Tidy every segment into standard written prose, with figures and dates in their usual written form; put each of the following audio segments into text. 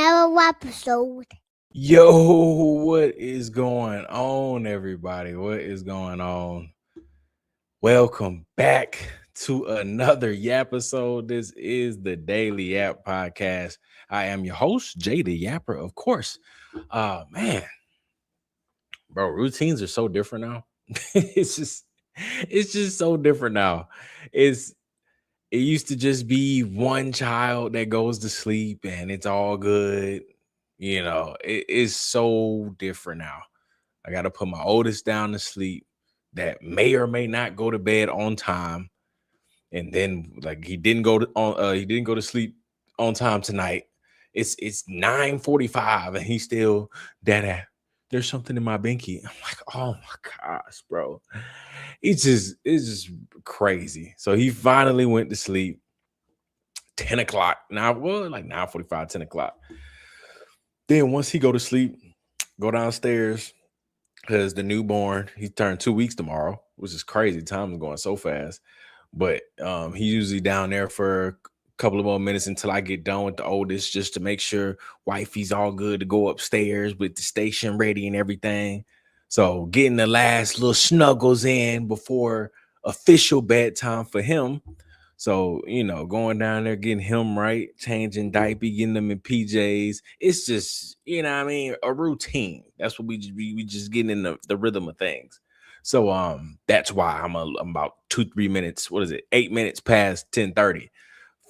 another episode. Yo, what is going on, everybody? What is going on? Welcome back to another Yappisode. This is the Daily Yap Podcast. I am your host, Jay the Yapper, of course. Man, bro, routines are so different now. it's just so different now. It used to just be one child that goes to sleep and it's all good. You know, it is so different now. I got to put my oldest down to sleep that may or may not go to bed on time. And then like he didn't go to sleep on time tonight. It's 9:45 and he's still Dada, there's something in my binky. I'm like, oh my gosh, bro. It's just crazy. So he finally went to sleep 10 o'clock. Now, well, like 9:45, 10 o'clock. Then once he go to sleep, go downstairs because the newborn, he turned 2 weeks tomorrow, which is crazy. Time is going so fast. But he's usually down there for a couple of more minutes until I get done with the oldest, just to make sure wifey's all good to go upstairs with the station ready and everything. So getting the last little snuggles in before official bedtime for him. So, you know, going down there, getting him right, changing diaper, getting them in PJs. It's just, you know what I mean, a routine. That's what we just getting in the rhythm of things. So that's why I'm about 2-3 minutes. What is it? 8 minutes past 10:30.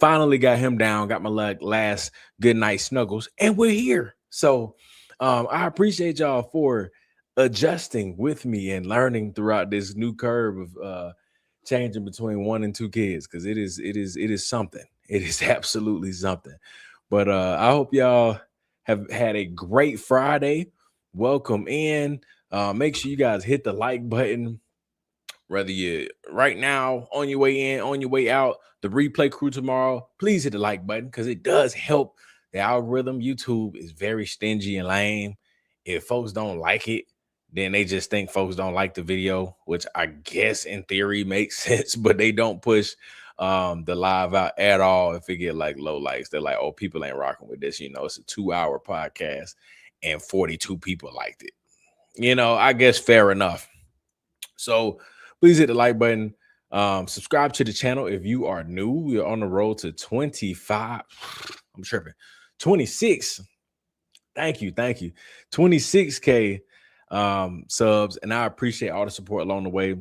Finally got him down, got my last good night snuggles, and we're here. So I appreciate y'all for adjusting with me and learning throughout this new curve of changing between 1 and 2 kids, because it is something. It is absolutely something. But I hope y'all have had a great Friday. Welcome in. Make sure you guys hit the like button, whether you're right now, on your way in, on your way out, the replay crew tomorrow. Please hit the like button because it does help the algorithm. YouTube is very stingy and lame. If folks don't like it, then they just think folks don't like the video, which I guess in theory makes sense, but they don't push the live out at all. If it get like low likes, they're like, oh, people ain't rocking with this. You know, it's a 2-hour podcast and 42 people liked it. You know, I guess fair enough. So please hit the like button. Subscribe to the channel if you are new. We are on the road to 25. I'm tripping. 26. Thank you. 26K subs, and I appreciate all the support along the way.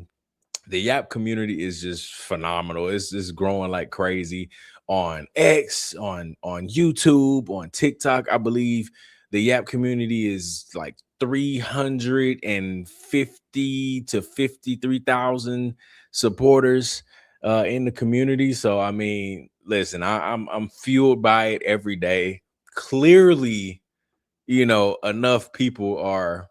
The Yap community is just phenomenal. It's just growing like crazy on X, on YouTube, on TikTok. I believe the Yap community is like 350 to 53,000 supporters in the community. So I mean, listen, I'm fueled by it every day. Clearly, you know, enough people are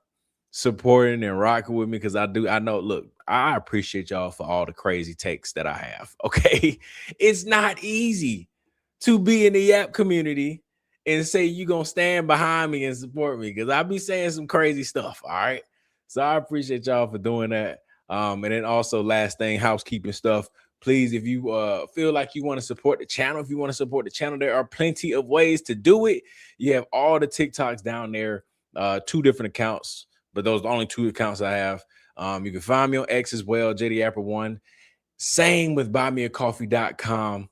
supporting and rocking with me because I know, look, I appreciate y'all for all the crazy takes that I have. Okay. It's not easy to be in the Yap community and say you're gonna stand behind me and support me, because I'll be saying some crazy stuff. All right. So I appreciate y'all for doing that. And then also, last thing, housekeeping stuff. Please, if you feel like you want to support the channel, there are plenty of ways to do it. You have all the TikToks down there, 2 different accounts, but those are the only 2 accounts I have. You can find me on X as well, JDApper1. Same with buymeacoffee.com.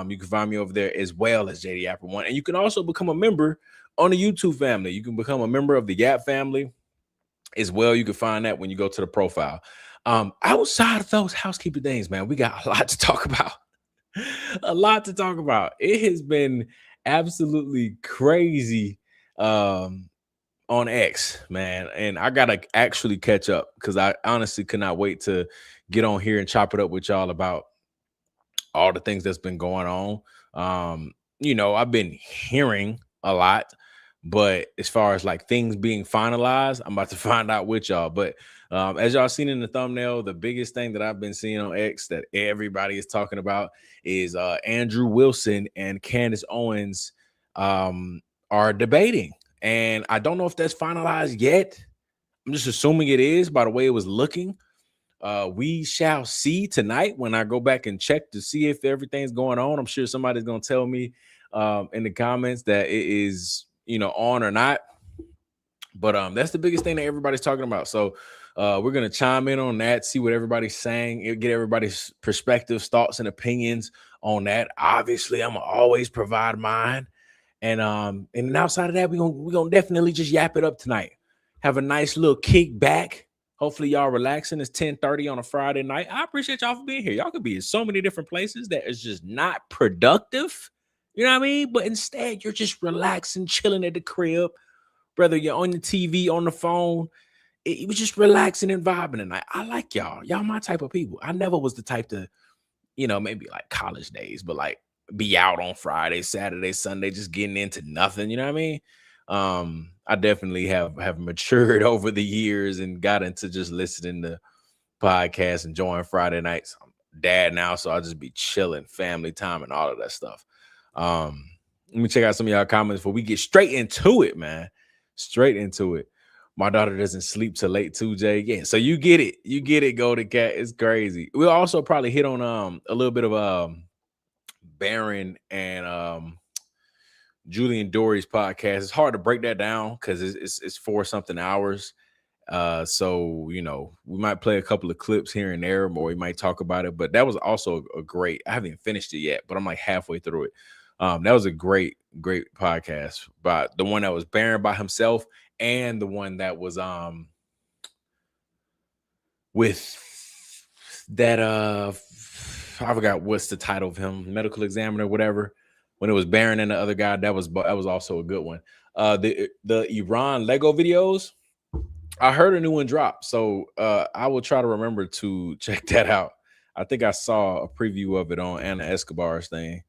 You can find me over there as well as JDApper1. And you can also become a member on the YouTube family. You can become a member of the Yap family as well. You can find that when you go to the profile. Outside of those housekeeping things, man, we got a lot to talk about. It has been absolutely crazy on X, man, and I gotta actually catch up because I honestly cannot wait to get on here and chop it up with y'all about all the things that's been going on. You know, I've been hearing a lot, but as far as like things being finalized, I'm about to find out with y'all. But as y'all seen in the thumbnail, the biggest thing that I've been seeing on X that everybody is talking about is Andrew Wilson and Candace Owens are debating. And I don't know if that's finalized yet. I'm just assuming it is by the way it was looking. We shall see tonight when I go back and check to see if everything's going on. I'm sure somebody's going to tell me in the comments that it is on or not. But that's the biggest thing that everybody's talking about. So we're gonna chime in on that, see what everybody's saying, get everybody's perspectives, thoughts, and opinions on that. Obviously, I'm gonna always provide mine. And then outside of that, we're gonna definitely just yap it up tonight. Have a nice little kick back. Hopefully, y'all relaxing. It's 10:30 on a Friday night. I appreciate y'all for being here. Y'all could be in so many different places that is just not productive. You know what I mean? But instead, you're just relaxing, chilling at the crib, whether you're on the TV, on the phone. It was just relaxing and vibing tonight. I like y'all. Y'all my type of people. I never was the type to, maybe like college days, but like be out on Friday, Saturday, Sunday, just getting into nothing. You know what I mean? I definitely have matured over the years and got into just listening to podcasts, enjoying Friday nights. I'm dad now, so I'll just be chilling, family time, and all of that stuff. Let me check out some of y'all comments before we get straight into it, man. Straight into it. My daughter doesn't sleep till late too, Jay. Yeah, so you get it. You get it, Golden Cat. It's crazy. We'll also probably hit on a little bit of Baron and Julian Dory's podcast. It's hard to break that down because it's 4-something hours. So we might play a couple of clips here and there, or we might talk about it. But that was also a great. I haven't finished it yet, but I'm like halfway through it. That was a great podcast. But the one that was Baron by himself, and the one that was with that I forgot what's the title of him, medical examiner, whatever. When it was Baron and the other guy, that was also a good one. The Iran Lego videos, I heard a new one drop, so I will try to remember to check that out. I think I saw a preview of it on Anna Escobar's thing.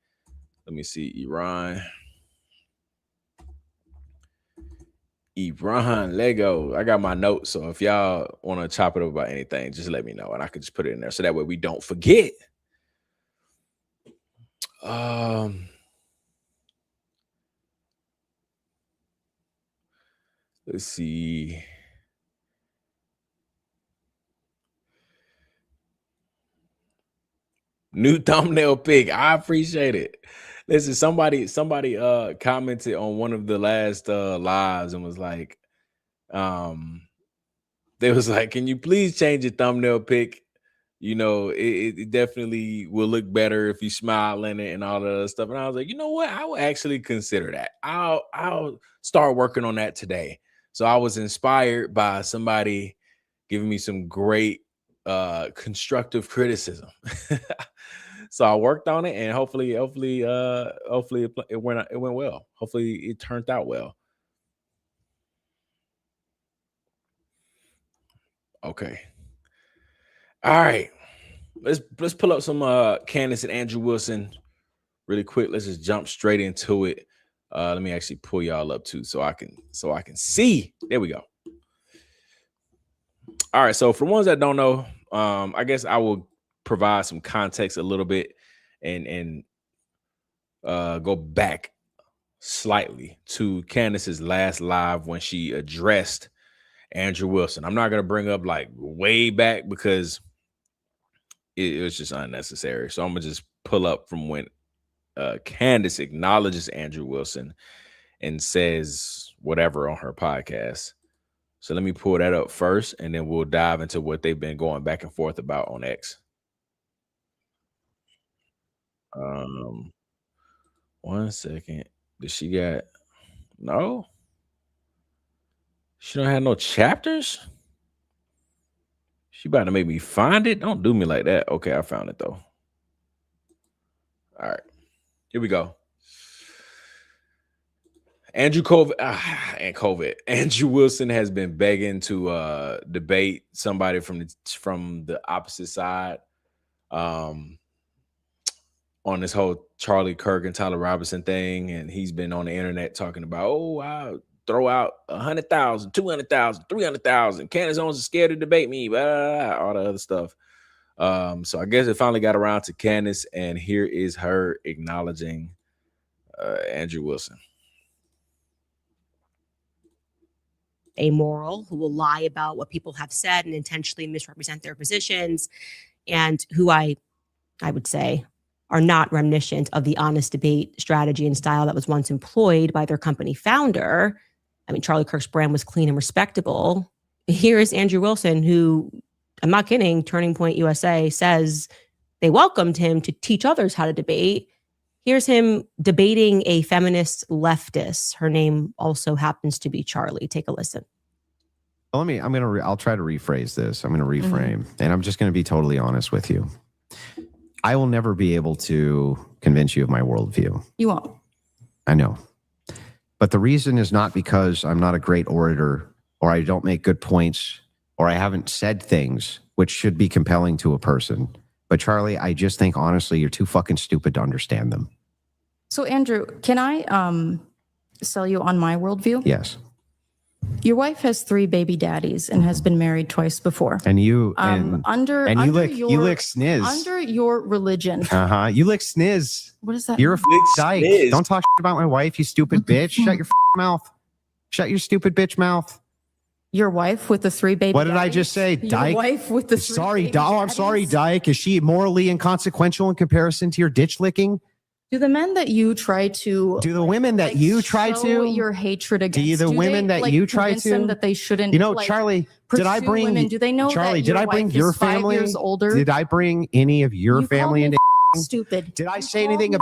Let me see. Iran Lego. I got my notes, so if y'all want to chop it up about anything, just let me know, and I could just put it in there, so that way we don't forget. Let's see. New thumbnail pic. I appreciate it. Listen, somebody commented on one of the last lives and was like, they was like, can you please change your thumbnail pic? It definitely will look better if you smile in it and all that other stuff. And I was like, you know what? I will actually consider that. I'll start working on that today. So I was inspired by somebody giving me some great constructive criticism. So I worked on it, and hopefully it went well. Hopefully it turned out well. Okay. All right. Let's pull up some Candace and Andrew Wilson really quick. Let's just jump straight into it. Let me actually pull y'all up too, so I can see. There we go. All right. So for the ones that don't know, I guess I will provide some context a little bit and go back slightly to Candace's last live when she addressed Andrew Wilson. I'm not gonna bring up like way back because it was just unnecessary. So I'm gonna just pull up from when Candace acknowledges Andrew Wilson and says whatever on her podcast. So let me pull that up first, and then we'll dive into what they've been going back and forth about on X. 1 second. Does she got no? She don't have no chapters? She about to make me find it? Don't do me like that. Okay, I found it though. All right. Here we go. Andrew Wilson has been begging to debate somebody from the opposite side on this whole Charlie Kirk and Tyler Robinson thing, and he's been on the internet talking about, I'll throw out 100,000, 200,000, 300,000. Candace Owens is scared to debate me, blah, blah, blah, all the other stuff. So I guess it finally got around to Candace, and here is her acknowledging Andrew Wilson. Amoral, who will lie about what people have said and intentionally misrepresent their positions, and who I would say are not reminiscent of the honest debate strategy and style that was once employed by their company founder. I mean, Charlie Kirk's brand was clean and respectable. Here is Andrew Wilson, who, I'm not kidding, Turning Point USA says they welcomed him to teach others how to debate. Here's him debating a feminist leftist. Her name also happens to be Charlie. Take a listen. Well, I'll try to rephrase this. I'm going to reframe, and I'm just going to be totally honest with you. I will never be able to convince you of my worldview. You won't. I know. But the reason is not because I'm not a great orator or I don't make good points or I haven't said things which should be compelling to a person. But Charlie, I just think honestly, you're too fucking stupid to understand them. So Andrew, can I sell you on my worldview? Yes. Your wife has 3 baby daddies and has been married twice before. And you you lick sniz. Under your religion. You lick sniz. What is that? You're a dyke. Sniz. Don't talk about my wife, you stupid bitch. Shut your mouth. Shut your stupid bitch mouth. Your wife with the 3 baby What did daddies? I just say? Dyke? Your wife with the 3 Sorry, baby I'm sorry, daddies? Dyke. Is she morally inconsequential in comparison to your ditch licking? Do the men that you try to Do the women that you try show to your hatred against? Do you the women that you try convince to them that they shouldn't? You know, Charlie, did I pursue bring women? Do they know Charlie, that did your I bring wife your is 5 family? years older? Did I bring any of your You call family me into stupid? Did I You say call anything me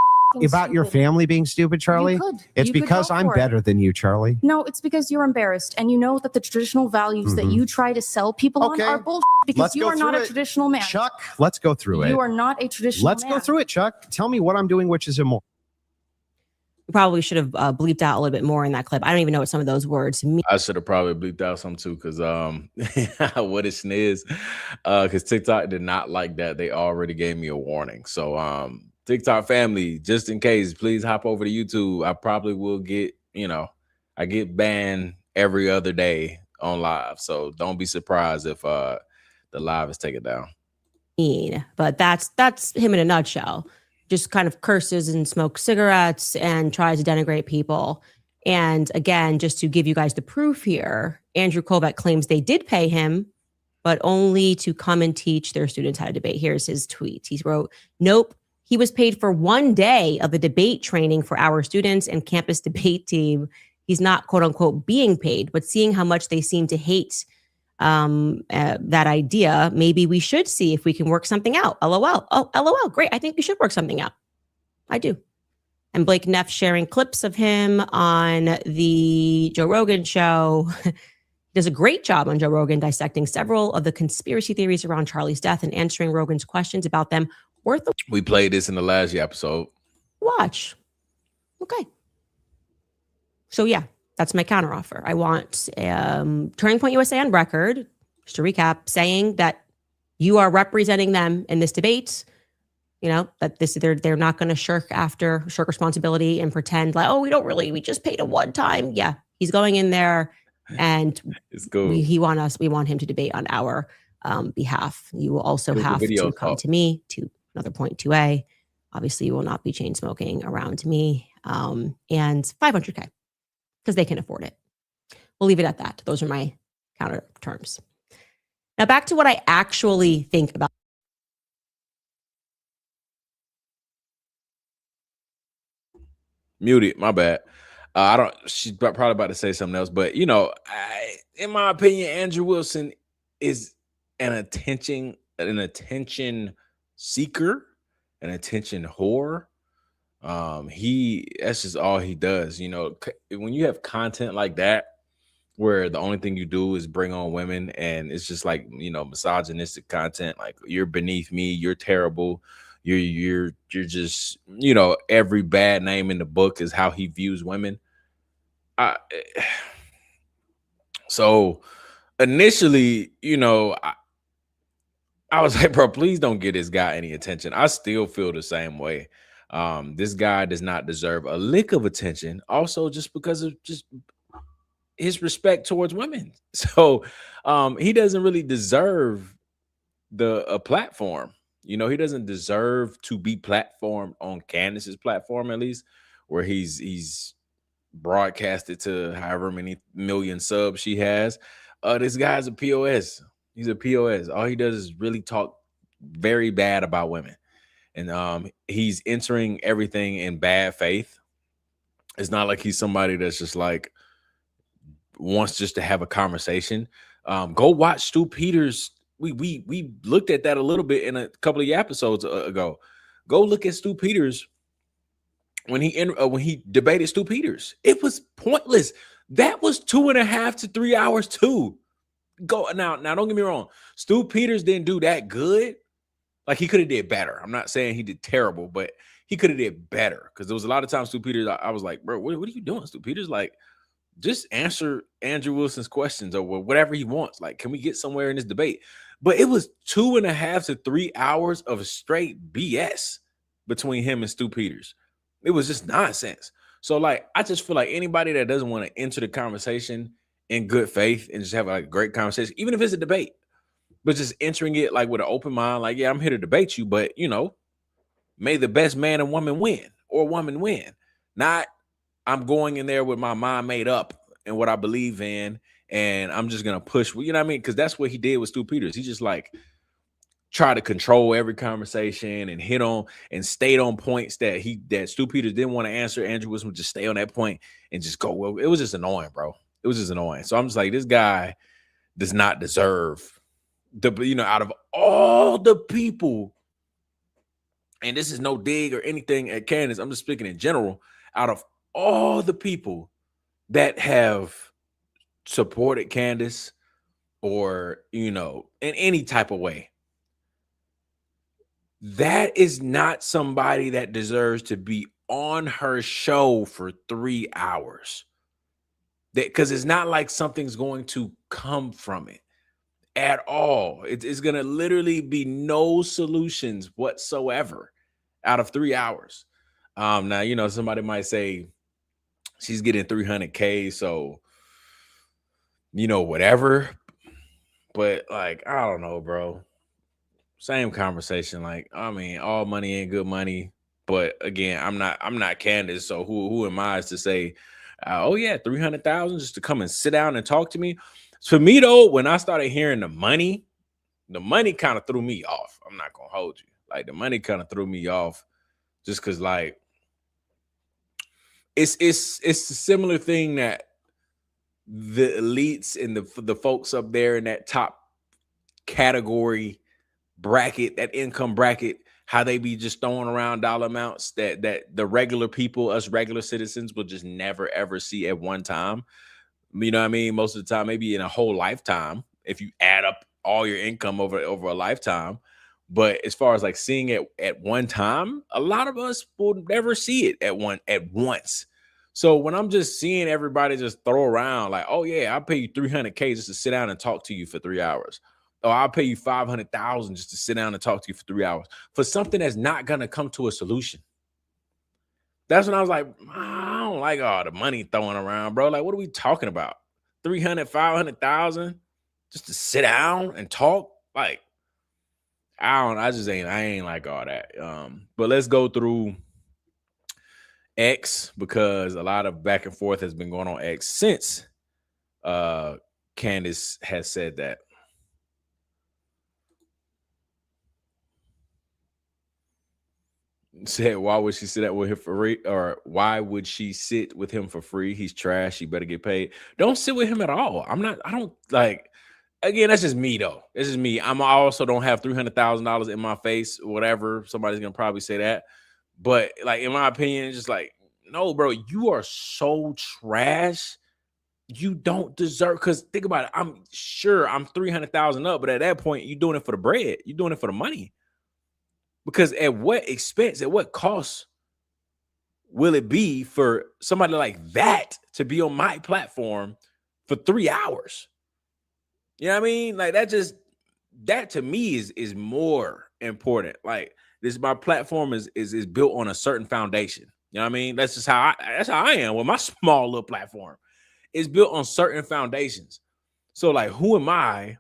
about your stupid. family being stupid, Charlie? You could. It's You could because go I'm for it. better than you, Charlie. No, it's because you're embarrassed and you know that the traditional values that you try to sell people Okay. on are bullshit because Let's you go are not through a it. traditional man. Chuck, let's go through it. You are not a traditional Let's man. go through it, Chuck. Tell me what I'm doing, which is immoral. We probably should have bleeped out a little bit more in that clip. I don't even know what some of those words mean. I should have probably bleeped out some too, because what is sniz? Because TikTok did not like that. They already gave me a warning. So TikTok family, just in case, please hop over to YouTube. I probably will get, I get banned every other day on live. So don't be surprised if the live is taken down. But that's him in a nutshell. Just kind of curses and smokes cigarettes and tries to denigrate people. And again, just to give you guys the proof here, Andrew Kovac claims they did pay him, but only to come and teach their students how to debate. Here's his tweet. He wrote, "Nope, he was paid for 1 day of the debate training for our students and campus debate team. He's not, quote unquote, being paid, but seeing how much they seem to hate that idea, maybe we should see if we can work something out. LOL. Oh, LOL. Great. I think we should work something out. I do." And Blake Neff sharing clips of him on the Joe Rogan show. He does a great job on Joe Rogan dissecting several of the conspiracy theories around Charlie's death and answering Rogan's questions about them. Worth a We played this in the last episode. watch. Okay. So yeah, that's my counteroffer. I want Turning Point USA on record, just to recap, saying that you are representing them in this debate. That they're not going to shirk responsibility and pretend like, oh, we just paid a one time. Yeah, he's going in there and It's cool. we want him to debate on our behalf. You will also have to come to me to another point 2A. Obviously, you will not be chain smoking around me. And $500K because they can afford it. We'll leave it at that. Those are my counter terms. Now back to what I actually think about. Muted, my bad. She's probably about to say something else, but in my opinion, Andrew Wilson is an attention seeker, an attention whore. That's just all he does. When you have content like that, where the only thing you do is bring on women, and it's just like misogynistic content, like you're beneath me, you're terrible. You're just, every bad name in the book is how he views women. So initially, I was like, bro, please don't give this guy any attention. I still feel the same way. This guy does not deserve a lick of attention. Also, just because of just his respect towards women. So he doesn't really deserve a platform. He doesn't deserve to be platformed on Candace's platform, at least, where he's broadcasted to however many million subs she has. This guy's a POS. He's a POS. All he does is really talk very bad about women. and he's entering everything in bad faith. It's not like he's somebody that's just like wants just to have a conversation. Go watch Stu Peters. We looked at that a little bit in a couple of episodes ago. Go look at Stu Peters when he debated Stu Peters. It was pointless. That was 2.5 to 3 hours too. Go now. Don't get me wrong. Stu Peters didn't do that good. Like, he could have did better. I'm not saying he did terrible, but he could have did better, because there was a lot of times Stu Peters, I was like, bro, what are you doing, Stu Peters? Like, just answer Andrew Wilson's questions or whatever he wants. Like, can we get somewhere in this debate? But it was 2.5 to 3 hours of straight BS between him and Stu Peters. It was just nonsense. So, like, I just feel like anybody that doesn't want to enter the conversation in good faith and just have a great conversation, even if it's a debate, but just entering it like with an open mind, like, yeah, I'm here to debate you, but, you know, may the best man and woman win, or woman win. Not, I'm going in there with my mind made up and what I believe in, and I'm just going to push, you know what I mean? Because that's what he did with Stu Peters. He just, like, tried to control every conversation and hit on and stayed on points that Stu Peters didn't want to answer. Andrew Wilson would just stay on that point and just go. Well, it was just annoying, bro. It was just annoying. So I'm just like, this guy does not deserve out of all the people, and this is no dig or anything at Candace, I'm just speaking in general, out of all the people that have supported Candace or, in any type of way, that is not somebody that deserves to be on her show for 3 hours. Because it's not like something's going to come from it at all. It's going to literally be no solutions whatsoever out of 3 hours. Now, somebody might say she's getting 300K, so, whatever. But, like, I don't know, bro. Same conversation. Like, I mean, all money ain't good money. But again, I'm not Candace, so who am I to say, oh yeah, 300,000 just to come and sit down and talk to me? For me though, when I started hearing the money kind of threw me off. I'm not gonna hold you. Like, the money kind of threw me off, just because, like, it's a similar thing that the elites and the folks up there in that top category bracket, that income bracket, how they be just throwing around dollar amounts that the regular people, us regular citizens, will just never ever see at one time. You know what I mean? Most of the time, maybe in a whole lifetime, if you add up all your income over a lifetime. But as far as like seeing it at one time, a lot of us will never see it at once. So when I'm just seeing everybody just throw around like, oh yeah, I'll pay you 300K just to sit down and talk to you for 3 hours. Or I'll pay you 500,000 just to sit down and talk to you for 3 hours for something that's not going to come to a solution. That's when I was like, I don't like all the money throwing around, bro. Like, what are we talking about? 300, 500,000 just to sit down and talk? Like, I ain't like all that. But let's go through X, because a lot of back and forth has been going on X since Candace has said that. Said, why would she sit that with him for free? Or why would she sit with him for free? He's trash. He better get paid. Don't sit with him at all. I don't like, again, that's just me though. This is me. I also don't have $300,000 in my face, whatever. Somebody's going to probably say that. But like, in my opinion, it's just like, no, bro, you are so trash. You don't deserve, because think about it. I'm sure I'm 300,000 up, but at that point, you're doing it for the bread. You're doing it for the money. Because at what expense, at what cost will it be for somebody like that to be on my platform for 3 hours? You know what I mean? Like, that to me is more important. Like, my platform is built on a certain foundation. You know what I mean? That's how I am with my small little platform. It's built on certain foundations. So like, who am I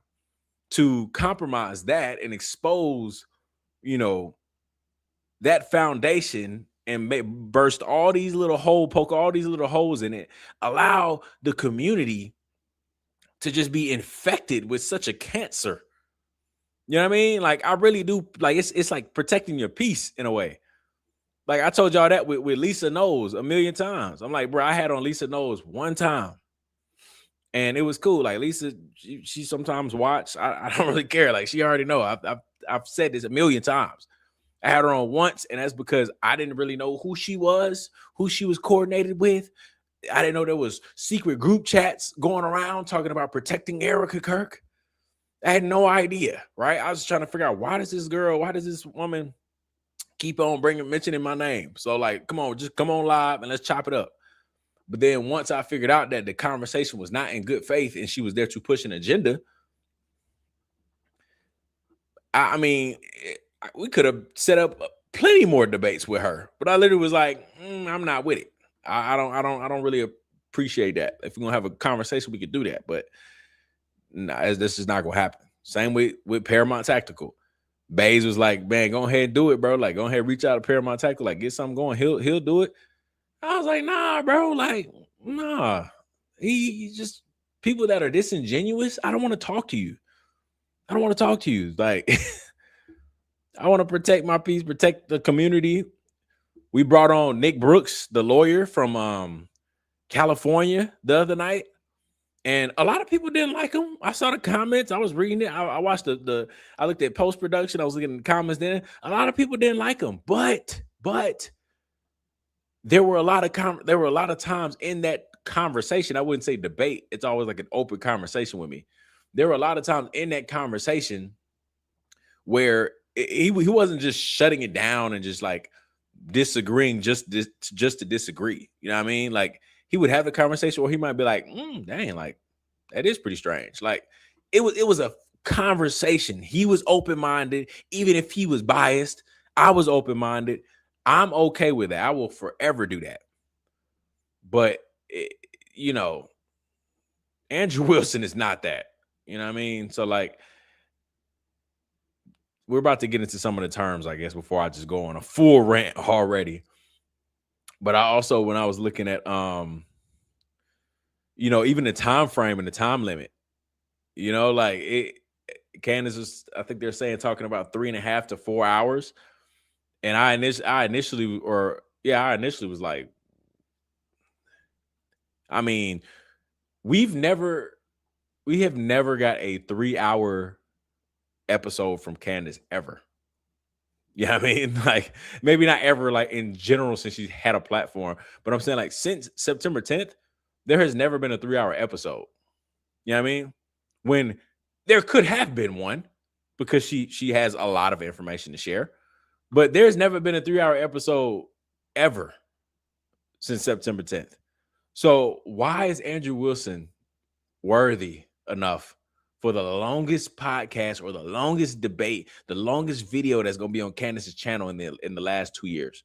to compromise that and expose, that foundation and burst all these little holes, poke all these little holes in it, allow the community to just be infected with such a cancer You know what I mean? Like, I really do. Like, it's like protecting your peace in a way. Like, I told y'all that with Lisa Knowles a million times. I'm like, bro, I had on Lisa Knowles one time, and it was cool. Like, Lisa, she sometimes watch. I don't really care. Like, she already know. I've said this a million times. I had her on once, and that's because I didn't really know who she was coordinated with. I didn't know there was secret group chats going around talking about protecting Erica Kirk. I had no idea, right? I was trying to figure out, why does this woman keep on mentioning my name? So, like, come on, just come on live and let's chop it up. But then once I figured out that the conversation was not in good faith and she was there to push an agenda, I mean, we could have set up plenty more debates with her, but I literally was like, I'm not with it. I don't really appreciate that. If we're gonna have a conversation, we could do that, but nah, this is not gonna happen. Same with Paramount Tactical. Baze was like, man, go ahead and do it, bro. Like, go ahead and reach out to Paramount Tactical, like, get something going. He'll do it. I was like, nah, bro. Like, nah. He just, people that are disingenuous, I don't want to talk to you. Like, I want to protect my peace, protect the community. We brought on Nick Brooks, the lawyer from California, the other night, and a lot of people didn't like him. I saw the comments. I was reading it. I watched I looked at post-production. I was looking at the comments then. A lot of people didn't like him, but there were a lot of times in that conversation. I wouldn't say debate. It's always like an open conversation with me. There were a lot of times in that conversation where he wasn't just shutting it down and just like disagreeing just to disagree. You know what I mean? Like, he would have a conversation where he might be like, dang, like, that is pretty strange. Like, it was a conversation. He was open-minded. Even if he was biased, I was open-minded. I'm okay with that. I will forever do that. But, Andrew Wilson is not that. You know what I mean? So, like, we're about to get into some of the terms, I guess, before I just go on a full rant already. But I also, when I was looking at, even the time frame and the time limit, like Candace was, I think they're saying, talking about 3.5 to 4 hours. And I initially was like, I mean, we have never got a 3-hour episode from Candace ever. You know what I mean? Like, maybe not ever, like, in general, since she's had a platform, but I'm saying, like, since September 10th, there has never been a 3-hour episode. You know what I mean? When there could have been one, because she has a lot of information to share, but there's never been a 3-hour episode ever since September 10th. So why is Andrew Wilson worthy enough for the longest podcast or the longest debate, the longest video that's going to be on Candace's channel in the last 2 years?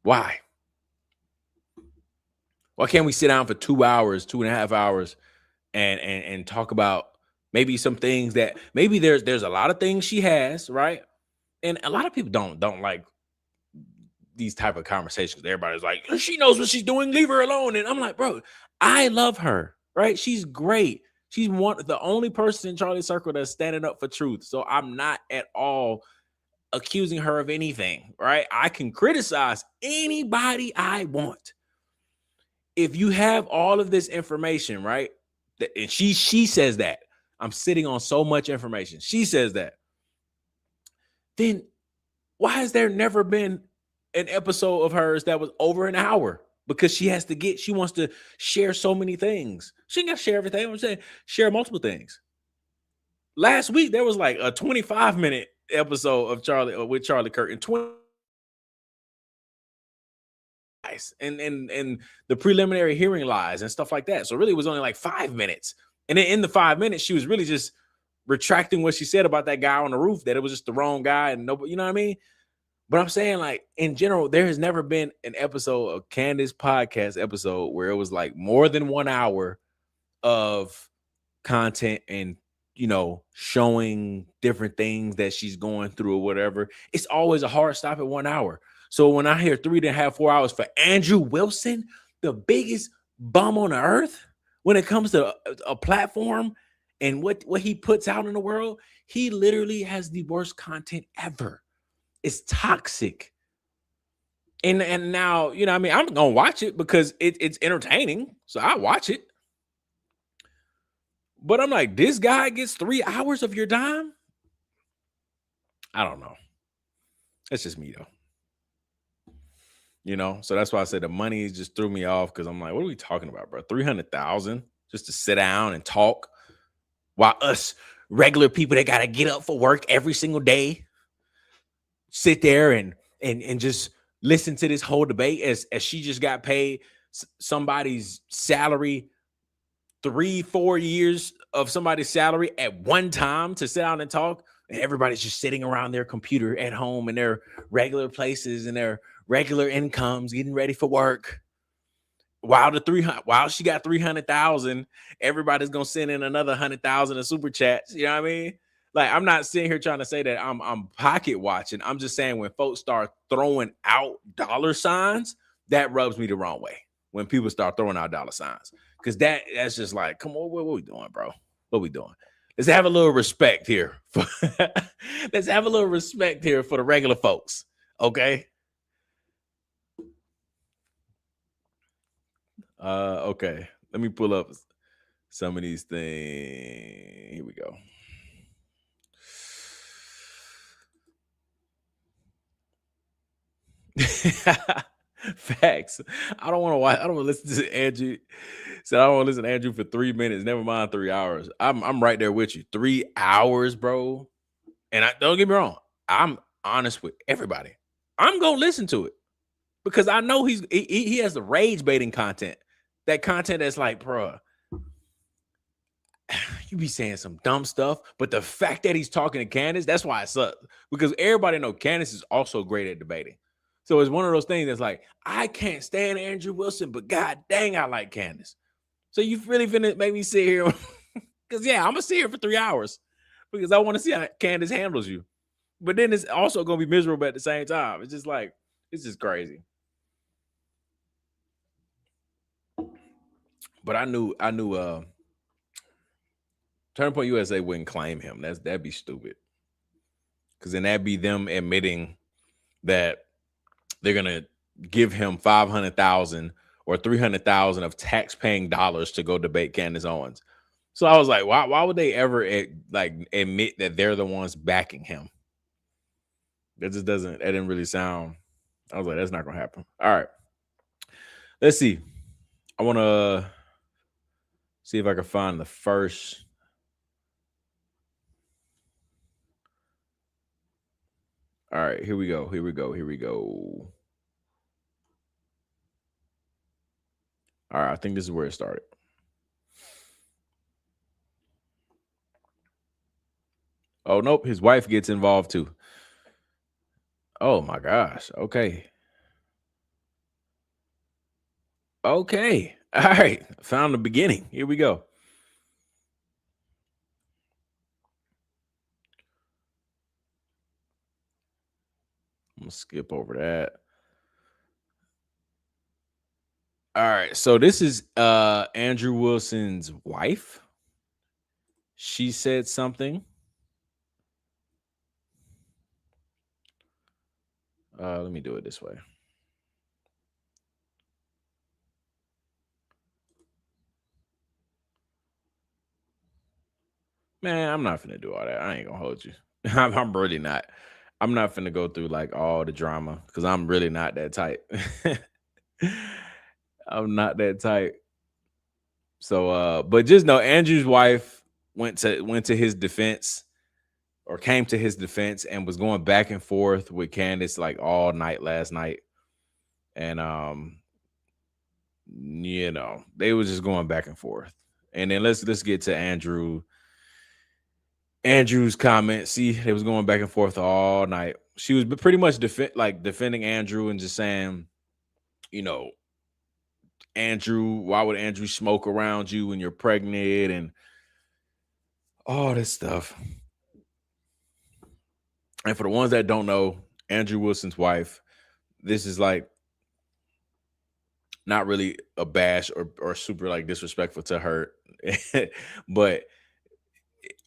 Why? Why can't we sit down for 2 hours, 2.5 hours, and talk about maybe some things that maybe there's a lot of things she has, right? And a lot of people don't like these type of conversations. Everybody's like, she knows what she's doing, leave her alone. And I'm like, bro, I love her, right? She's great. She's the only person in Charlie's circle that's standing up for truth. So I'm not at all accusing her of anything, right? I can criticize anybody I want. If you have all of this information, right? And she says that I'm sitting on so much information. She says that. Then why has there never been an episode of hers that was over an hour? Because she wants to share so many things. She ain't got to share everything. I'm saying share multiple things. Last week, there was like a 25-minute episode of with Charlie Kirk and 20. And the preliminary hearing lies and stuff like that. So really it was only like 5 minutes. And then in the 5 minutes, she was really just retracting what she said about that guy on the roof, that it was just the wrong guy and nobody, you know what I mean? But I'm saying, like, in general, there has never been an episode of Candace podcast episode where it was like more than 1 hour of content and, showing different things that she's going through or whatever. It's always a hard stop at 1 hour. So when I hear 3.5, 4 hours for Andrew Wilson, the biggest bum on the earth, when it comes to a platform and what he puts out in the world, he literally has the worst content ever. It's toxic. And now, you know, I mean, I'm gonna watch it because it's entertaining, so I watch it. But I'm like, this guy gets 3 hours of your time. I don't know. That's just me though. You know, so that's why I said the money just threw me off, because I'm like, what are we talking about, bro? 300,000 just to sit down and talk, while us regular people that gotta get up for work every single day sit there and just listen to this whole debate as she just got paid somebody's salary, 3-4 years of somebody's salary at one time to sit down and talk, and everybody's just sitting around their computer at home in their regular places and their regular incomes, getting ready for work. While she got 300,000, everybody's gonna send in another 100,000 of super chats. You know what I mean? Like, I'm not sitting here trying to say that I'm pocket watching. I'm just saying, when folks start throwing out dollar signs, that rubs me the wrong way. When people start throwing out dollar signs, because that's just like, come on, what we doing, bro? What we doing? Let's have a little respect here. Let's have a little respect here for the regular folks, okay? Okay. Let me pull up some of these things. Here we go. Facts. I don't want to watch. I don't want to listen to Andrew. Said I don't want to listen to Andrew for 3 minutes. Never mind 3 hours. I'm right there with you. 3 hours, bro. And don't get me wrong. I'm honest with everybody. I'm gonna listen to it because I know he has the rage baiting content. That content that's like, bro, you be saying some dumb stuff, but the fact that he's talking to Candace, that's why it sucks. Because everybody know Candace is also great at debating. So it's one of those things that's like, I can't stand Andrew Wilson, but god dang, I like Candace. So you really finna make me sit here because I'm gonna sit here for 3 hours because I want to see how Candace handles you. But then it's also gonna be miserable at the same time. It's just like, it's just crazy. But I knew Turning Point USA wouldn't claim him. That'd be stupid. Because then that'd be them admitting that they're gonna give him 500,000 or 300,000 of tax-paying dollars to go debate Candace Owens. So I was like, why would they ever admit that they're the ones backing him? That didn't really sound. I was like, that's not gonna happen. All right. Let's see. I want to see if I can find the first. All right, here we go. All right, I think this is where it started. Oh, nope, his wife gets involved too. Oh my gosh. Okay. All right, found the beginning. Here we go. I'm gonna skip over that. All right, so this is Andrew Wilson's wife. She said something. Let me do it this way. Man, I'm not finna do all that. I ain't gonna hold you. I'm really not. I'm not finna go through like all the drama because I'm really not that type. I'm not that type. So but just know Andrew's wife went to his defense or came to his defense and was going back and forth with Candace like all night last night. And you know, they was just going back and forth. And then let's get to Andrew's comment. See, they was going back and forth all night. She was pretty much defending Andrew and just saying, you know, Andrew, why would Andrew smoke around you when you're pregnant and all this stuff. And for the ones that don't know, Andrew Wilson's wife, this is like not really a bash or super like disrespectful to her, but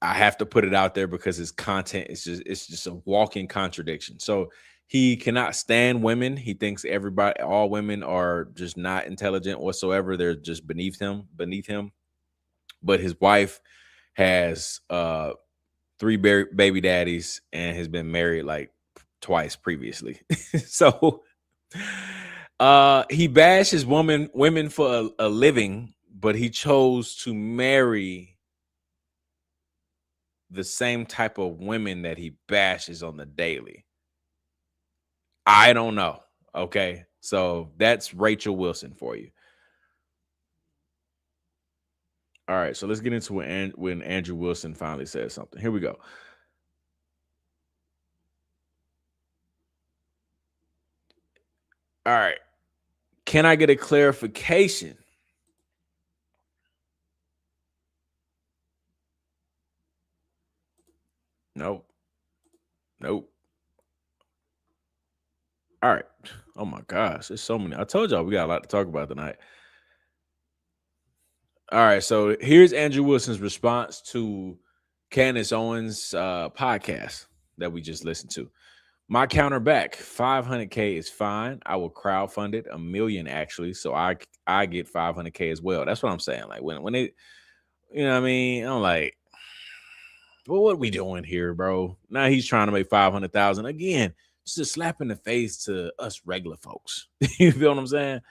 I have to put it out there because his content is just a walking contradiction. So he cannot stand women. He thinks all women are just not intelligent whatsoever. They're just beneath him. But his wife has 3 baby daddies and has been married like twice previously. So he bashes women for a living, but he chose to marry the same type of women that he bashes on the daily. I don't know. Okay. So that's Rachel Wilson for you. All right. So let's get into when Andrew Wilson finally says something. Here we go. All right. Can I get a clarification? Nope. All right. Oh my gosh. There's so many. I told y'all we got a lot to talk about tonight. All right. So here's Andrew Wilson's response to Candace Owens' podcast that we just listened to. My counter back, 500K is fine. I will crowdfund it, $1 million actually. So I get 500K as well. That's what I'm saying. Like when they, you know what I mean? I'm like, well, what are we doing here, bro? Now he's trying to make 500,000 again. Just a slap in the face to us regular folks. You feel what I'm saying?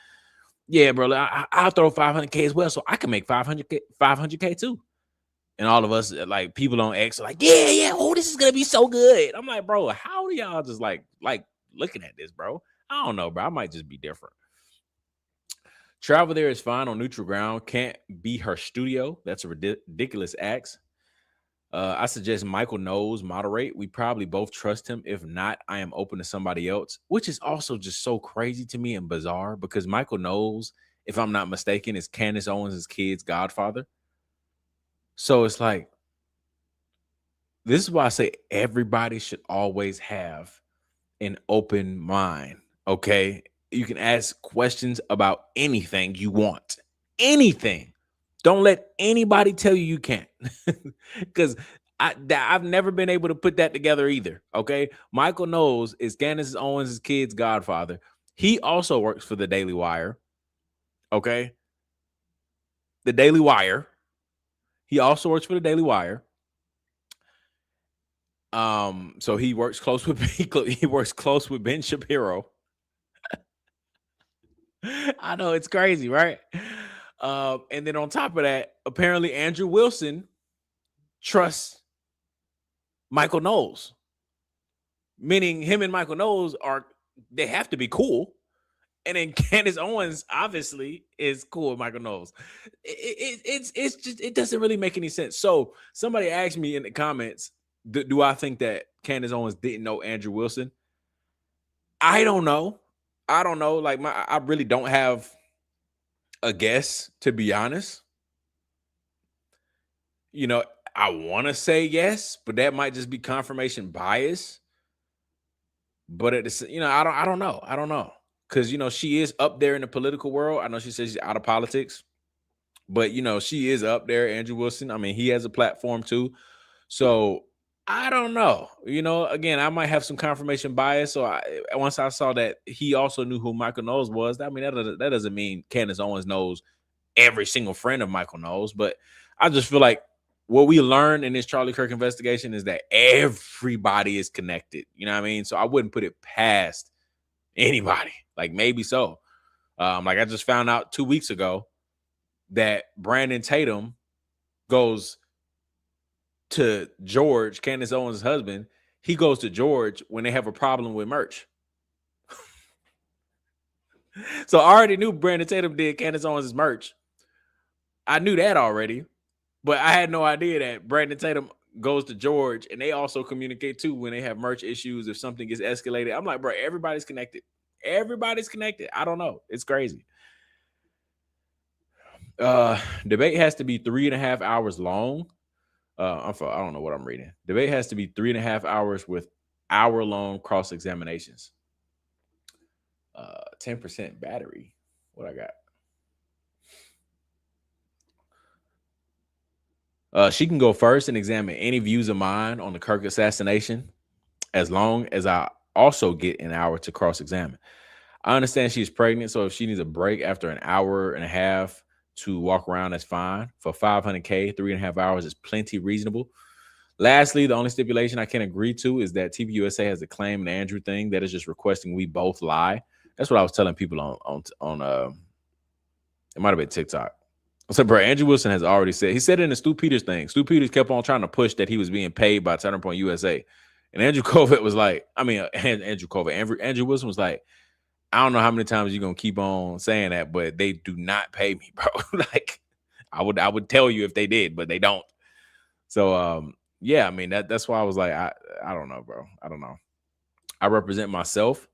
Yeah, bro. I'll throw 500K as well, so I can make 500K too. And all of us, like people on X, are like, yeah. Oh, this is gonna be so good. I'm like, bro, how do y'all just like looking at this, bro? I don't know, bro. I might just be different. Travel there is fine on neutral ground. Can't be her studio. That's a ridiculous act. I suggest Michael Knowles moderate. We probably both trust him. If not, I am open to somebody else, which is also just so crazy to me and bizarre because Michael Knowles, if I'm not mistaken, is Candace Owens' kid's godfather. So it's like, this is why I say everybody should always have an open mind. Okay. You can ask questions about anything you want. Anything. Don't let anybody tell you can't. Because I've never been able to put that together either. Okay. Michael Knowles is Candace Owens' kid's godfather. He also works for the Daily Wire. Okay. The Daily Wire. He also works for the Daily Wire. So he works close with Ben Shapiro. I know it's crazy, right? And then on top of that, apparently Andrew Wilson trusts Michael Knowles, meaning him and Michael Knowles they have to be cool. And then Candace Owens obviously is cool with Michael Knowles. It's just, it doesn't really make any sense. So somebody asked me in the comments, do I think that Candace Owens didn't know Andrew Wilson? I don't know. Like I really don't have a guess, to be honest. You know, I want to say yes, but that might just be confirmation bias. But I don't know. Because, she is up there in the political world. I know she says she's out of politics, but, she is up there, Andrew Wilson. I mean, he has a platform too. So I don't know. Again, I might have some confirmation bias. So once I saw that he also knew who Michael Knowles was, I mean, that doesn't mean Candace Owens knows every single friend of Michael Knowles. But I just feel like what we learned in this Charlie Kirk investigation is that everybody is connected. You know what I mean? So I wouldn't put it past anybody. Like maybe so. Like I just found out 2 weeks ago that Brandon Tatum goes to George, Candace Owens' husband. He goes to George when they have a problem with merch. So I already knew Brandon Tatum did Candace Owens' merch. I knew that already, but I had no idea that Brandon Tatum goes to George and they also communicate too when they have merch issues. If something gets escalated, I'm like, bro, everybody's connected. Everybody's connected. I don't know. It's crazy. Debate has to be 3.5 hours long. I don't know what I'm reading. Debate has to be 3.5 hours with hour-long cross-examinations. 10% battery. What I got? She can go first and examine any views of mine on the Kirk assassination, as long as I also get an hour to cross-examine. I understand she's pregnant, so if she needs a break after an hour and a half to walk around, that's fine. For $500K, 3.5 hours is plenty reasonable. Lastly, the only stipulation I can agree to is that TV USA has a claim an Andrew thing that is just requesting we both lie. That's what I was telling people on it might have been TikTok. I said, bro, Andrew Wilson has already said, he said it in the Stu Peters thing. Stu Peters kept on trying to push that he was being paid by Turning Point USA. And Andrew Wilson was like, Andrew Wilson was like, I don't know how many times you're gonna keep on saying that, but they do not pay me, bro. Like, I would tell you if they did, but they don't. So yeah, I mean that's why I was like, I don't know, bro. I don't know. I represent myself.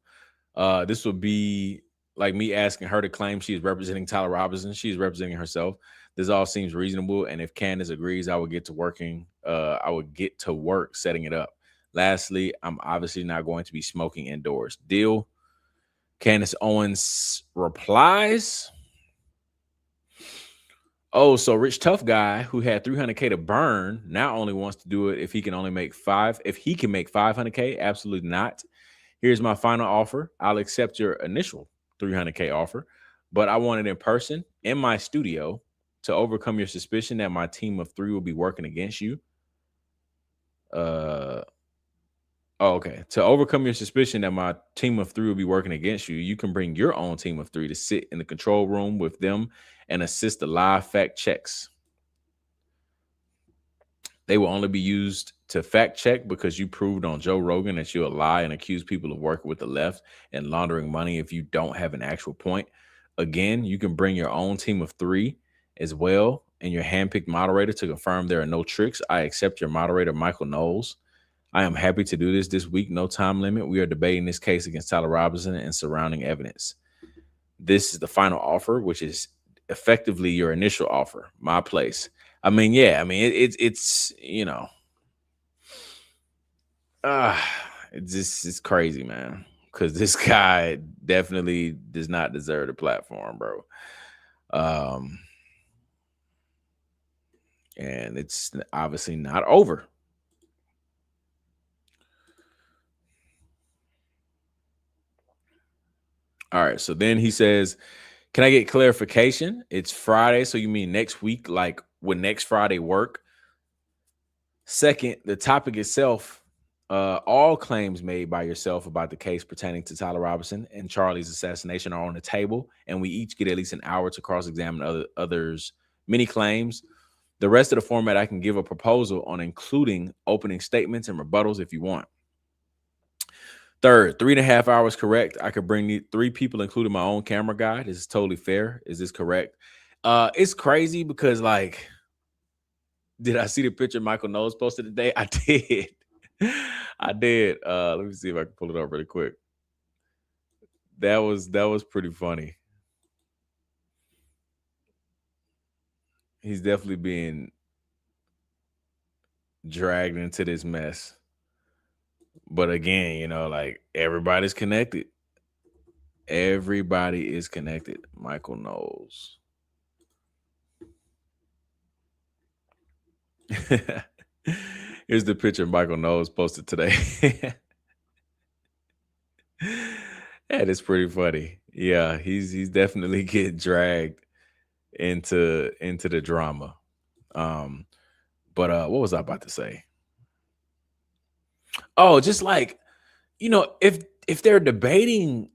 This would be like me asking her to claim she is representing Tyler Robinson. She's representing herself. This all seems reasonable, and if Candace agrees, I would get to work setting it up. Lastly, I'm obviously not going to be smoking indoors. Deal? Candace Owens replies, oh, so Rich Tough Guy who had $300K to burn now only wants to do it if he can make 500K. Absolutely not. Here's my final offer. I'll accept your initial $300K offer, but I want it in person in my studio to overcome your suspicion that my team of 3 will be working against you. Okay. To overcome your suspicion that my team of 3 will be working against you, you can bring your own team of 3 to sit in the control room with them and assist the live fact checks. They will only be used to fact check because you proved on Joe Rogan that you'll lie and accuse people of working with the left and laundering money if you don't have an actual point. Again, you can bring your own team of 3 as well and your handpicked moderator to confirm there are no tricks. I accept your moderator, Michael Knowles. I am happy to do this week. No time limit. We are debating this case against Tyler Robinson and surrounding evidence. This is the final offer, which is effectively your initial offer. My place. I mean, yeah. I mean, it's you know, it's crazy, man. Because this guy definitely does not deserve the platform, bro. And it's obviously not over. All right, so then he says, can I get clarification? It's Friday, so you mean next week, like would next Friday work? Second, the topic itself, all claims made by yourself about the case pertaining to Tyler Robinson and Charlie's assassination are on the table, and we each get at least an hour to cross-examine others' many claims. The rest of the format, I can give a proposal on including opening statements and rebuttals if you want. Third, 3.5 hours correct. I could bring 3 people, including my own camera guy. This is totally fair. Is this correct? It's crazy because, like, did I see the picture Michael Knowles posted today? I did. I did. Let me see if I can pull it up really quick. That was pretty funny. He's definitely being dragged into this mess. But again, you know, like everybody's connected. Everybody is connected. Michael Knowles. Here's the picture Michael Knowles posted today. That is pretty funny. Yeah, he's definitely getting dragged into the drama. But what was I about to say? Oh, just like, you know, if they're debating,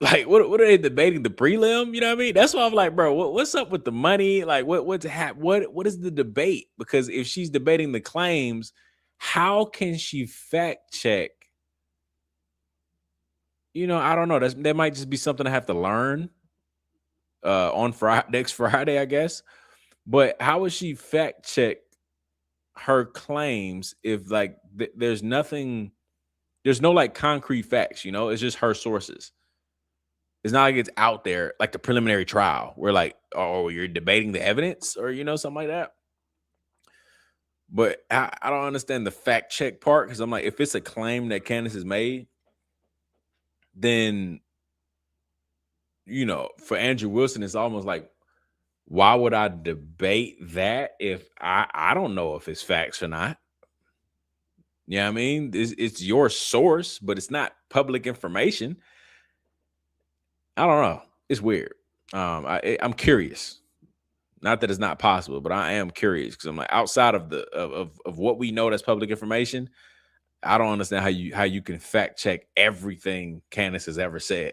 like, what are they debating? The prelim? You know what I mean? That's why I'm like, bro, what's up with the money? Like, what is the debate? Because if she's debating the claims, how can she fact check? You know, I don't know. That might just be something I have to learn on next Friday, I guess. But how would she fact check her claims if like there's no like concrete facts, you know? It's just her sources. It's not like it's out there like the preliminary trial where like, oh, you're debating the evidence or, you know, something like that. But I don't understand the fact check part because I'm like, if it's a claim that Candace has made, then, you know, for Andrew Wilson, it's almost like Why would I debate that if I don't know if it's facts or not? You know what I mean? It's your source, but it's not public information. I don't know. It's weird. I'm curious. Not that it's not possible, but I am curious because I'm like, outside of the of what we know that's public information, I don't understand how you can fact check everything Candace has ever said.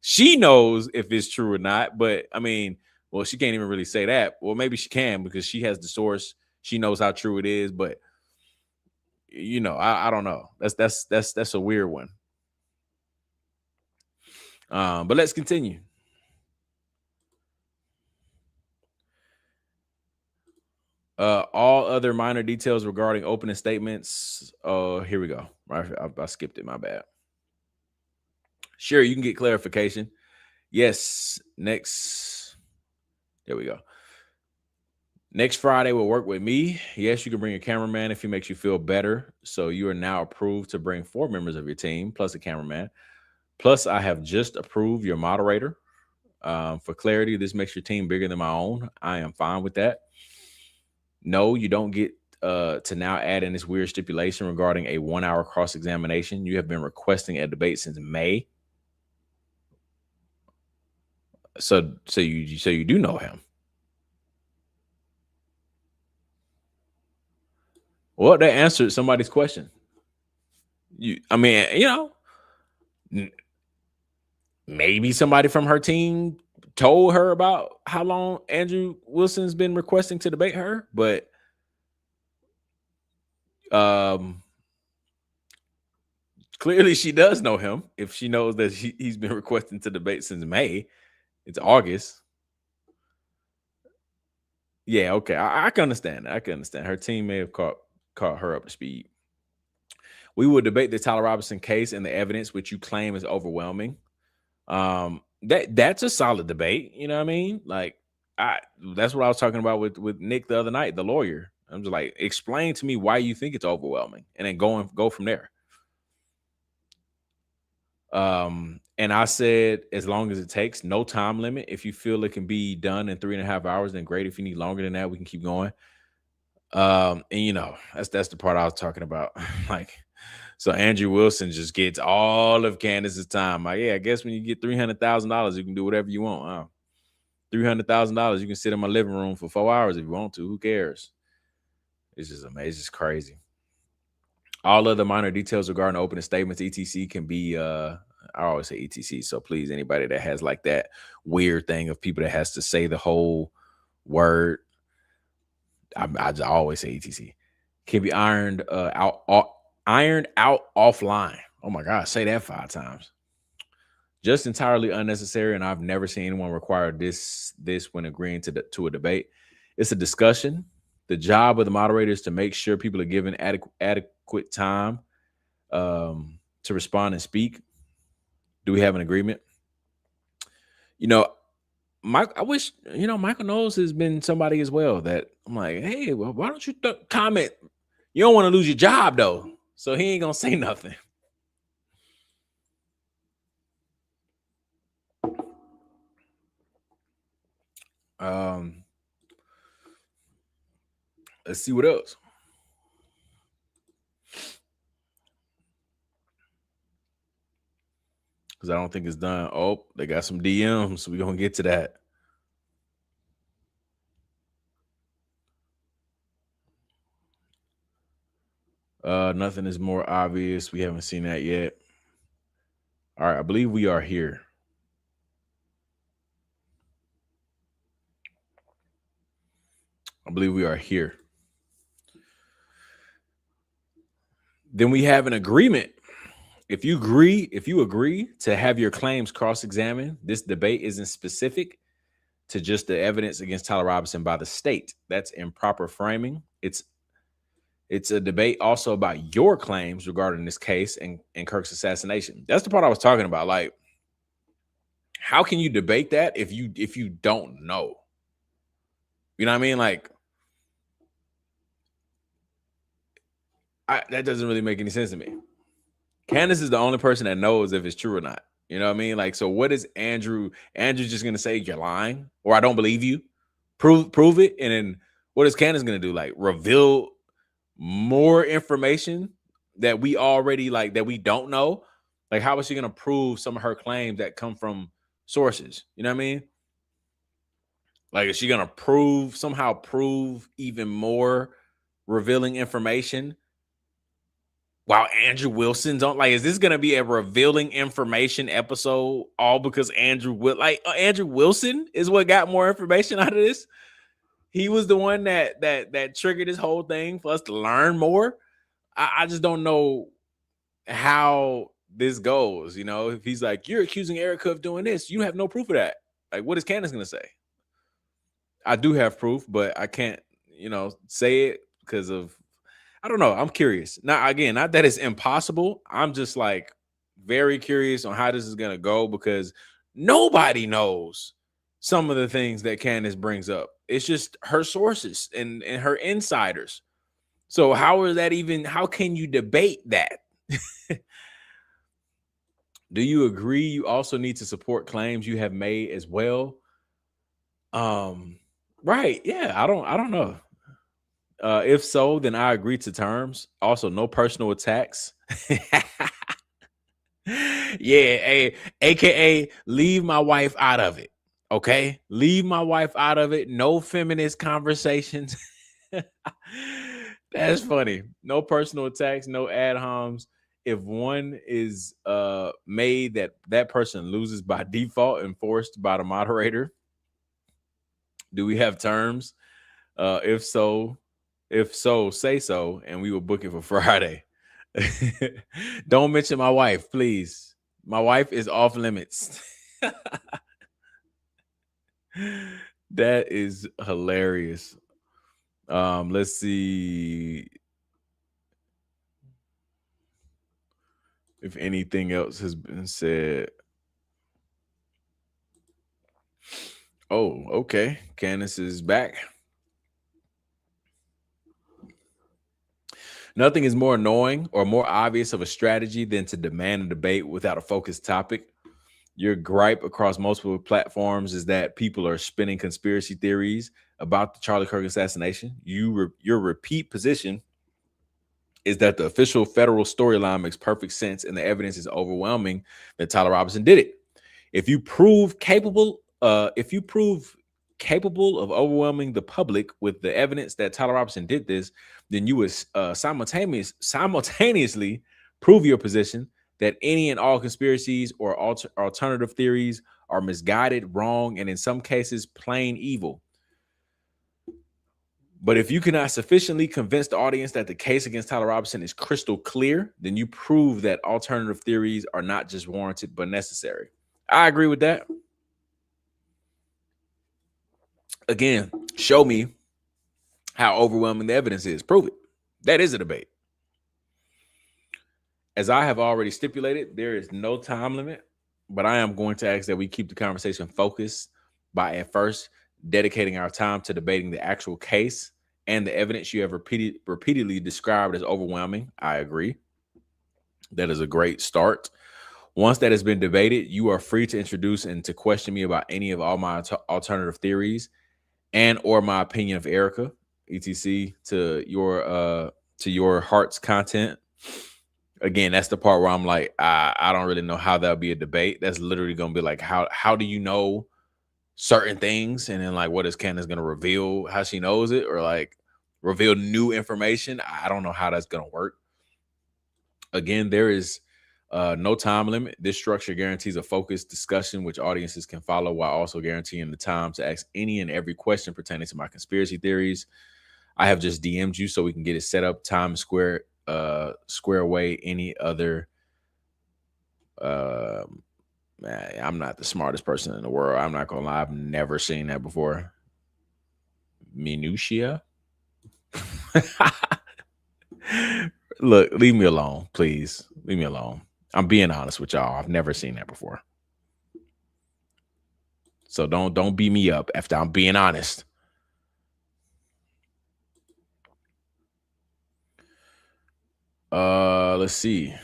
She knows if it's true or not, but I mean, well, she can't even really say that. Well, maybe she can because she has the source. She knows how true it is, but you know, I don't know. That's a weird one. But let's continue. All other minor details regarding opening statements. Oh, here we go. I skipped it. My bad. Sure, you can get clarification. Yes. Next. There we go. Next Friday will work with me. Yes, you can bring a cameraman if he makes you feel better. So you are now approved to bring 4 members of your team plus a cameraman. Plus, I have just approved your moderator. For clarity, this makes your team bigger than my own. I am fine with that. No, you don't get to now add in this weird stipulation regarding a 1-hour cross-examination. You have been requesting a debate since May. So you do know him. Well, that answered somebody's question. I mean, you know, maybe somebody from her team told her about how long Andrew Wilson's been requesting to debate her, but clearly she does know him if she knows that he's been requesting to debate since May. It's August. Yeah, okay. I can understand. I can understand. Her team may have caught her up to speed. We will debate the Tyler Robinson case and the evidence which you claim is overwhelming. That's a solid debate. You know what I mean? Like, that's what I was talking about with Nick the other night, the lawyer. I'm just like, explain to me why you think it's overwhelming, and then go from there. And I said, as long as it takes, no time limit. If you feel it can be done in 3.5 hours, then great. If you need longer than that, we can keep going. And you know, that's the part I was talking about. Like, so Andrew Wilson just gets all of Candace's time. Like, yeah, I guess when you get $300,000, you can do whatever you want. $300,000, you can sit in my living room for 4 hours if you want to. Who cares? It's just amazing. It's just crazy. All other minor details regarding opening statements, etc., can be I always say etc. So please, anybody that has like that weird thing of people that has to say the whole word, I always say etc. Can be ironed out offline. Oh my God, say that 5 times. Just entirely unnecessary, and I've never seen anyone require this when agreeing to a debate. It's a discussion. The job of the moderator is to make sure people are given adequate time to respond and speak. Do we have an agreement? You know, I wish, you know, Michael Knowles has been somebody as well that I'm like, hey, well, why don't you comment? You don't want to lose your job though, so he ain't gonna say nothing. Let's see what else. Because I don't think it's done. Oh, they got some DMs. So we're going to get to that. Nothing is more obvious. We haven't seen that yet. All right. I believe we are here. Then we have an agreement. If you agree to have your claims cross-examined, this debate isn't specific to just the evidence against Tyler Robinson by the state. That's improper framing. It's a debate also about your claims regarding this case and Kirk's assassination. That's the part I was talking about. Like, how can you debate that if you don't know? You know what I mean? Like, that doesn't really make any sense to me. Candace is the only person that knows if it's true or not. You know what I mean? Like, so what is Andrew? Andrew's just gonna say you're lying, or I don't believe you. Prove it. And then what is Candace gonna do? Like reveal more information that we already like that we don't know. Like, how is she gonna prove some of her claims that come from sources? You know what I mean? Like, is she gonna somehow prove even more revealing information? While Andrew Wilson's on, like, is this gonna be a revealing information episode all because Andrew Wilson is what got more information out of this? He was the one that triggered this whole thing for us to learn more. I just don't know how this goes. You know, if he's like, you're accusing Erica of doing this, you have no proof of that. Like, what is Candace gonna say? I do have proof, but I can't, say it because of, I don't know. I'm curious. Now, again, not that it's impossible. I'm just like very curious on how this is going to go because nobody knows some of the things that Candace brings up. It's just her sources and her insiders. So how can you debate that? Do you agree you also need to support claims you have made as well? Right. Yeah, I don't know. If so, then I agree to terms. Also, no personal attacks. Yeah, aka leave my wife out of it. Okay, leave my wife out of it. No feminist conversations. That's funny. No personal attacks, no ad homs. If one is made, that person loses by default, enforced by the moderator. Do we have terms? If so, say so, and we will book it for Friday. Don't mention my wife, please. My wife is off limits. That is hilarious. Let's see if anything else has been said. Oh, okay. Candace is back. Nothing is more annoying or more obvious of a strategy than to demand a debate without a focused topic. Your gripe across multiple platforms is that people are spinning conspiracy theories about the Charlie Kirk assassination. Your repeat position is that the official federal storyline makes perfect sense and the evidence is overwhelming that Tyler Robinson did it. If you prove capable of overwhelming the public with the evidence that Tyler Robinson did this, then you would simultaneously prove your position that any and all conspiracies or alternative theories are misguided, wrong, and in some cases, plain evil. But if you cannot sufficiently convince the audience that the case against Tyler Robinson is crystal clear, then you prove that alternative theories are not just warranted, but necessary. I agree with that. Again, show me how overwhelming the evidence is. Prove it. That is a debate. As I have already stipulated, there is no time limit, but I am going to ask that we keep the conversation focused by at first dedicating our time to debating the actual case and the evidence you have repeatedly described as overwhelming. I agree. That is a great start. Once that has been debated, you are free to introduce and to question me about any of all my alternative theories and or my opinion of Erica, etc. to your heart's content. Again, that's the part where I'm like, I don't really know how that'll be a debate. That's literally going to be like, how do you know certain things? And then like, what is Candace going to reveal how she knows it, or like reveal new information? I don't know how that's going to work. Again, there is no time limit. This structure guarantees a focused discussion which audiences can follow while also guaranteeing the time to ask any and every question pertaining to my conspiracy theories. I have just DM'd you so we can get it set up, time, square away any other. I'm not the smartest person in the world. I'm not gonna lie. I've never seen that before. Minutia. Look, leave me alone, please. Leave me alone. I'm being honest with y'all. I've never seen that before. So don't beat me up after I'm being honest. Let's see.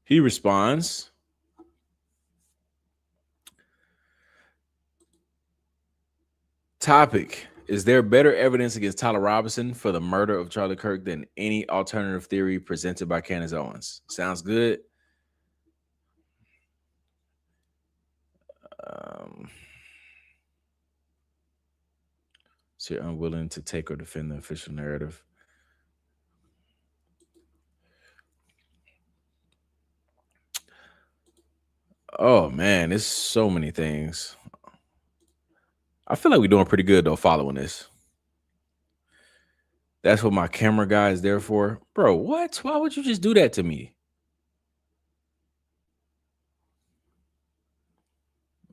He responds, topic: is there better evidence against Tyler Robinson for the murder of Charlie Kirk than any alternative theory presented by Candace Owens? Sounds good. So you're unwilling to take or defend the official narrative. Oh man, it's so many things. I feel like we're doing pretty good though following this. That's what my camera guy is there for. Bro, what? Why would you just do that to me?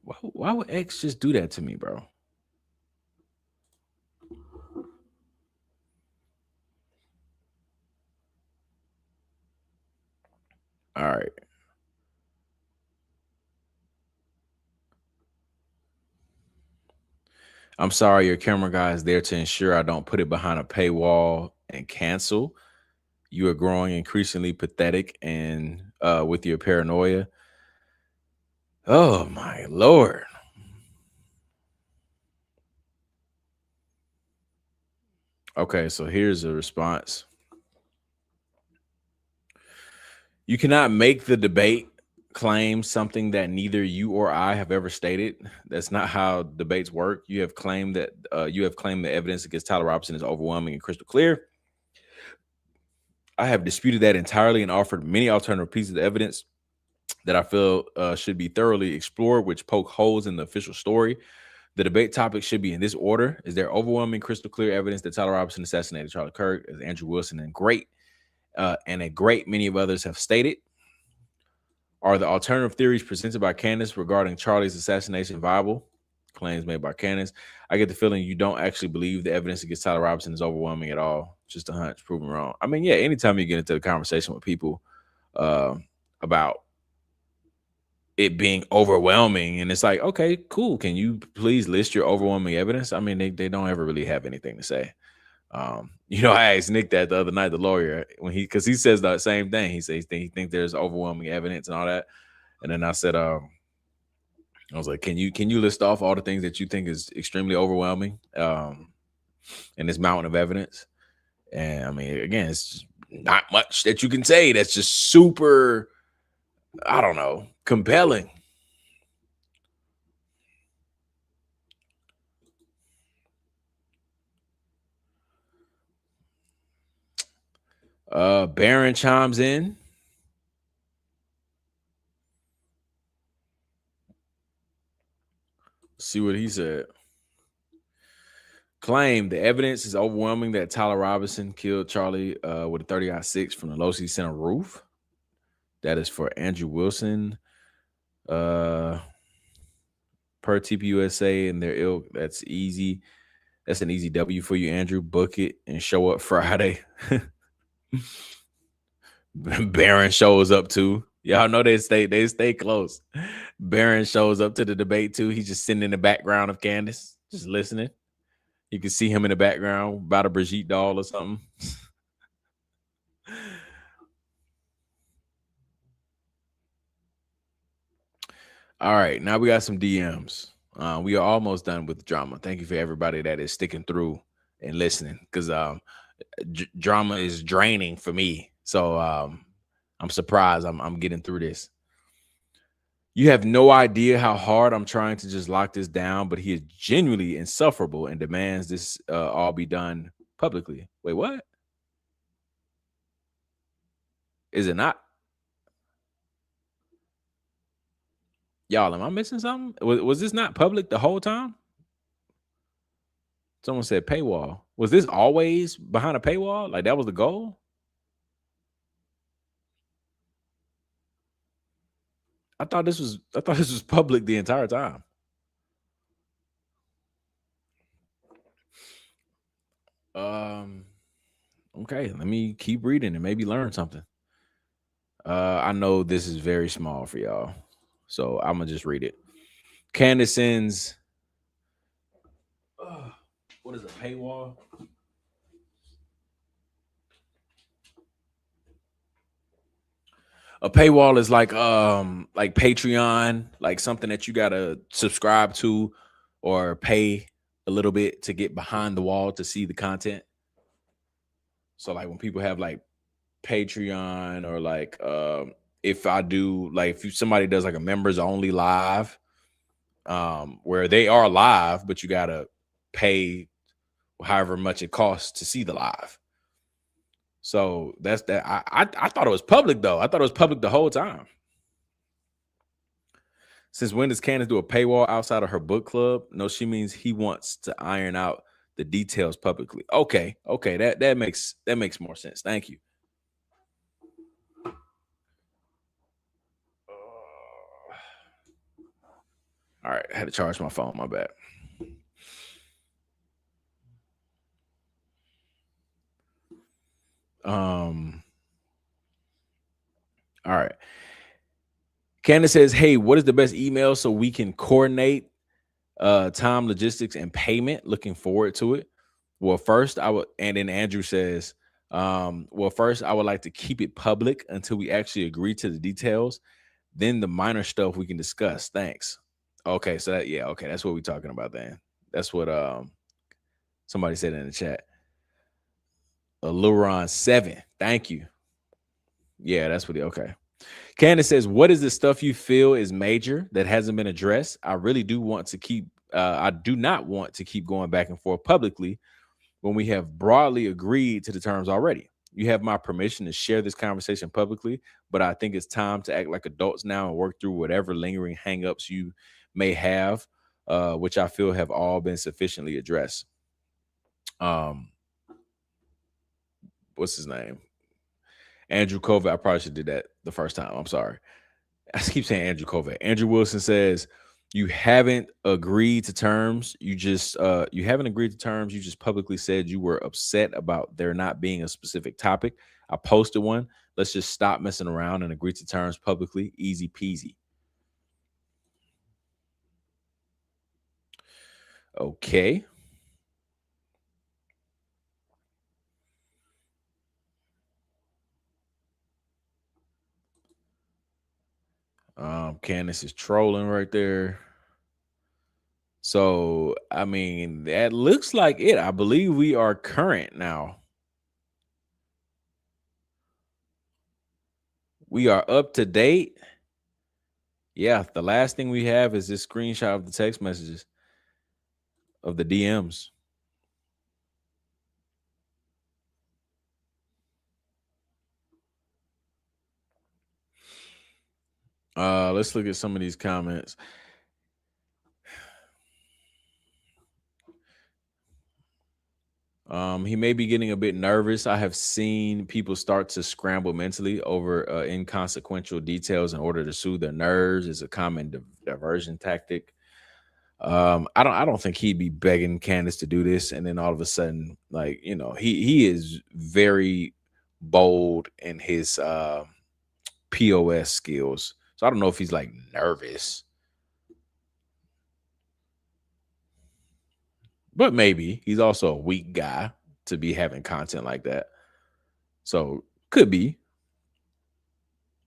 Why would X just do that to me, bro? All right. I'm sorry, your camera guy is there to ensure I don't put it behind a paywall and cancel. You are growing increasingly pathetic and with your paranoia. Oh my Lord. Okay, so here's a response. You cannot make the debate claim something that neither you or I have ever stated. That's not how debates work. You have claimed that the evidence against Tyler Robinson is overwhelming and crystal clear. I have disputed that entirely and offered many alternative pieces of evidence that I feel should be thoroughly explored, which poke holes in the official story. The debate topic should be in this order: is there overwhelming, crystal clear evidence that Tyler Robinson assassinated Charlie Kirk, as Andrew Wilson and a great many of others have stated? Are the alternative theories presented by Candace regarding Charlie's assassination viable? Claims made by Candace. I get the feeling you don't actually believe the evidence against Tyler Robinson is overwhelming at all. Just a hunch, proven wrong. I mean, yeah, anytime you get into a conversation with people about it being overwhelming, and it's like, okay, cool. Can you please list your overwhelming evidence? I mean, they don't ever really have anything to say. I asked Nick that the other night, the lawyer, because he says the same thing. He says he thinks there's overwhelming evidence and all that. And then I said, I was like, can you list off all the things that you think is extremely overwhelming in this mountain of evidence? And I mean, again, it's just not much that you can say that's just super, I don't know, compelling. Baron chimes in. See what he said. Claim the evidence is overwhelming that Tyler Robinson killed Charlie with a 30-06 from the Losi Center roof. That is for Andrew Wilson. Per TPUSA and their ilk. That's easy. That's an easy W for you, Andrew. Book it and show up Friday. Baron shows up too. Y'all know they stay close. Baron shows up to the debate too. He's just sitting in the background of Candace, just listening. You can see him in the background, about a Brigitte doll or something. All right, now we got some DMs. We are almost done with drama. Thank you for everybody that is sticking through and listening, because drama is draining for me. So I'm surprised I'm getting through this. You have no idea how hard I'm trying to just lock this down, but he is genuinely insufferable and demands this all be done publicly. Wait, what? Is it not? Y'all, am I missing something? Was this not public the whole time? Someone said paywall. Was this always behind a paywall? Like that was the goal? I thought this was public the entire time. Okay, let me keep reading and maybe learn something. I know this is very small for y'all, so I'm gonna just read it. Candace sends, what is a paywall? A paywall is like Patreon, like something that you gotta subscribe to or pay a little bit to get behind the wall to see the content. So like when people have like Patreon or like if I do like if somebody does like a members only live, where they are live, but you gotta pay however much it costs to see the live. So that's that. I thought it was public though. I thought it was public the whole time. Since when does Candace do a paywall outside of her book club? No, she means he wants to iron out the details publicly. Okay, that makes more sense. Thank you. All right, I had to charge my phone. My bad. All right. Candace says, hey, what is the best email so we can coordinate time, logistics, and payment? Looking forward to it. Well, first I would, and then Andrew says, well, first I would like to keep it public until we actually agree to the details. Then the minor stuff we can discuss. Thanks. Okay, so that, yeah, okay, that's what we're talking about then. That's what somebody said in the chat. Luron 7. Thank you. Yeah, that's what okay. Candace says, what is the stuff you feel is major that hasn't been addressed? I really do want to keep, I do not want to keep going back and forth publicly when we have broadly agreed to the terms already. You have my permission to share this conversation publicly, but I think it's time to act like adults now and work through whatever lingering hangups you may have, which I feel have all been sufficiently addressed. What's his name? Andrew Kovac. I probably should have did that the first time. I'm sorry. I keep saying Andrew Kovac. Andrew Wilson says, you haven't agreed to terms. You haven't agreed to terms. You just publicly said you were upset about there not being a specific topic. I posted one. Let's just stop messing around and agree to terms publicly. Easy peasy. Okay. Candace is trolling right there. So, I mean, that looks like it. I believe we are current now. We are up to date. Yeah, the last thing we have is this screenshot of the text messages of the DMs. Let's look at some of these comments. He may be getting a bit nervous. I have seen people start to scramble mentally over inconsequential details in order to soothe their nerves. It's a common diversion tactic. I don't think he'd be begging Candace to do this, and then all of a sudden, like, you know, he is very bold in his POS skills. So I don't know if he's like nervous. But maybe he's also a weak guy to be having content like that. So could be.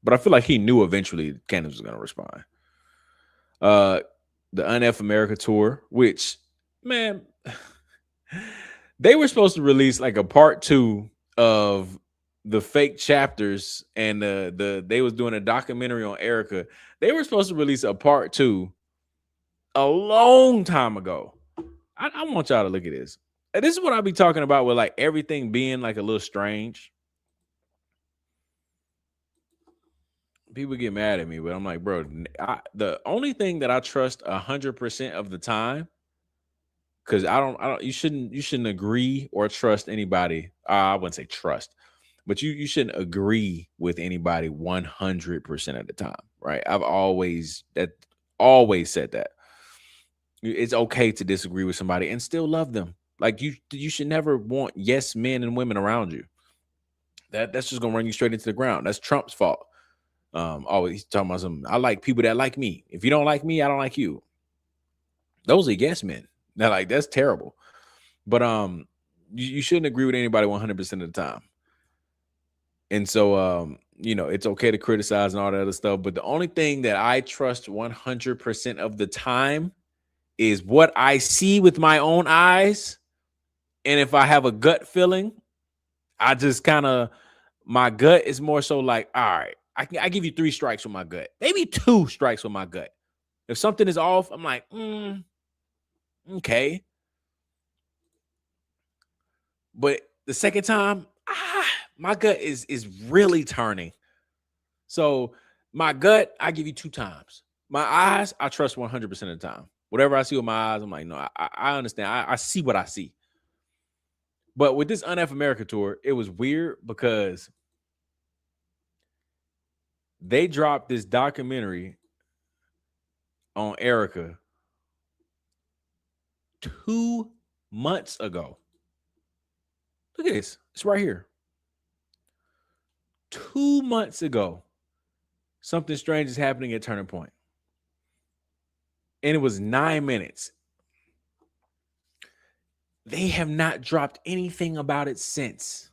But I feel like he knew eventually Candace was going to respond. The UNF America tour, which, man, they were supposed to release like a part 2 of the fake chapters, and they was doing a documentary on Erica. They were supposed to release a part 2 a long time ago. I want y'all to look at this. And this is what I'll be talking about with like everything being like a little strange. People get mad at me, but I'm like, bro, the only thing that I trust 100% of the time, because you shouldn't agree or trust anybody. I wouldn't say trust, but you shouldn't agree with anybody 100% of the time, right? I've always said that. It's okay to disagree with somebody and still love them. Like you should never want yes men and women around you. That's just gonna run you straight into the ground. That's Trump's fault. He's talking about some. I like people that like me. If you don't like me, I don't like you. Those are yes men. That's terrible. But you shouldn't agree with anybody 100% of the time. And so it's okay to criticize and all that other stuff. But the only thing that I trust 100% of the time is what I see with my own eyes. And if I have a gut feeling, I just my gut is more so like, all right, I give you 3 strikes with my gut, maybe 2 strikes with my gut. If something is off, I'm like, okay. But the second time, my gut is really turning. So my gut, I give you 2 times. My eyes, I trust 100% of the time. Whatever I see with my eyes, I'm like, no, I understand. I see what I see. But with this Unf America tour, it was weird because they dropped this documentary on Erica 2 months ago. Look at this. It's right here. 2 months ago, something strange is happening at Turning Point. And it was 9 minutes. They have not dropped anything about it since.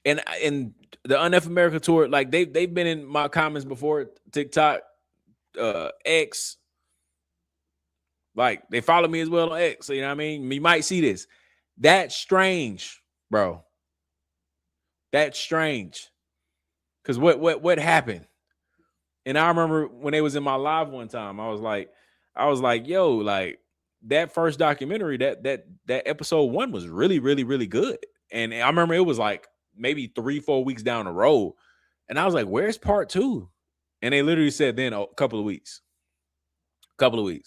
And the Unf America tour, like they've been in my comments before, TikTok, X. Like they follow me as well on X. So you know what I mean? You might see this. That's strange, bro. That's strange. Because what happened? And I remember when they was in my live one time, I was like, yo, like that first documentary, that episode 1 was really, really, really good. And I remember it was like maybe 3-4 weeks down the road. And I was like, where's part 2? And they literally said then a couple of weeks. I was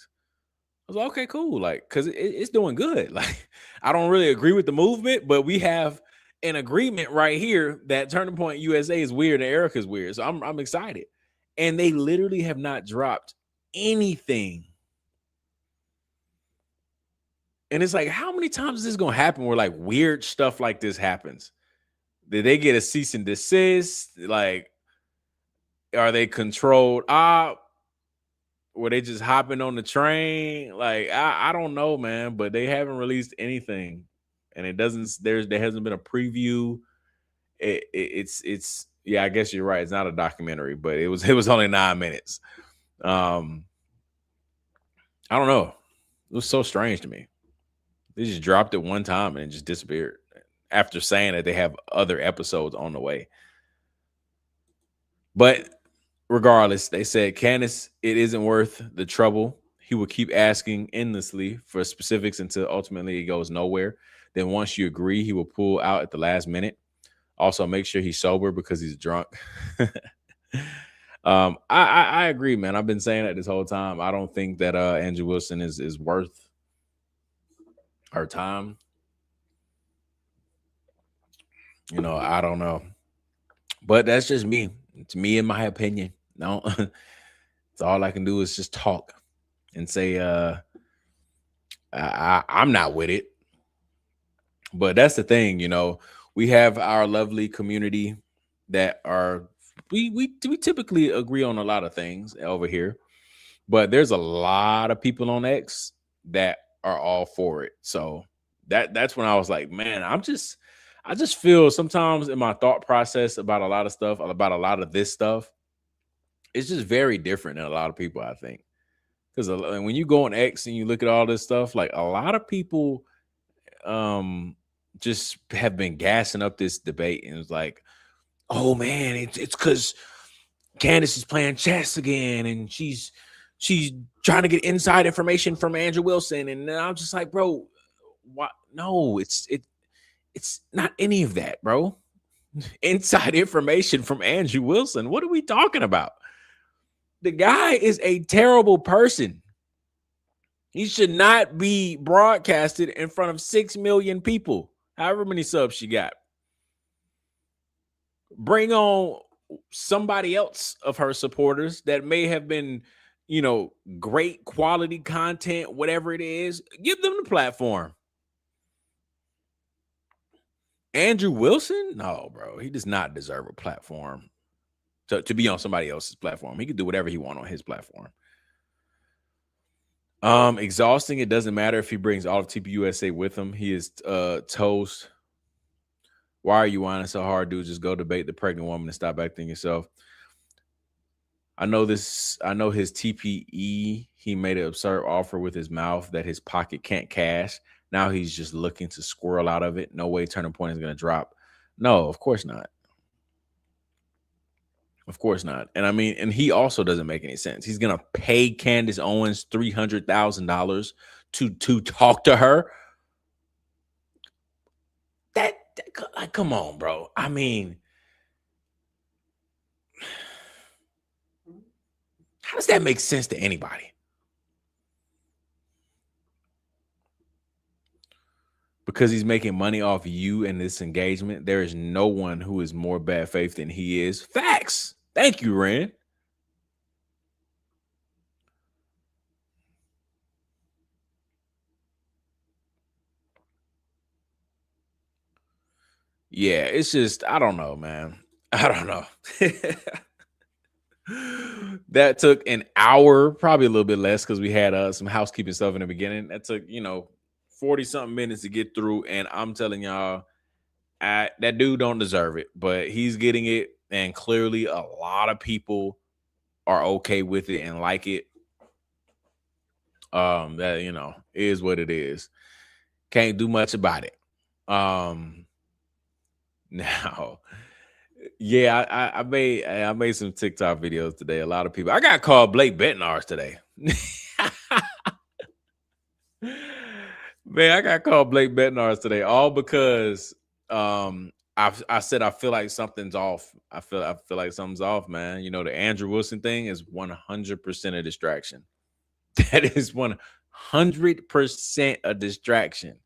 like, okay, cool. Like, cause it's doing good. Like, I don't really agree with the movement, but we have an agreement right here that Turning Point USA is weird and Erica's weird. So I'm excited. And they literally have not dropped anything. And it's like, how many times is this gonna happen where like weird stuff like this happens? Did they get a cease and desist? Like, are they controlled up? Were they just hopping on the train? Like, I don't know, man, but they haven't released anything. And there hasn't been a preview. It's yeah, I guess you're right. It's not a documentary, but it was only 9 minutes. I don't know. It was so strange to me. They just dropped it one time and it just disappeared after saying that they have other episodes on the way. But regardless, they said, Candace, it isn't worth the trouble. He will keep asking endlessly for specifics until ultimately it goes nowhere. Then once you agree, he will pull out at the last minute. Also, make sure he's sober because he's drunk. I agree, man. I've been saying that this whole time. I don't think that Andrew Wilson is worth her time. You know, I don't know. But that's just me. It's me and my opinion. No, it's all I can do is just talk and say I'm not with it. But that's the thing, you know. We have our lovely community that are we typically agree on a lot of things over here, but there's a lot of people on X that are all for it. So that's when I was like, man, I just feel sometimes in my thought process about a lot of stuff, about a lot of this stuff, it's just very different than a lot of people, I think. Because when you go on X and you look at all this stuff, like a lot of people just have been gassing up this debate, and it's like, oh man, it's because Candace is playing chess again, and she's trying to get inside information from Andrew Wilson, and then I'm just like, bro, what? No, it's not any of that, bro. Inside information from Andrew Wilson. What are we talking about? The guy is a terrible person. He should not be broadcasted in front of 6 million people. However many subs she got. Bring on somebody else of her supporters that may have been, you know, great quality content, whatever it is. Give them the platform. Andrew Wilson? No, bro. He does not deserve a platform to be on somebody else's platform. He can do whatever he wants on his platform. Exhausting. It doesn't matter if he brings all of TPUSA with him. He is toast. Why are you whining so hard, dude? Just go debate the pregnant woman and stop acting yourself. I know his TPE. He made an absurd offer with his mouth that his pocket can't cash. Now he's just looking to squirrel out of it. No way Turning Point is going to drop. No, of course not. Of course not. And I mean, and he also doesn't make any sense. He's going to pay Candace Owens $300,000 to talk to her. That come on, bro. I mean, how does that make sense to anybody? Because he's making money off you and this engagement, there is no one who is more bad faith than he is. Facts. Thank you, Ren. Yeah, it's just, I don't know, man. I don't know. That took an hour, probably a little bit less because we had some housekeeping stuff in the beginning. That took, 40 something minutes to get through. And I'm telling y'all, that dude don't deserve it, but he's getting it. And clearly a lot of people are okay with it and like it. That, is what it is. Can't do much about it. Now, yeah, I made some TikTok videos today. A lot of people. I got called Blake Bednarz today. Man, I got called Blake Bednarz today, all because I said I feel like something's off. I feel like something's off, man. The Andrew Wilson thing is 100% a distraction. That is 100% a distraction.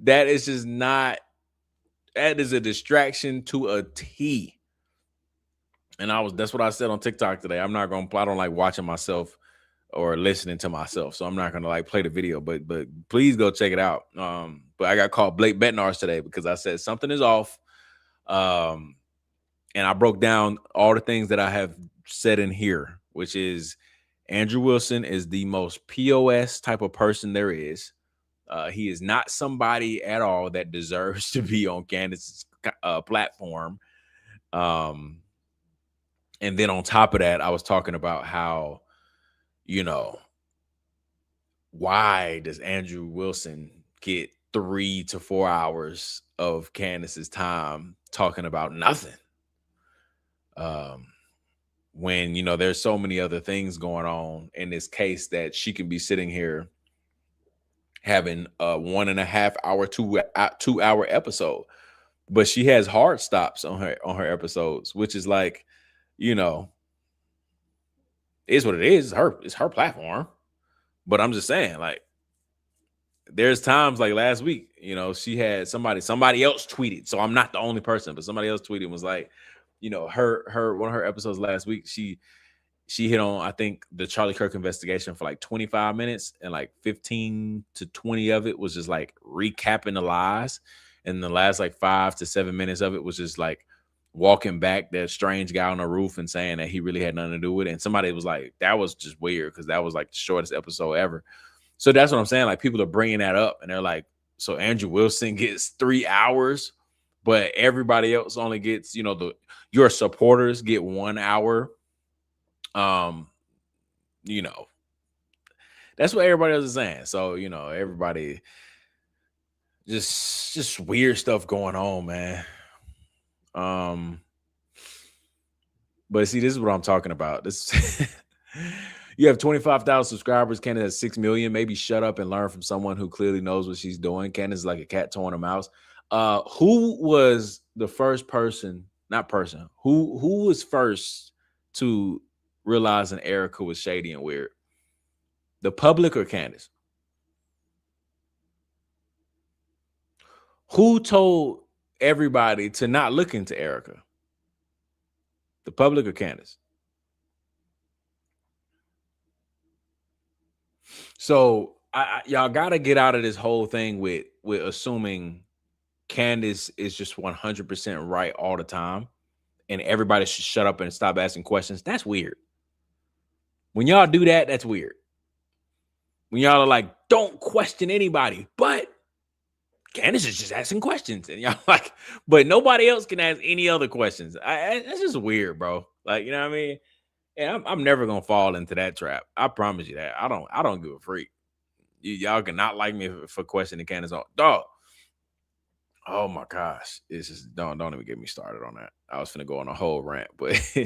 That is just not. That is a distraction to a T. And that's what I said on TikTok today. I don't like watching myself or listening to myself. So I'm not going to play the video, but please go check it out. But I got called Blake Bednarz today because I said something is off. And I broke down all the things that I have said in here, which is Andrew Wilson is the most POS type of person there is. He is not somebody at all that deserves to be on Candace's platform. And then on top of that, I was talking about how, why does Andrew Wilson get 3 to 4 hours of Candace's time talking about nothing? When, there's so many other things going on in this case that she can be sitting here having a 1.5 hour, 2 hour episode, but she has hard stops on her episodes, which is is what it is. It's her platform. But I'm just saying, there's times like last week, she had somebody else tweeted. So I'm not the only person, but somebody else tweeted and was like, her one of her episodes last week, she hit on, I think, the Charlie Kirk investigation for 25 minutes, and 15 to 20 of it was just recapping the lies. And the last 5 to 7 minutes of it was just walking back that strange guy on the roof and saying that he really had nothing to do with it. And somebody was like, that was just weird because that was the shortest episode ever. So that's what I'm saying. People are bringing that up and they're like, so Andrew Wilson gets 3 hours, but everybody else only gets, your supporters get 1 hour. That's what everybody else is saying. So, everybody just weird stuff going on, man. But see, this is what I'm talking about. This you have 25,000 subscribers. Candace has 6 million. Maybe shut up and learn from someone who clearly knows what she's doing. Candace is like a cat towing a mouse. Who was the first person? Who was first to realizing Erica was shady and weird? The public or Candace? Who told everybody to not look into Erica? The public or Candace? So y'all got to get out of this whole thing with assuming Candace is just 100% right all the time and everybody should shut up and stop asking questions. That's weird. When y'all do that, that's weird. When y'all are like, don't question anybody, but Candace is just asking questions, and y'all like, but nobody else can ask any other questions. That's just weird, bro. Like, you know what I mean? And I'm never gonna fall into that trap. I promise you that. I don't give a freak. Y'all cannot like me for questioning Candace on dog. Oh my gosh. It's just don't even get me started on that. I was finna go on a whole rant, but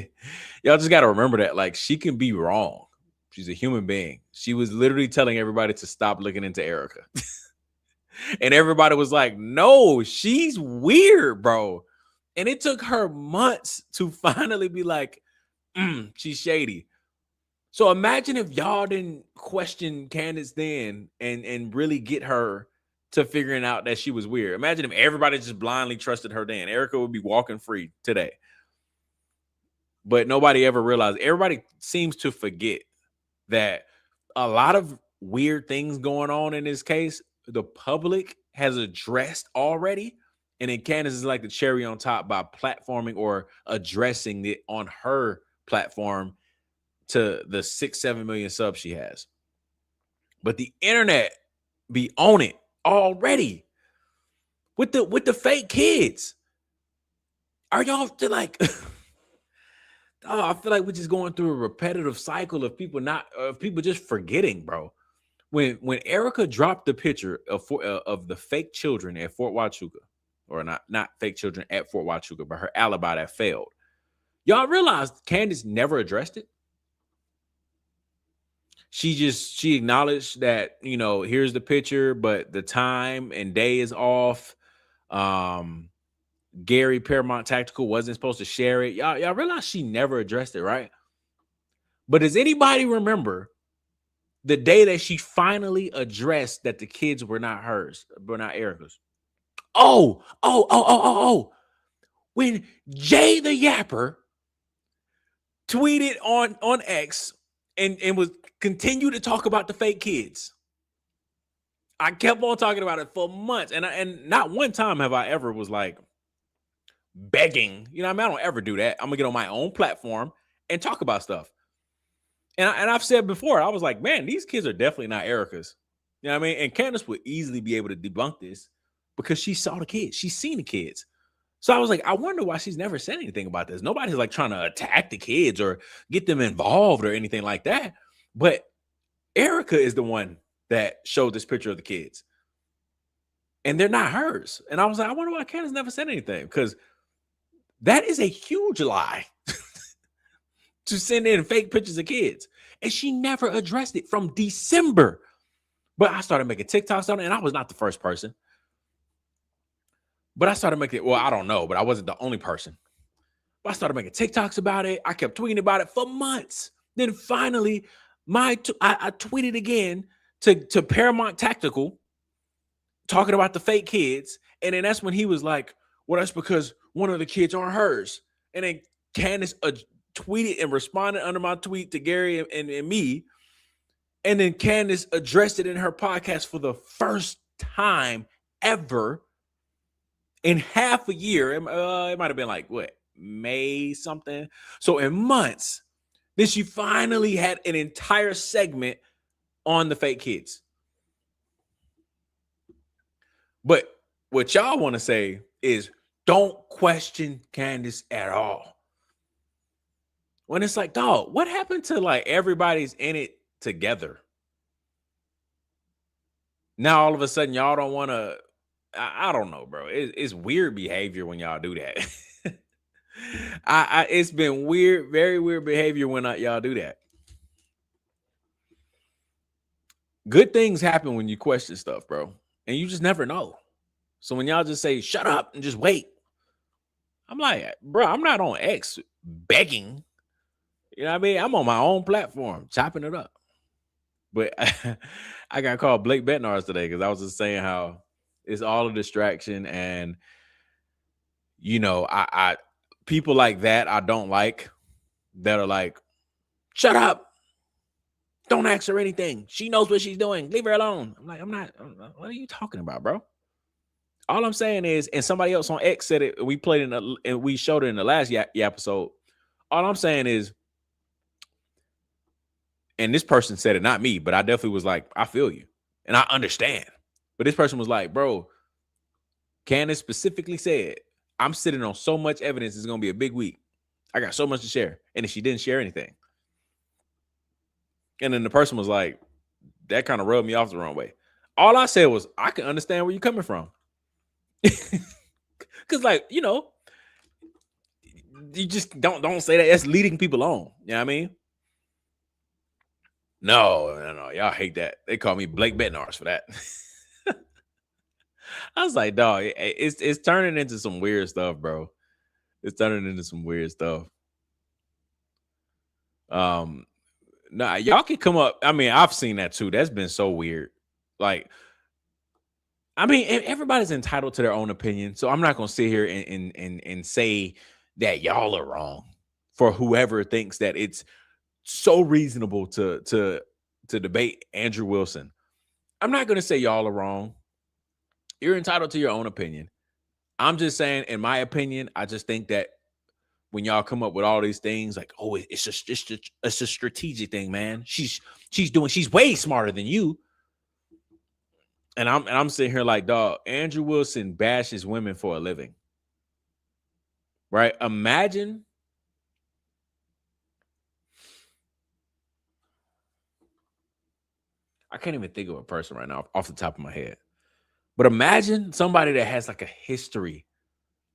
y'all just gotta remember that. Like, she can be wrong. She's a human being. She was literally telling everybody to stop looking into Erica. And everybody was like, no, she's weird, bro. And it took her months to finally be like, she's shady. So imagine if y'all didn't question Candace then and really get her to figuring out that she was weird. Imagine if everybody just blindly trusted her then. Erica would be walking free today. But nobody ever realized. Everybody seems to forget that a lot of weird things going on in this case, the public has addressed already. And then Candace is like the cherry on top by platforming or addressing it on her platform to the 6-7 million subs she has. But the internet be on it already with the fake kids. Are y'all still like oh, I feel like we're just going through a repetitive cycle of people just forgetting, bro. When Erica dropped the picture of the fake children at Fort Huachuca, or not fake children at Fort Huachuca, but her alibi that failed, y'all realized Candace never addressed it. She acknowledged that, you know, here's the picture, but the time and day is off. Gary Paramount Tactical wasn't supposed to share it. Y'all realize she never addressed it, right? But does anybody remember the day that she finally addressed that the kids were not hers, were not Erica's? Oh. When Jay the Yapper tweeted on X and was continue to talk about the fake kids. I kept on talking about it for months. And not one time have I ever was like begging. You know what I mean? I don't ever do that. I'm gonna get on my own platform and talk about stuff. And I've said before, I was like, man, these kids are definitely not Erica's. You know what I mean? And Candace would easily be able to debunk this because she saw the kids. She's seen the kids. So I was like, I wonder why she's never said anything about this. Nobody's like trying to attack the kids or get them involved or anything like that. But Erica is the one that showed this picture of the kids. And they're not hers. And I was like, I wonder why Candace never said anything, because that is a huge lie to send in fake pictures of kids. And she never addressed it from December. But I started making TikToks on it, and I was not the first person. But I started making, well, I don't know, but I wasn't the only person. But I started making TikToks about it. I kept tweeting about it for months. Then finally, I tweeted again to Paramount Tactical, talking about the fake kids. And then that's when he was like, well, that's because one of the kids aren't hers. And then Candace tweeted and responded under my tweet to Gary and me. And then Candace addressed it in her podcast for the first time ever in half a year. It might have been like, what, May something? So in months, then she finally had an entire segment on the fake kids. But what y'all want to say is don't question Candace at all. When it's like, dog, what happened to like everybody's in it together? Now all of a sudden y'all don't want to, I don't know, bro. It's weird behavior when y'all do that. It's been weird, very weird behavior when y'all do that. Good things happen when you question stuff, bro. And you just never know. So when y'all just say, shut up and just wait. I'm like, bro, I'm not on X begging. You know what I mean? I'm on my own platform, chopping it up. But I got called Blake Betnars today because I was just saying how it's all a distraction. And, you know, I people like that I don't like, that are like, shut up. Don't ask her anything. She knows what she's doing. Leave her alone. I'm like, what are you talking about, bro? All I'm saying is, and somebody else on X said it, we played and we showed it in the last episode. All I'm saying is, and this person said it, not me, but I definitely was like, I feel you and I understand. But this person was like, bro, Candace specifically said, I'm sitting on so much evidence. It's going to be a big week. I got so much to share. And then she didn't share anything. And then the person was like, that kind of rubbed me off the wrong way. All I said was, I can understand where you're coming from. Because, like, you know, you just don't say that. It's leading people on. You know what I mean? No. Y'all hate that. They call me Blake Bednarz for that. I was like, dog, it's turning into some weird stuff, bro. It's turning into some weird stuff. Nah, y'all can come up. I mean, I've seen that too. That's been so weird. Like, I mean, everybody's entitled to their own opinion. So I'm not gonna sit here and say that y'all are wrong for whoever thinks that it's so reasonable to debate Andrew Wilson. I'm not gonna say y'all are wrong. You're entitled to your own opinion. I'm just saying, in my opinion, I just think that when y'all come up with all these things, like, oh, it's a strategic thing, man. She's way smarter than you. And I'm sitting here like, dog, Andrew Wilson bashes women for a living. Right? Imagine I can't even think of a person right now off the top of my head. But imagine somebody that has like a history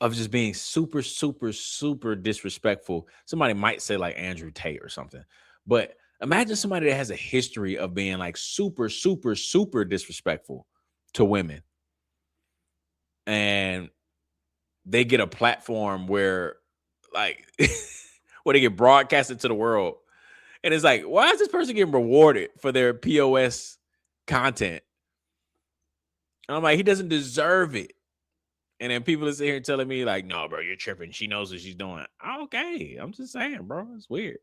of just being super, super, super disrespectful. Somebody might say like Andrew Tate or something. But imagine somebody that has a history of being like super, super, super disrespectful to women. And they get a platform where like where they get broadcasted to the world. And it's like, why is this person getting rewarded for their POS content? And I'm like, he doesn't deserve it. And then people are sitting here telling me like, no, bro, you're tripping. She knows what she's doing. Okay. I'm just saying, bro. It's weird.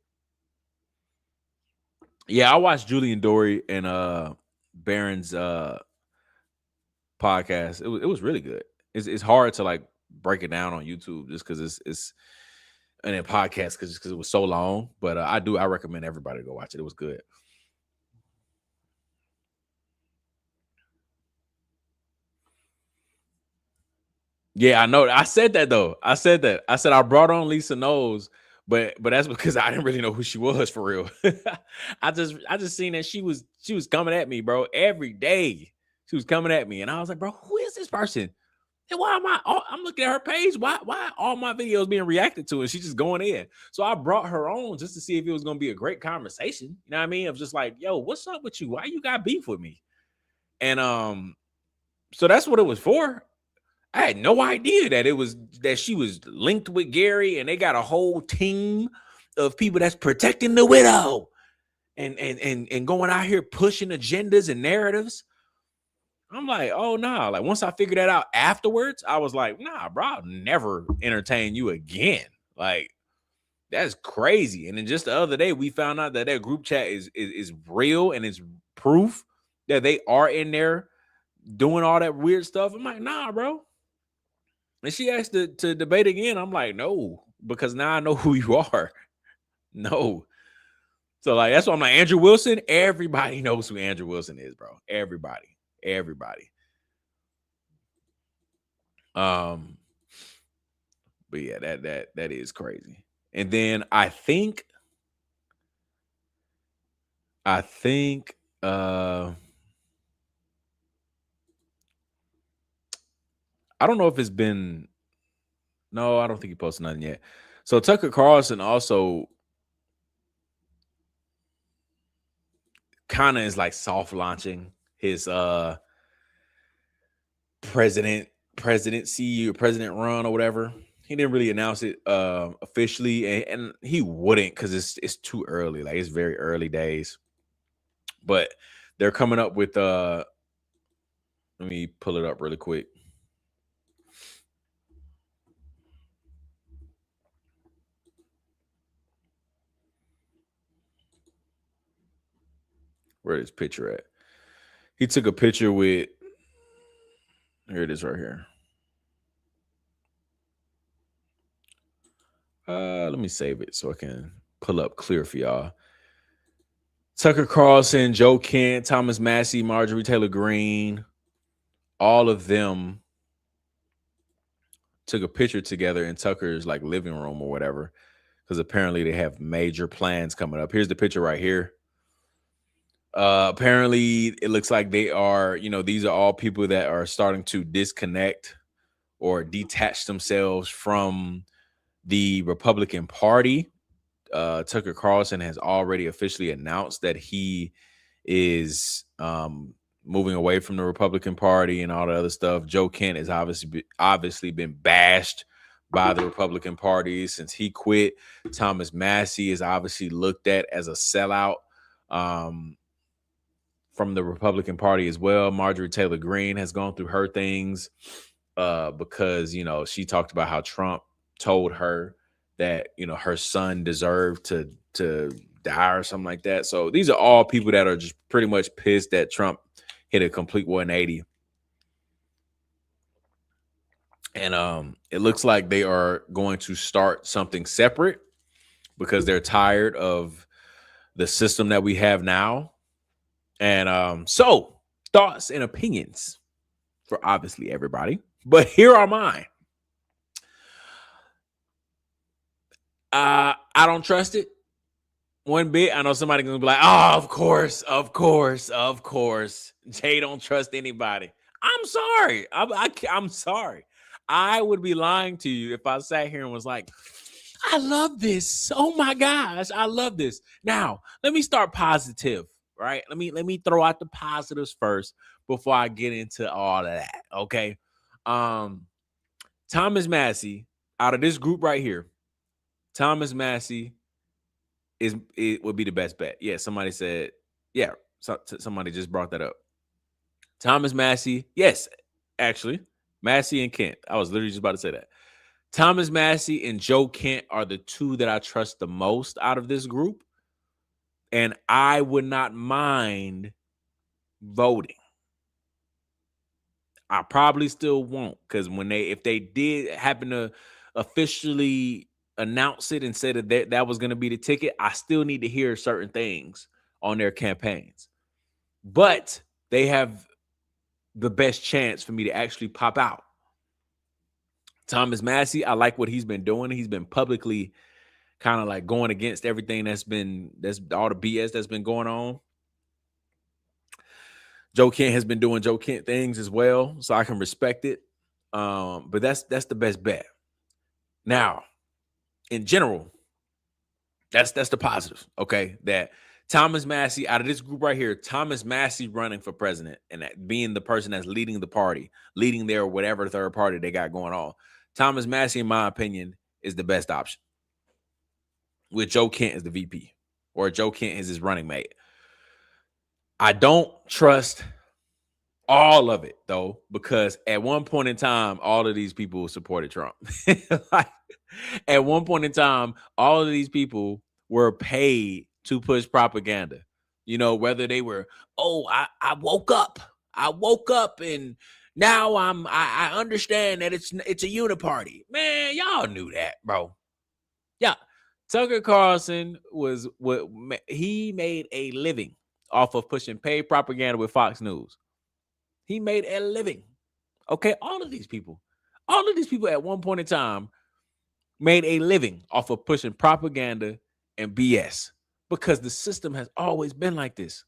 Yeah, I watched Julian Dory and Barron's podcast. It was really good. It's hard to like break it down on YouTube just because it's and then podcast because it was so long. But I recommend everybody to go watch it. It was good. Yeah, I know. I said that though. I said I brought on Lisa Knowles, but that's because I didn't really know who she was for real. I just seen that she was coming at me, bro, every day. She was coming at me, and I was like, bro, who is this person? And why am I'm looking at her page? Why all my videos being reacted to, and she's just going in? So I brought her on just to see if it was gonna be a great conversation. You know what I mean? Of just like, yo, what's up with you? Why you got beef with me? And so that's what it was for. I had no idea that she was linked with Gary, and they got a whole team of people that's protecting the widow and going out here pushing agendas and narratives. I'm like, oh nah. Like once I figured that out afterwards, I was like, nah, bro, I'll never entertain you again. Like that's crazy. And then just the other day, we found out that group chat is real and it's proof that they are in there doing all that weird stuff. I'm like, nah, bro. And she asked to debate again. I'm like, no, because now I know who you are. No. So like, that's why I'm like, Andrew Wilson, everybody knows who Andrew Wilson is, bro. Everybody. But yeah, that is crazy. And then I think I don't know if it's been. No, I don't think he posted nothing yet. So Tucker Carlson also kind of is like soft launching his presidency or president run or whatever. He didn't really announce it officially, and he wouldn't because it's too early. Like it's very early days. But they're coming up with let me pull it up really quick. Where is picture at? He took a picture with, here it is right here. Let me save it so I can pull up clear for y'all. Tucker Carlson, Joe Kent, Thomas Massey, Marjorie Taylor Greene, all of them took a picture together in Tucker's like living room or whatever, because apparently they have major plans coming up. Here's the picture right here. Apparently it looks like they are, these are all people that are starting to disconnect or detach themselves from the Republican Party. Tucker Carlson has already officially announced that he is moving away from the Republican Party and all the other stuff. Joe Kent has obviously been bashed by the Republican Party since he quit. Thomas Massie is obviously looked at as a sellout from the Republican Party as well. Marjorie Taylor Greene has gone through her things because, she talked about how Trump told her that, her son deserved to die or something like that. So these are all people that are just pretty much pissed that Trump hit a complete 180. And it looks like they are going to start something separate because they're tired of the system that we have now. And so thoughts and opinions for obviously everybody, but here are mine. I don't trust it one bit. I know somebody gonna be like, oh, of course. Jay don't trust anybody. I'm sorry. I'm sorry. I would be lying to you if I sat here and was like, I love this. Oh my gosh, I love this. Now, let me start positive, right? Let me throw out the positives first before I get into all of that. Okay. Thomas Massie, out of this group right here, Thomas Massie would be the best bet. Yeah, somebody said, yeah, somebody just brought that up. Thomas Massie, yes, actually, Massie and Kent. I was literally just about to say that. Thomas Massie and Joe Kent are the two that I trust the most out of this group. And I would not mind voting. I probably still won't, because if they did happen to officially announce it and say that was going to be the ticket, I still need to hear certain things on their campaigns. But they have the best chance for me to actually pop out. Thomas Massie, I like what he's been doing. He's been publicly kind of like going against everything that's all the BS that's been going on. Joe Kent has been doing Joe Kent things as well, so I can respect it. But that's the best bet. Now, in general, that's the positive. Okay, that Thomas Massie, out of this group right here, Thomas Massie running for president and that being the person that's leading the party, leading their whatever third party they got going on. Thomas Massie, in my opinion, is the best option, with Joe Kent as the VP, or Joe Kent as his running mate. I don't trust all of it, though, because at one point in time, all of these people supported Trump. Like, at one point in time, all of these people were paid to push propaganda. Whether they were, I woke up and now I understand that it's a uniparty. Man, y'all knew that, bro. Yeah. Tucker Carlson he made a living off of pushing paid propaganda with Fox News. He made a living. Okay, all of these people at one point in time made a living off of pushing propaganda and BS, because the system has always been like this.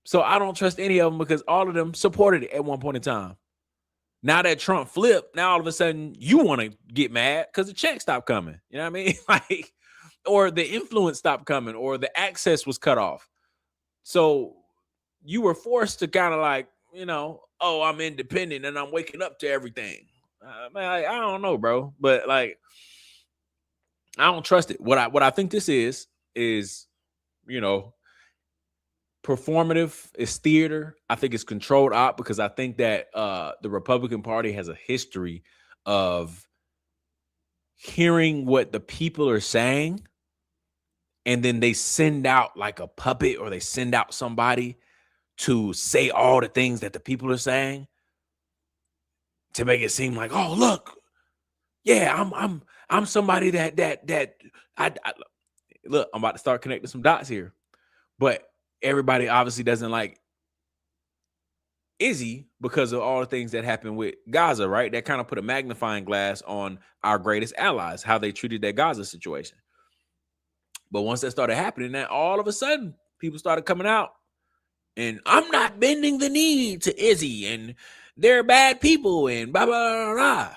So I don't trust any of them, because all of them supported it at one point in time. Now that Trump flipped, now all of a sudden you want to get mad because the check stopped coming. You know what I mean? Like, or the influence stopped coming, or the access was cut off. So you were forced to kind of like, I'm independent and I'm waking up to everything. Man, I don't know, bro, but like, I don't trust it. What I think this is performative. It's theater. I think it's controlled op, because I think that the Republican Party has a history of hearing what the people are saying, and then they send out like a puppet, or they send out somebody to say all the things that the people are saying to make it seem like, oh, look, yeah, I'm somebody that I look, I'm about to start connecting some dots here. But everybody obviously doesn't like Izzy because of all the things that happened with Gaza, right? That kind of put a magnifying glass on our greatest allies, how they treated that Gaza situation. But once that started happening, then all of a sudden people started coming out and I'm not bending the knee to Izzy and they're bad people and blah, blah, blah, blah.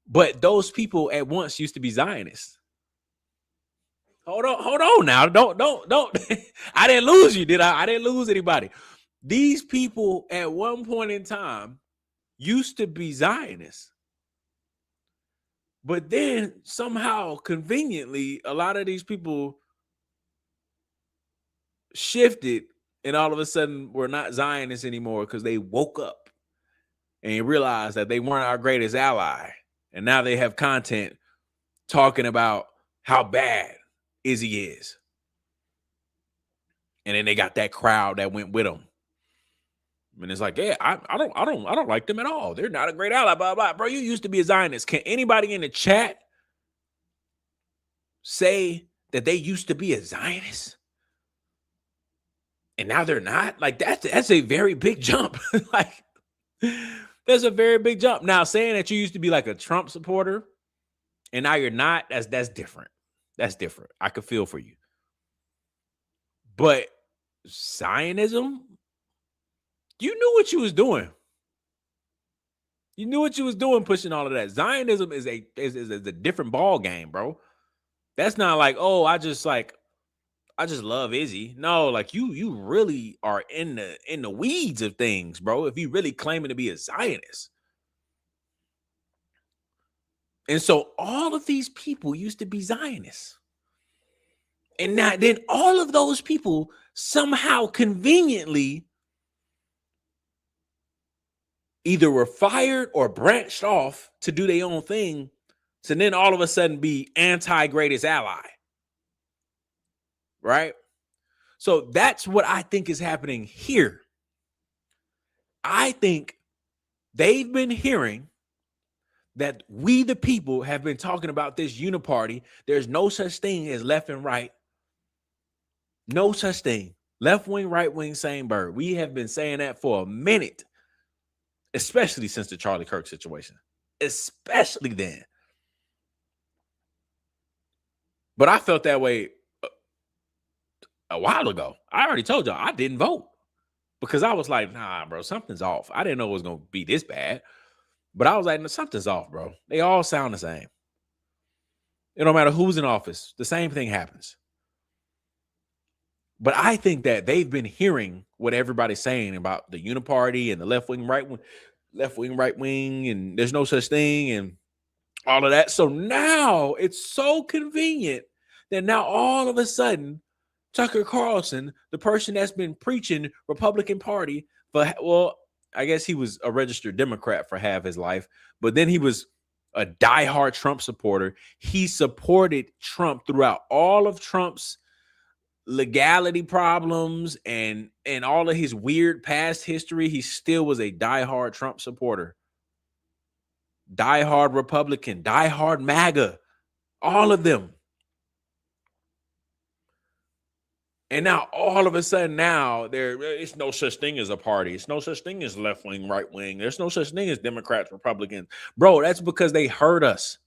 But those people at once used to be Zionists. Hold on now. Don't. I didn't lose you, did I? I didn't lose anybody. These people at one point in time used to be Zionists. But then somehow, conveniently, a lot of these people shifted and all of a sudden were not Zionists anymore because they woke up and realized that they weren't our greatest ally. And now they have content talking about how bad Izzy is. And then they got that crowd that went with them. And it's like, yeah, I don't like them at all. They're not a great ally, blah, blah. Bro, you used to be a Zionist. Can anybody in the chat say that they used to be a Zionist? And now they're not? Like, that's a very big jump. Like, that's a very big jump. Now, saying that you used to be like a Trump supporter and now you're not, that's different. That's different. I could feel for you. But Zionism, you knew what you was doing. You knew what you was doing pushing all of that. Zionism is a different ball game, bro. That's not like, oh, I just love Izzy. No, like you really are in the weeds of things, bro. If you really claiming to be a Zionist. And so all of these people used to be Zionists. And now then all of those people somehow conveniently either were fired or branched off to do their own thing to then all of a sudden be anti-greatest ally. Right? So that's what I think is happening here. I think they've been hearing that we, the people, have been talking about this uniparty. There's no such thing as left and right. No such thing. Left wing, right wing, same bird. We have been saying that for a minute, especially since the Charlie Kirk situation, especially then. But I felt that way a while ago. I already told y'all I didn't vote because I was like, nah, bro, something's off. I didn't know it was going to be this bad. But I was like, no, something's off, bro. They all sound the same. It don't matter who's in office. The same thing happens. But I think that they've been hearing what everybody's saying about the uniparty and the left wing, right wing, and there's no such thing and all of that. So now it's so convenient that now all of a sudden, Tucker Carlson, the person that's been preaching Republican Party for, well, I guess he was a registered Democrat for half his life, but then he was a diehard Trump supporter. He supported Trump throughout all of Trump's legality problems and all of his weird past history. He still was a diehard Trump supporter, diehard Republican, diehard MAGA, all of them. And now all of a sudden now it's no such thing as a party. It's no such thing as left wing, right wing. There's no such thing as Democrats, Republicans. Bro, that's because they heard us.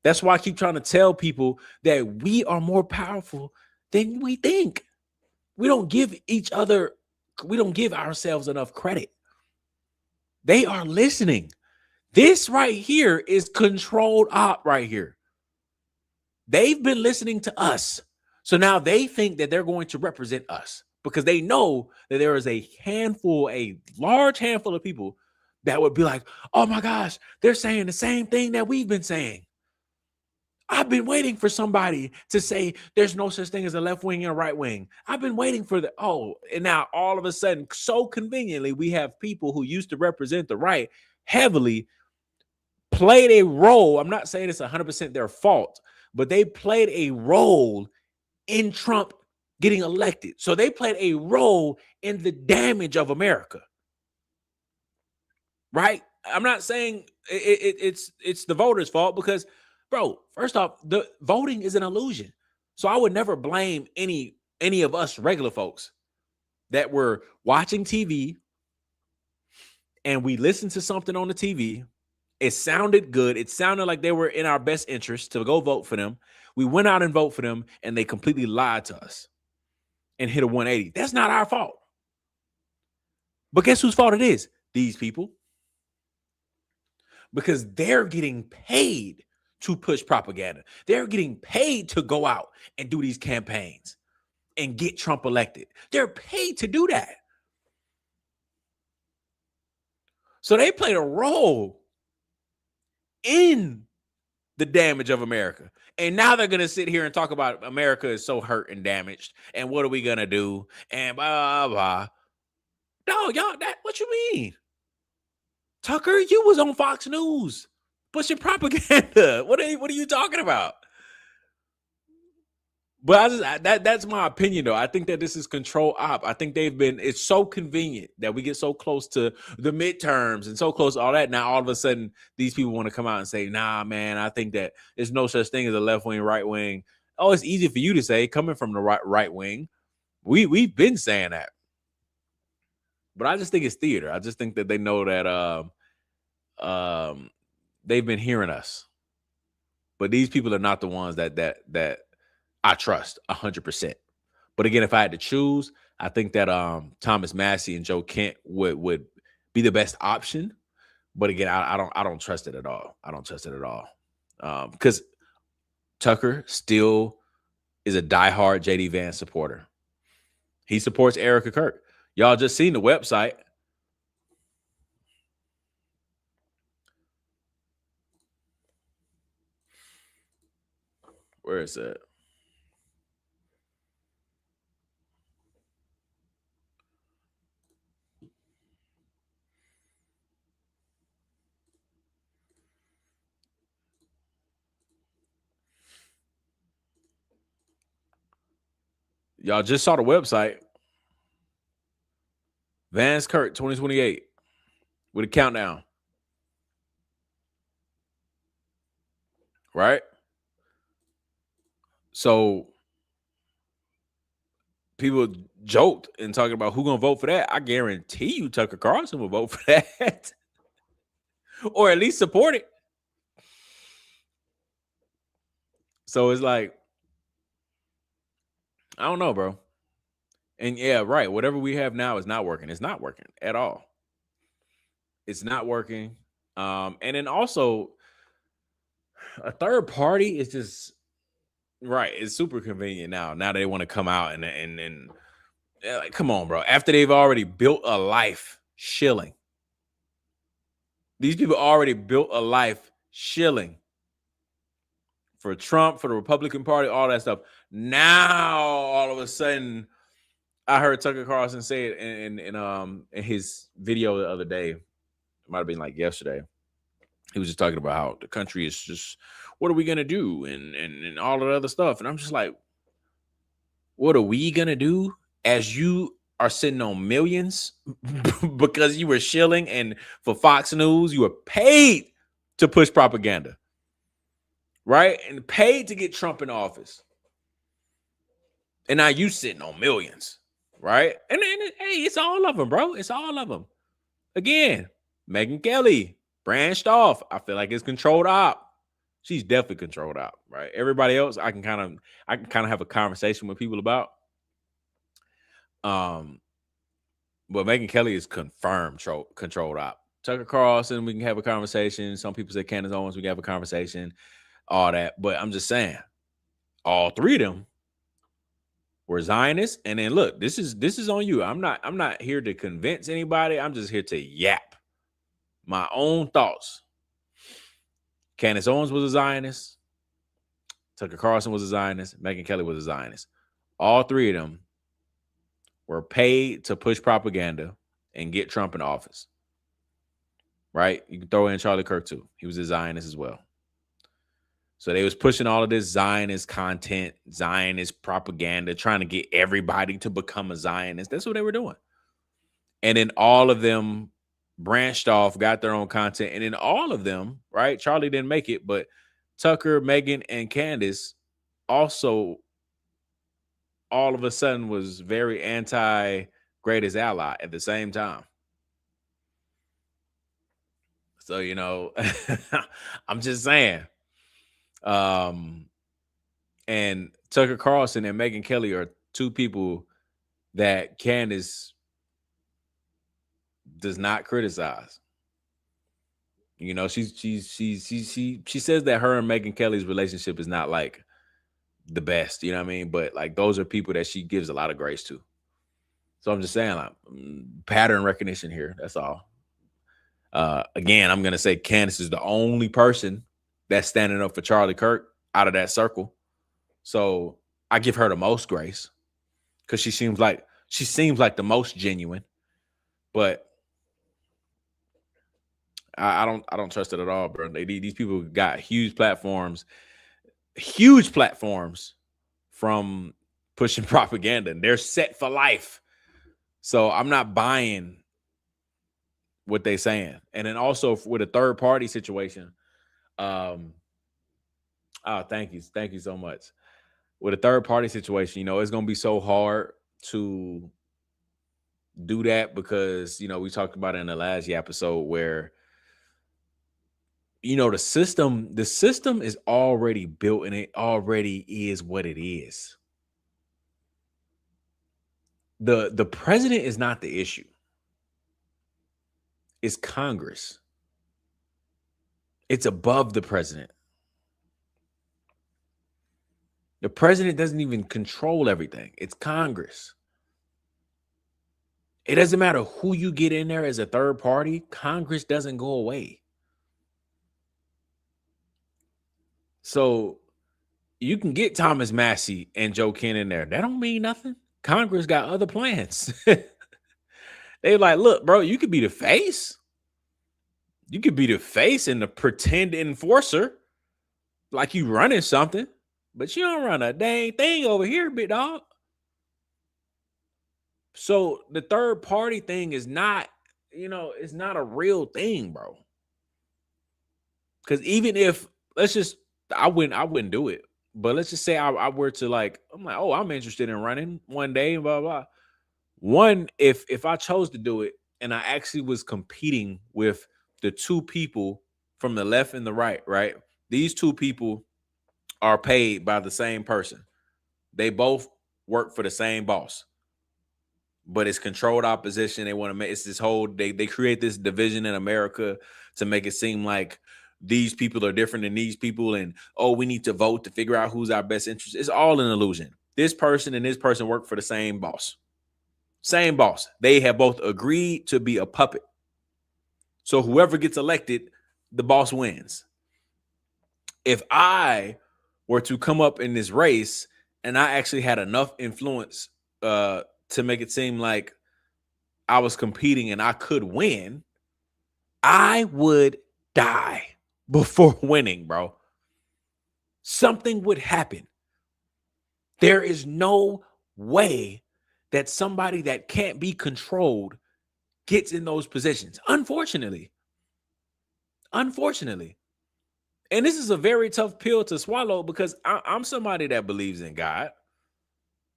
That's why I keep trying to tell people that we are more powerful than we think. We don't give ourselves enough credit. They are listening. This right here is controlled op right here. They've been listening to us. So now they think that they're going to represent us because they know that there is a large handful of people that would be like, oh my gosh, they're saying the same thing that we've been saying. I've been waiting for somebody to say there's no such thing as a left wing and a right wing. I've been waiting for and now all of a sudden, so conveniently, we have people who used to represent the right heavily played a role. I'm not saying it's 100% their fault, but they played a role in Trump getting elected. So they played a role in the damage of America. Right? I'm not saying it's the voters' fault because, bro, first off, the voting is an illusion. So I would never blame any of us regular folks that were watching TV and we listened to something on the TV. It sounded good. It sounded like they were in our best interest to go vote for them. We went out and vote for them, and they completely lied to us and hit a 180. That's not our fault. But guess whose fault it is? These people. Because they're getting paid to push propaganda. They're getting paid to go out and do these campaigns and get Trump elected. They're paid to do that. So they played a role in the damage of America. And now they're going to sit here and talk about America is so hurt and damaged. And what are we going to do? And blah, blah, blah. No, y'all, what you mean? Tucker, you was on Fox News pushing propaganda. What are you talking about? But that's my opinion, though. I think that this is control op. I think it's so convenient that we get so close to the midterms and so close to all that. Now, all of a sudden, these people want to come out and say, nah, man, I think that there's no such thing as a left wing, right wing. Oh, it's easy for you to say coming from the right wing. We've been saying that. But I just think it's theater. I just think that they know that they've been hearing us. But these people are not the ones that I trust 100%. But again, if I had to choose, I think that Thomas Massey and Joe Kent would be the best option. But again, I don't trust it at all. I don't trust it at all. Because Tucker still is a diehard JD Vance supporter. He supports Erica Kirk. Y'all just seen the website. Where is it? Y'all just saw the website. Vance Kirk 2028 with a countdown. Right? So people joked and talking about who gonna vote for that. I guarantee you Tucker Carlson will vote for that. Or at least support it. So it's like, I don't know, bro. And yeah, right. Whatever we have now is not working. It's not working at all. It's not working. And then also a third party is just right. It's super convenient now. Now they want to come out and like, come on, bro. After they've already built a life shilling. These people already built a life shilling for Trump, for the Republican Party, all that stuff. Now, all of a sudden, I heard Tucker Carlson say it in his video the other day. It might have been like yesterday. He was just talking about how the country is just, what are we gonna do, and all of the other stuff. And I'm just like, what are we gonna do? As you are sitting on millions because you were shilling, and for Fox News, you were paid to push propaganda, right? And paid to get Trump in office. And now you sitting on millions, right? And hey, it's all of them, bro. It's all of them. Again, Megyn Kelly branched off. I feel like it's controlled op. She's definitely controlled op, right? Everybody else, I can kind of have a conversation with people about. But Megyn Kelly is confirmed controlled op. Tucker Carlson, we can have a conversation. Some people say Candace Owens, we can have a conversation, all that. But I'm just saying, all three of them were Zionists. And then look, this is on you. I'm not here to convince anybody. I'm just here to yap my own thoughts. Candace Owens was a Zionist. Tucker Carlson was a Zionist. Megyn Kelly was a Zionist. All three of them were paid to push propaganda and get Trump in office. Right? You can throw in Charlie Kirk too. He was a Zionist as well. So they was pushing all of this Zionist content, Zionist propaganda, trying to get everybody to become a Zionist. That's what they were doing. And then all of them branched off, got their own content. And then all of them, right? Charlie didn't make it, but Tucker, Megyn, and Candace also all of a sudden was very anti-greatest ally at the same time. So, I'm just saying. And Tucker Carlson and Megyn Kelly are two people that Candace does not criticize. She says that her and Megyn Kelly's relationship is not like the best, you know what I mean? But like those are people that she gives a lot of grace to. So I'm just saying, like, pattern recognition here. That's all. Again, I'm gonna say Candace is the only person that's standing up for Charlie Kirk out of that circle. So I give her the most grace because she seems like the most genuine. But I don't trust it at all, bro. These people got huge platforms from pushing propaganda, and they're set for life. So I'm not buying what they're saying. And then also with a third party situation, thank you so much. With a third party situation, it's going to be so hard to do that because, we talked about it in the last episode where, the system is already built and it already is what it is. The president is not the issue. It's Congress. It's above the president. The president doesn't even control everything. It's Congress. It doesn't matter who you get in there as a third party. Congress doesn't go away. So you can get Thomas Massey and Joe Ken in there. That don't mean nothing. Congress got other plans. They're like, look, bro, you could be the face. You could be the face and the pretend enforcer, like you running something, but you don't run a dang thing over here, big dog. So the third party thing is not, it's not a real thing, bro. Because even if, I wouldn't do it. But let's just say I were to I'm like, oh, I'm interested in running one day, blah, blah. One, if I chose to do it and I actually was competing with the two people from the left and the right, these two people are paid by the same person. They both work for the same boss, but it's controlled opposition. They want to make it's this whole, they create this division in America to make it seem like these people are different than these people. And, we need to vote to figure out who's our best interest. It's all an illusion. This person and this person work for the same boss. Same boss. They have both agreed to be a puppet. So whoever gets elected, the boss wins. If I were to come up in this race and I actually had enough influence to make it seem like I was competing and I could win, I would die before winning, bro. Something would happen. There is no way that somebody that can't be controlled gets in those positions. Unfortunately. And this is a very tough pill to swallow because I'm somebody that believes in God.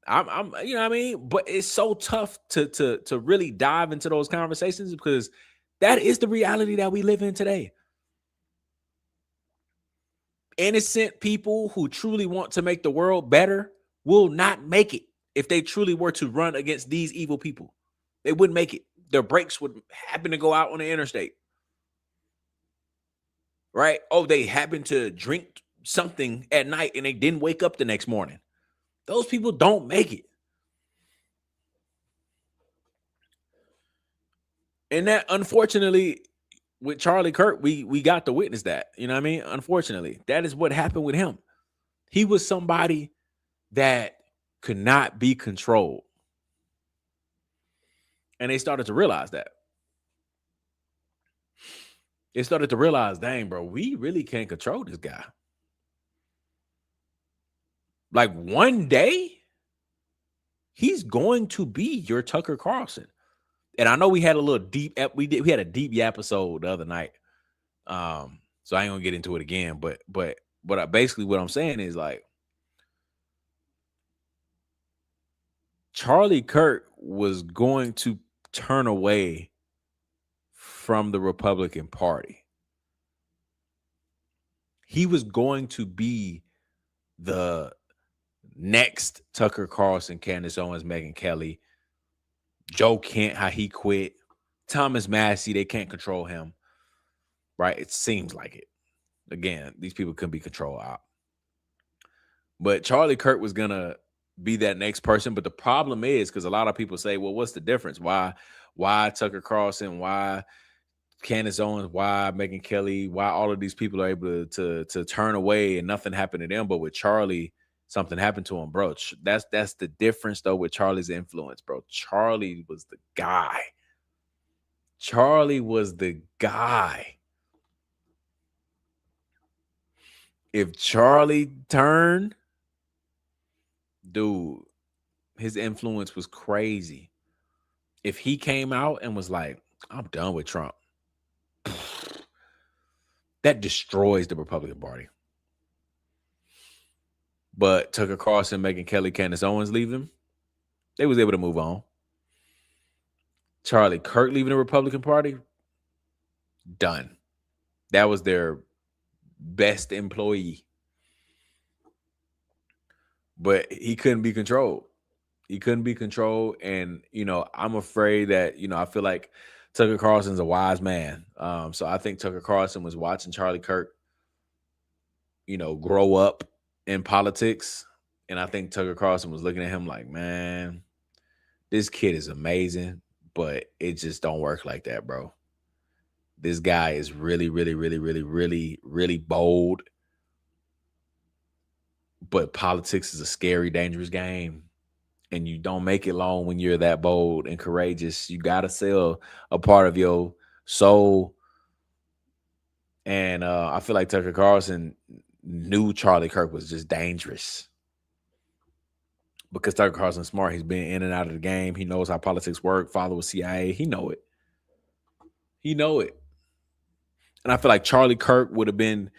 I'm you know what I mean? But it's so tough to really dive into those conversations because that is the reality that we live in today. Innocent people who truly want to make the world better will not make it if they truly were to run against these evil people. They wouldn't make it. Their brakes would happen to go out on the interstate. Right? Oh, they happened to drink something at night and they didn't wake up the next morning. Those people don't make it. And that, unfortunately, with Charlie Kirk, we got to witness that. You know what I mean? Unfortunately, that is what happened with him. He was somebody that could not be controlled. And they started to realize that. They started to realize, dang, bro, we really can't control this guy. Like one day, he's going to be your Tucker Carlson. And I know we had a little deep, we had a deep Yappisode the other night. So I ain't gonna get into it again, but basically what I'm saying is like Charlie Kirk was going to turn away from the Republican Party. He was going to be the next Tucker Carlson, Candace Owens, Megyn Kelly, Joe Kent, how he quit, Thomas Massey, they can't control him, right? It seems like it. Again, these people couldn't be controlled out. But Charlie Kirk was going to be that next person. But the problem is, because a lot of people say, well, what's the difference? Why Tucker Carlson? Why Candace Owens? Why Megyn Kelly? Why all of these people are able to turn away and nothing happened to them? But with Charlie, something happened to him, bro. That's the difference, though, with Charlie's influence, bro. Charlie was the guy. Charlie was the guy. If Charlie turned, dude, his influence was crazy. If he came out and was like, I'm done with Trump, that destroys the Republican Party. But Tucker Carlson, Megyn Kelly, Candace Owens leaving, they was able to move on. Charlie Kirk leaving the Republican Party, done. That was their best employee. But he couldn't be controlled. He couldn't be controlled. And, I'm afraid that, I feel like Tucker Carlson's a wise man. So I think Tucker Carlson was watching Charlie Kirk, grow up in politics. And I think Tucker Carlson was looking at him like, man, this kid is amazing, but it just don't work like that, bro. This guy is really, really, really, really, really, really bold. But politics is a scary, dangerous game. And you don't make it long when you're that bold and courageous. You got to sell a part of your soul. And I feel like Tucker Carlson knew Charlie Kirk was just dangerous. Because Tucker Carlson's smart. He's been in and out of the game. He knows how politics work. Father was CIA. He know it. And I feel like Charlie Kirk would have been,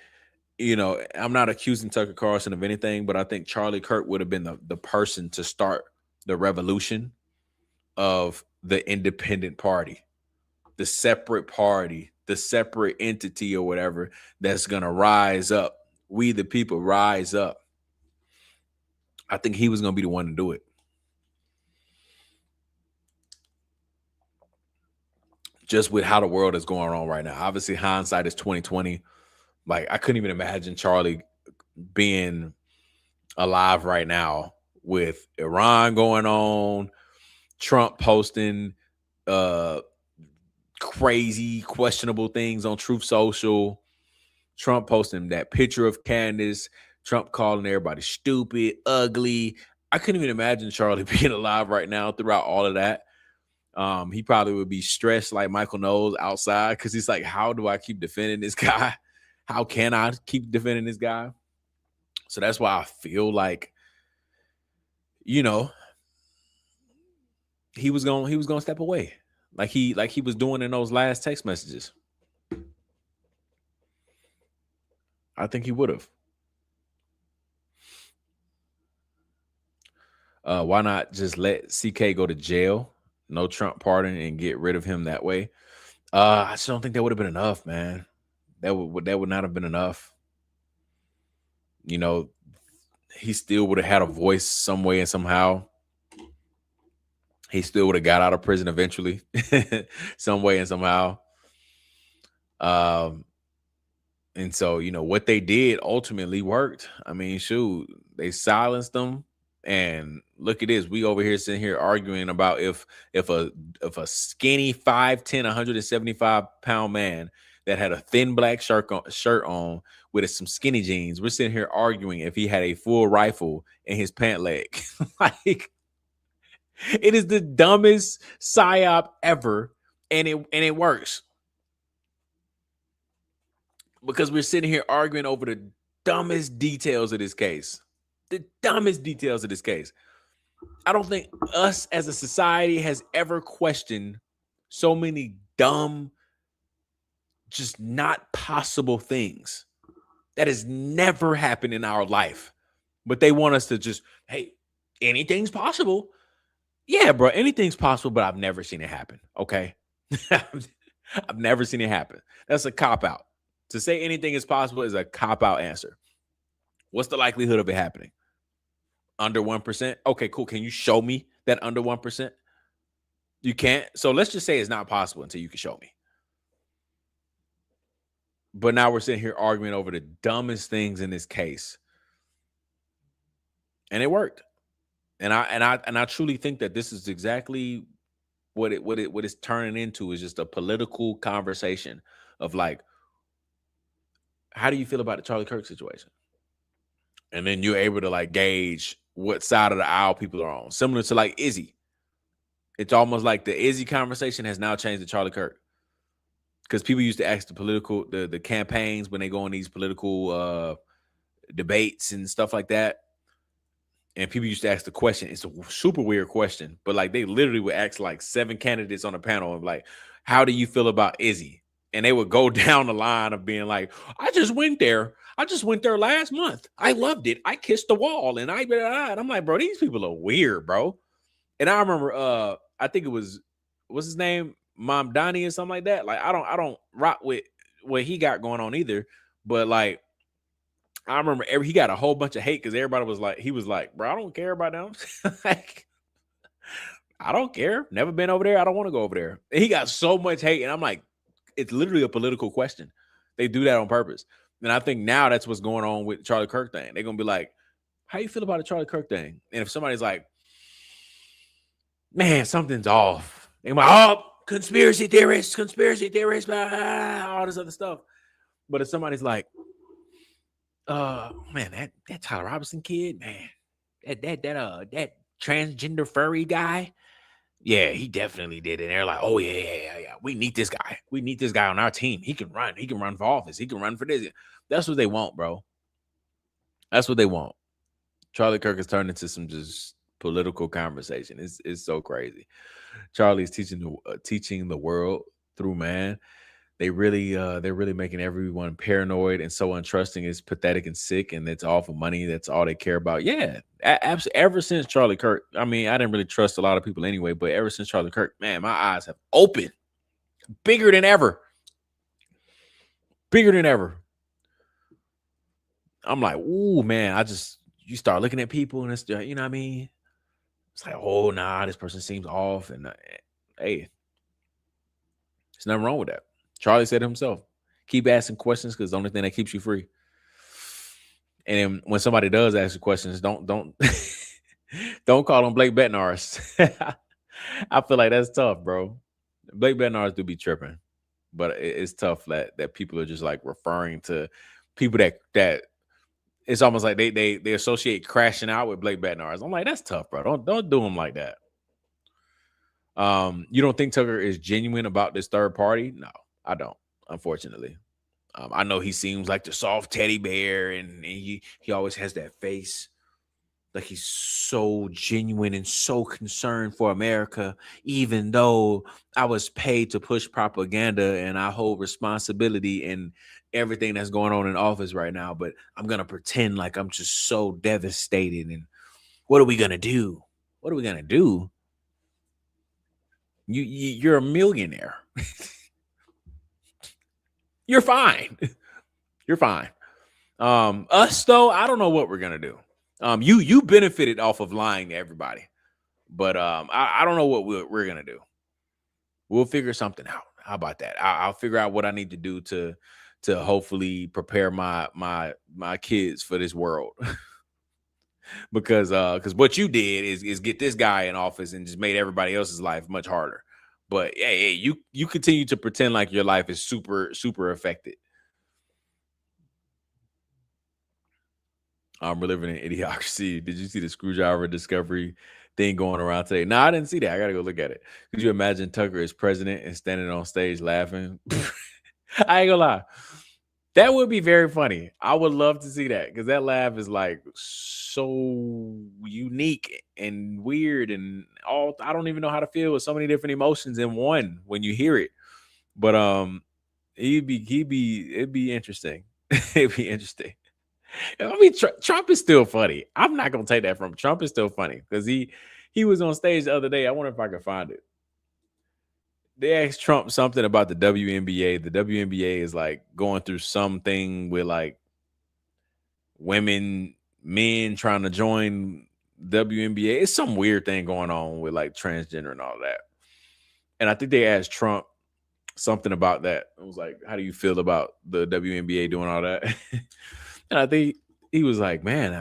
I'm not accusing Tucker Carlson of anything, but I think Charlie Kirk would have been the person to start the revolution of the independent party, the separate party, the separate entity or whatever that's going to rise up. We, the people, rise up. I think he was going to be the one to do it. Just with how the world is going on right now. Obviously, hindsight is 2020. Like, I couldn't even imagine Charlie being alive right now with Iran going on, Trump posting crazy, questionable things on Truth Social, Trump posting that picture of Candace, Trump calling everybody stupid, ugly. I couldn't even imagine Charlie being alive right now throughout all of that. He probably would be stressed like Michael Knowles outside because he's like, how do I keep defending this guy? How can I keep defending this guy? So that's why I feel like, he was gonna step away, like he was doing in those last text messages. I think he would have. Why not just let CK go to jail? No Trump pardon and get rid of him that way. I just don't think that would have been enough, man. That would not have been enough. He still would have had a voice some way and somehow. He still would have got out of prison eventually, some way and somehow. And so, what they did ultimately worked. I mean, shoot, they silenced them. And look at this. We over here sitting here arguing about if a skinny 5'10", 175-pound man that had a thin black shirt on with some skinny jeans, we're sitting here arguing if he had a full rifle in his pant leg. Like, it is the dumbest psyop ever, and it works. Because we're sitting here arguing over the dumbest details of this case. The dumbest details of this case. I don't think us as a society has ever questioned so many dumb, just not possible things. That has never happened in our life. But they want us to just, hey, anything's possible. Yeah, bro, anything's possible, but I've never seen it happen. Okay. I've never seen it happen. That's a cop-out. To say anything is possible is a cop-out answer. What's the likelihood of it happening? Under 1%? Okay, cool. Can you show me that under 1%? You can't. So let's just say it's not possible until you can show me. But now we're sitting here arguing over the dumbest things in this case. And it worked. And I truly think that this is exactly what it's turning into, is just a political conversation of like, how do you feel about the Charlie Kirk situation? And then you're able to like gauge what side of the aisle people are on. Similar to like Izzy. It's almost like the Izzy conversation has now changed to Charlie Kirk. Because people used to ask the campaigns when they go on these political debates and stuff like that. And people used to ask the question. It's a super weird question, but like they literally would ask like 7 candidates on a panel of like, how do you feel about Izzy? And they would go down the line of being like, I just went there last month. I loved it. I kissed the wall and and I'm like, bro, these people are weird, bro. And I remember, I think it was, what's his name? Mom Donnie or something like that. Like, I don't rock with what he got going on either. But like, I remember he got a whole bunch of hate because everybody was like, he was like, bro, I don't care about them. Like, I don't care. Never been over there. I don't want to go over there. And he got so much hate. And I'm like, it's literally a political question. They do that on purpose. And I think now that's what's going on with Charlie Kirk thing. They're going to be like, how you feel about the Charlie Kirk thing? And if somebody's like, man, something's off. They're like, oh, conspiracy theorists, blah, blah, all this other stuff. But if somebody's like, man, that Tyler Robinson kid, man, that transgender furry guy, yeah, he definitely did it. And they're like, oh yeah, we need this guy. We need this guy on our team. He can run for office. He can run for this. That's what they want, bro. That's what they want. Charlie Kirk has turned into some just political conversation. It's so crazy. Charlie's teaching the world through man. They're really making everyone paranoid and so untrusting. It's pathetic and sick, and it's all for money. That's all they care about. Yeah, ever since Charlie Kirk, I mean, I didn't really trust a lot of people anyway, but ever since Charlie Kirk, man, my eyes have opened bigger than ever. I'm like, ooh, man, you start looking at people and it's, you know what I mean? It's like, oh, nah, this person seems off. And hey, there's nothing wrong with that. Charlie said himself, keep asking questions because it's the only thing that keeps you free. And then when somebody does ask you questions, don't don't call them Blake Bednarz. I feel like that's tough, bro. Blake Bednarz do be tripping, but it's tough that people are just like referring to people that it's almost like they associate crashing out with Blake Bednarz. I'm like, that's tough, bro. Don't do him like that. You don't think Tucker is genuine about this third party? No, I don't, unfortunately. I know he seems like the soft teddy bear, and he always has that face like he's so genuine and so concerned for America, even though I was paid to push propaganda and I hold responsibility in everything that's going on in office right now. But I'm going to pretend like I'm just so devastated. And what are we going to do? What are we going to do? You're a millionaire. You're fine. You're fine. Us though, I don't know what we're gonna do. You benefited off of lying to everybody, but I don't know what we're gonna do. We'll figure something out. How about that? I'll figure out what I need to do to hopefully prepare my kids for this world. because what you did is get this guy in office and just made everybody else's life much harder. But hey, you continue to pretend like your life is super, super affected. We're living in idiocracy. Did you see the screwdriver discovery thing going around today? No, I didn't see that. I gotta go look at it. Could you imagine Tucker as president and standing on stage laughing? I ain't gonna lie. That would be very funny. I would love to see that because that laugh is like so unique and weird and all. I don't even know how to feel with so many different emotions in one when you hear it. But it'd be interesting. It'd be interesting. I mean, Trump is still funny. I'm not gonna take that from him. Trump is still funny because he was on stage the other day. I wonder if I can find it. they asked Trump something about the WNBA. The WNBA is like going through something with like men trying to join WNBA. It's some weird thing going on with like transgender and all that. And I think they asked Trump something about that. It was like, how do you feel about the WNBA doing all that? And I think he was like, man,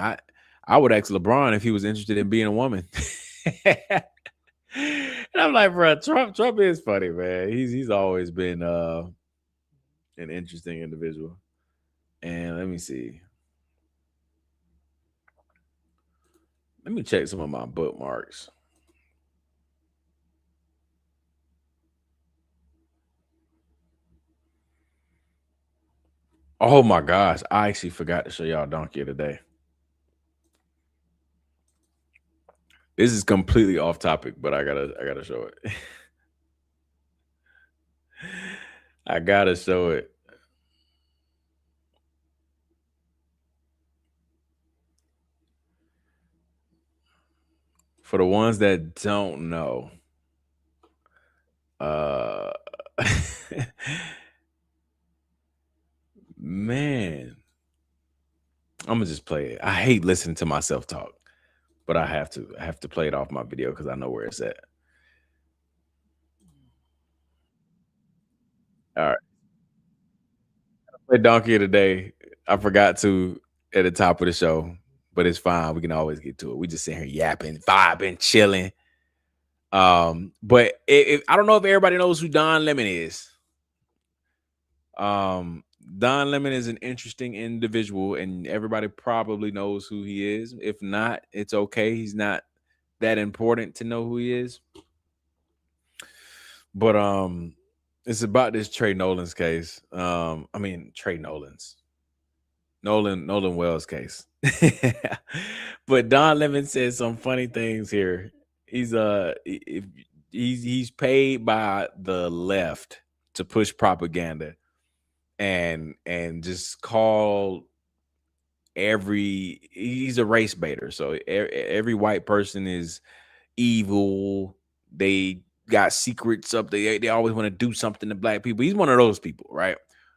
I would ask LeBron if he was interested in being a woman. And I'm like, bro, Trump is funny, man. He's always been an interesting individual. And let me see. Let me check some of my bookmarks. Oh my gosh, I actually forgot to show y'all Donkey today. This is completely off topic, but I gotta show it. I gotta show it. For the ones that don't know, man, I'm gonna just play it. I hate listening to myself talk, but I have to play it off my video because I know where it's at. All right, I played Donkey today. I forgot to at the top of the show, but it's fine. We can always get to it. We just sit here yapping, vibing, chilling. But I don't know if everybody knows who Don Lemon is. Don Lemon is an interesting individual, and everybody probably knows who he is. If not, it's okay. He's not that important to know who he is. But it's about this Trey Nolan's case. Trey Nolan's. Nolan Wells case. But Don Lemon said some funny things here. He's paid by the left to push propaganda and just call he's a race baiter. So every white person is evil. They got secrets up. They always want to do something to black people. He's one of those people, right?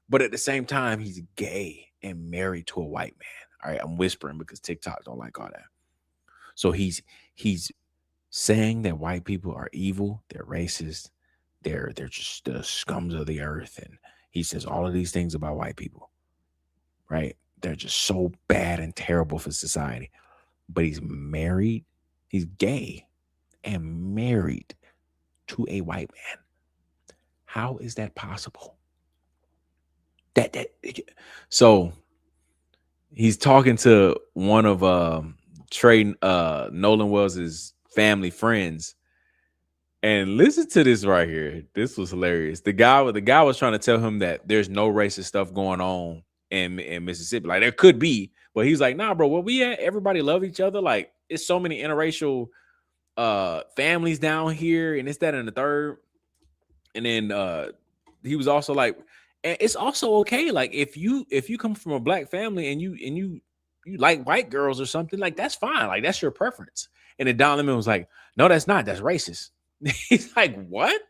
But at the same time, he's gay and married to a white man. All right, I'm whispering because TikTok don't like all that. So he's saying that white people are evil, they're racist, they're just the scums of the earth, and he says all of these things about white people, right? They're just so bad and terrible for society. But he's married, he's gay and married to a white man. How is that possible? So he's talking to one of Trey Nolan Wells's family friends, and listen to this right here. This was hilarious. The guy was trying to tell him that there's no racist stuff going on in Mississippi. Like there could be, but he's like, nah, bro, where we at? Everybody love each other. Like it's so many interracial families down here, and it's that and the third. And then he was also like, and it's also okay. Like if you come from a black family and you like white girls or something, like that's fine. Like that's your preference. And then Don Lemon was like, no, that's not. That's racist. He's like, what?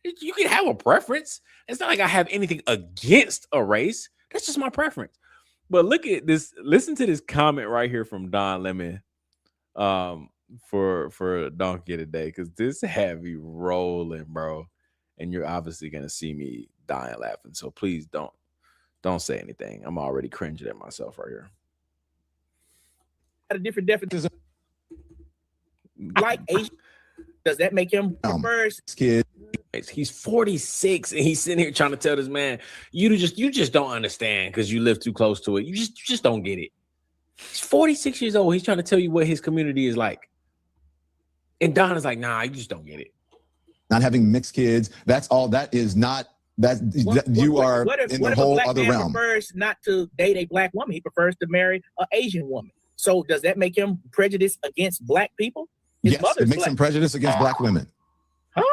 You can have a preference. It's not like I have anything against a race. That's just my preference. But look at this. Listen to this comment right here from Don Lemon for Donkey today, because this had me rolling, bro. And you're obviously going to see me dying laughing. So please don't say anything. I'm already cringing at myself right here. A different definition. Like Asian, does that make him prefer kid? He's 46 and he's sitting here trying to tell this man, you just don't understand because you live too close to it. You just don't get it. He's 46 years old. He's trying to tell you what his community is like. And Don is like, nah, you just don't get it. Not having mixed kids, that's all. That is not that you are in the whole other realm. He prefers not to date a black woman. He prefers to marry an Asian woman. So does that make him prejudiced against black people? Yes, it makes him prejudiced against black women. Huh?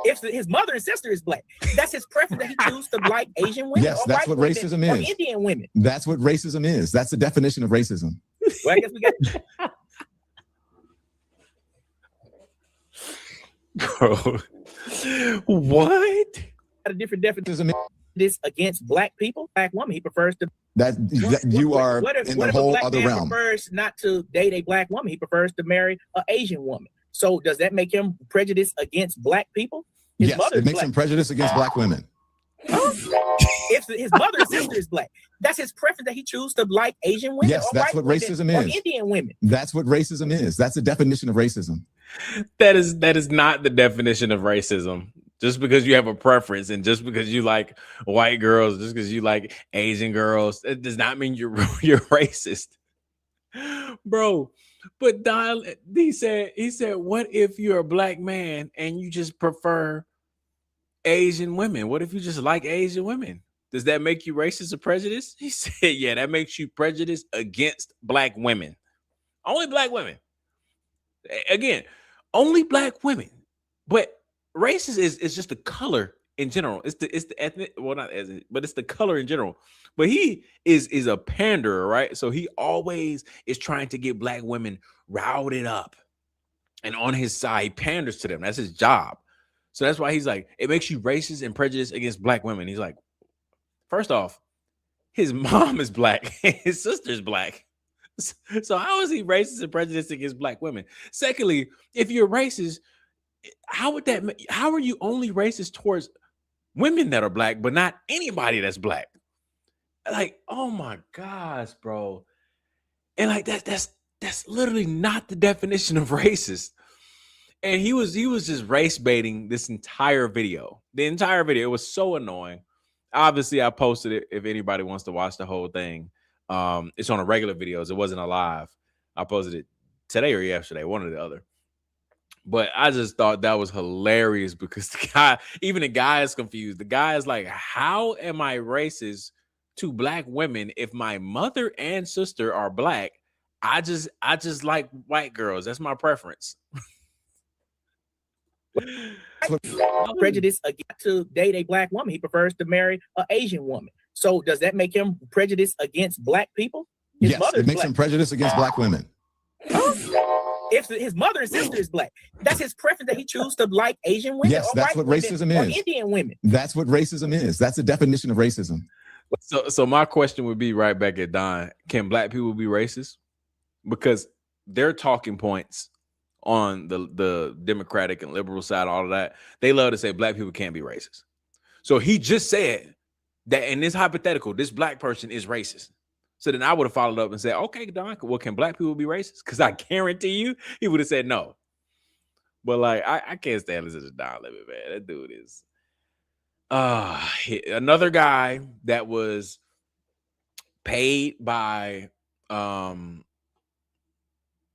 If his mother and sister is black, that's his preference that he chooses to like Asian women. Yes, that's what racism is. Or Indian women. That's what racism is. That's the definition of racism. Well, I guess we got. Bro, What? A different definition this against black people. Black woman, he prefers to you are in the whole black other man realm. Prefers not to date a black woman. He prefers to marry an Asian woman. So does that make him prejudiced against black people? Yes, it makes him prejudiced against black women. If his mother and sister is black, that's his preference that he chooses to like Asian women. Yes, or that's white what racism women, is. Or Indian women. That's what racism is. That's the definition of racism. That is not the definition of racism. Just because you have a preference and just because you like white girls, just because you like Asian girls, it does not mean you're racist, bro. But Don, he said, what if you're a black man and you just prefer Asian women? What if you just like Asian women? Does that make you racist or prejudiced? He said, yeah, that makes you prejudiced against black women. Only black women. Again, only black women. But racist is just the color in general. It's the ethnic, well, not ethnic, but it's the color in general. But he is a panderer, right? So he always is trying to get black women routed up. And on his side, he panders to them. That's his job. So that's why he's like, it makes you racist and prejudiced against black women. He's like, first off, his mom is black, his sister's black. So how is he racist and prejudiced against black women? Secondly, if you're racist, how are you only racist towards women that are black, but not anybody that's black? Like, oh my gosh, bro. And like that's literally not the definition of racist. And he was just race baiting this entire video. The entire video, it was so annoying. Obviously, I posted it if anybody wants to watch the whole thing. It's on a regular videos. It wasn't a live. I posted it today or yesterday, one or the other. But I just thought that was hilarious because even the guy is confused. The guy is like, how am I racist to black women if my mother and sister are black? I just like white girls. That's my preference. Prejudice against to date a black woman. He prefers to marry an Asian woman. So does that make him prejudiced against black people? Yes, it makes him prejudiced against black women. If his mother and sister is black, that's his preference that he chooses to like Asian women. Yes, or that's white what women, racism or is. Indian women. That's what racism is. That's the definition of racism. So my question would be right back at Don. Can black people be racist? Because their talking points on the Democratic and liberal side, all of that, they love to say black people can't be racist. So he just said that in this hypothetical, this black person is racist. So then I would have followed up and said, okay, Don, well, can black people be racist? Because I guarantee you, he would have said no. But like, I can't stand listening to Don Lemon, man. That dude is another guy that was paid by the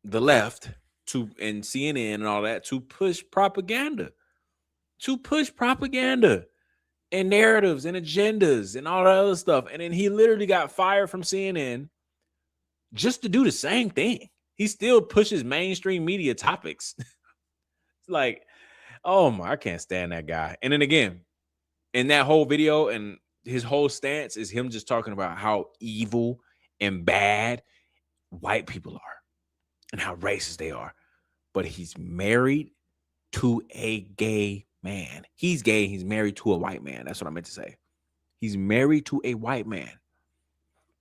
left and CNN and all that to push propaganda and narratives and agendas and all that other stuff. And then he literally got fired from CNN just to do the same thing. He still pushes mainstream media topics. It's like, oh my, I can't stand that guy. And then again, in that whole video and his whole stance is him just talking about how evil and bad white people are and how racist they are. But he's married to a gay man. He's gay. He's married to a white man. That's what I meant to say. He's married to a white man.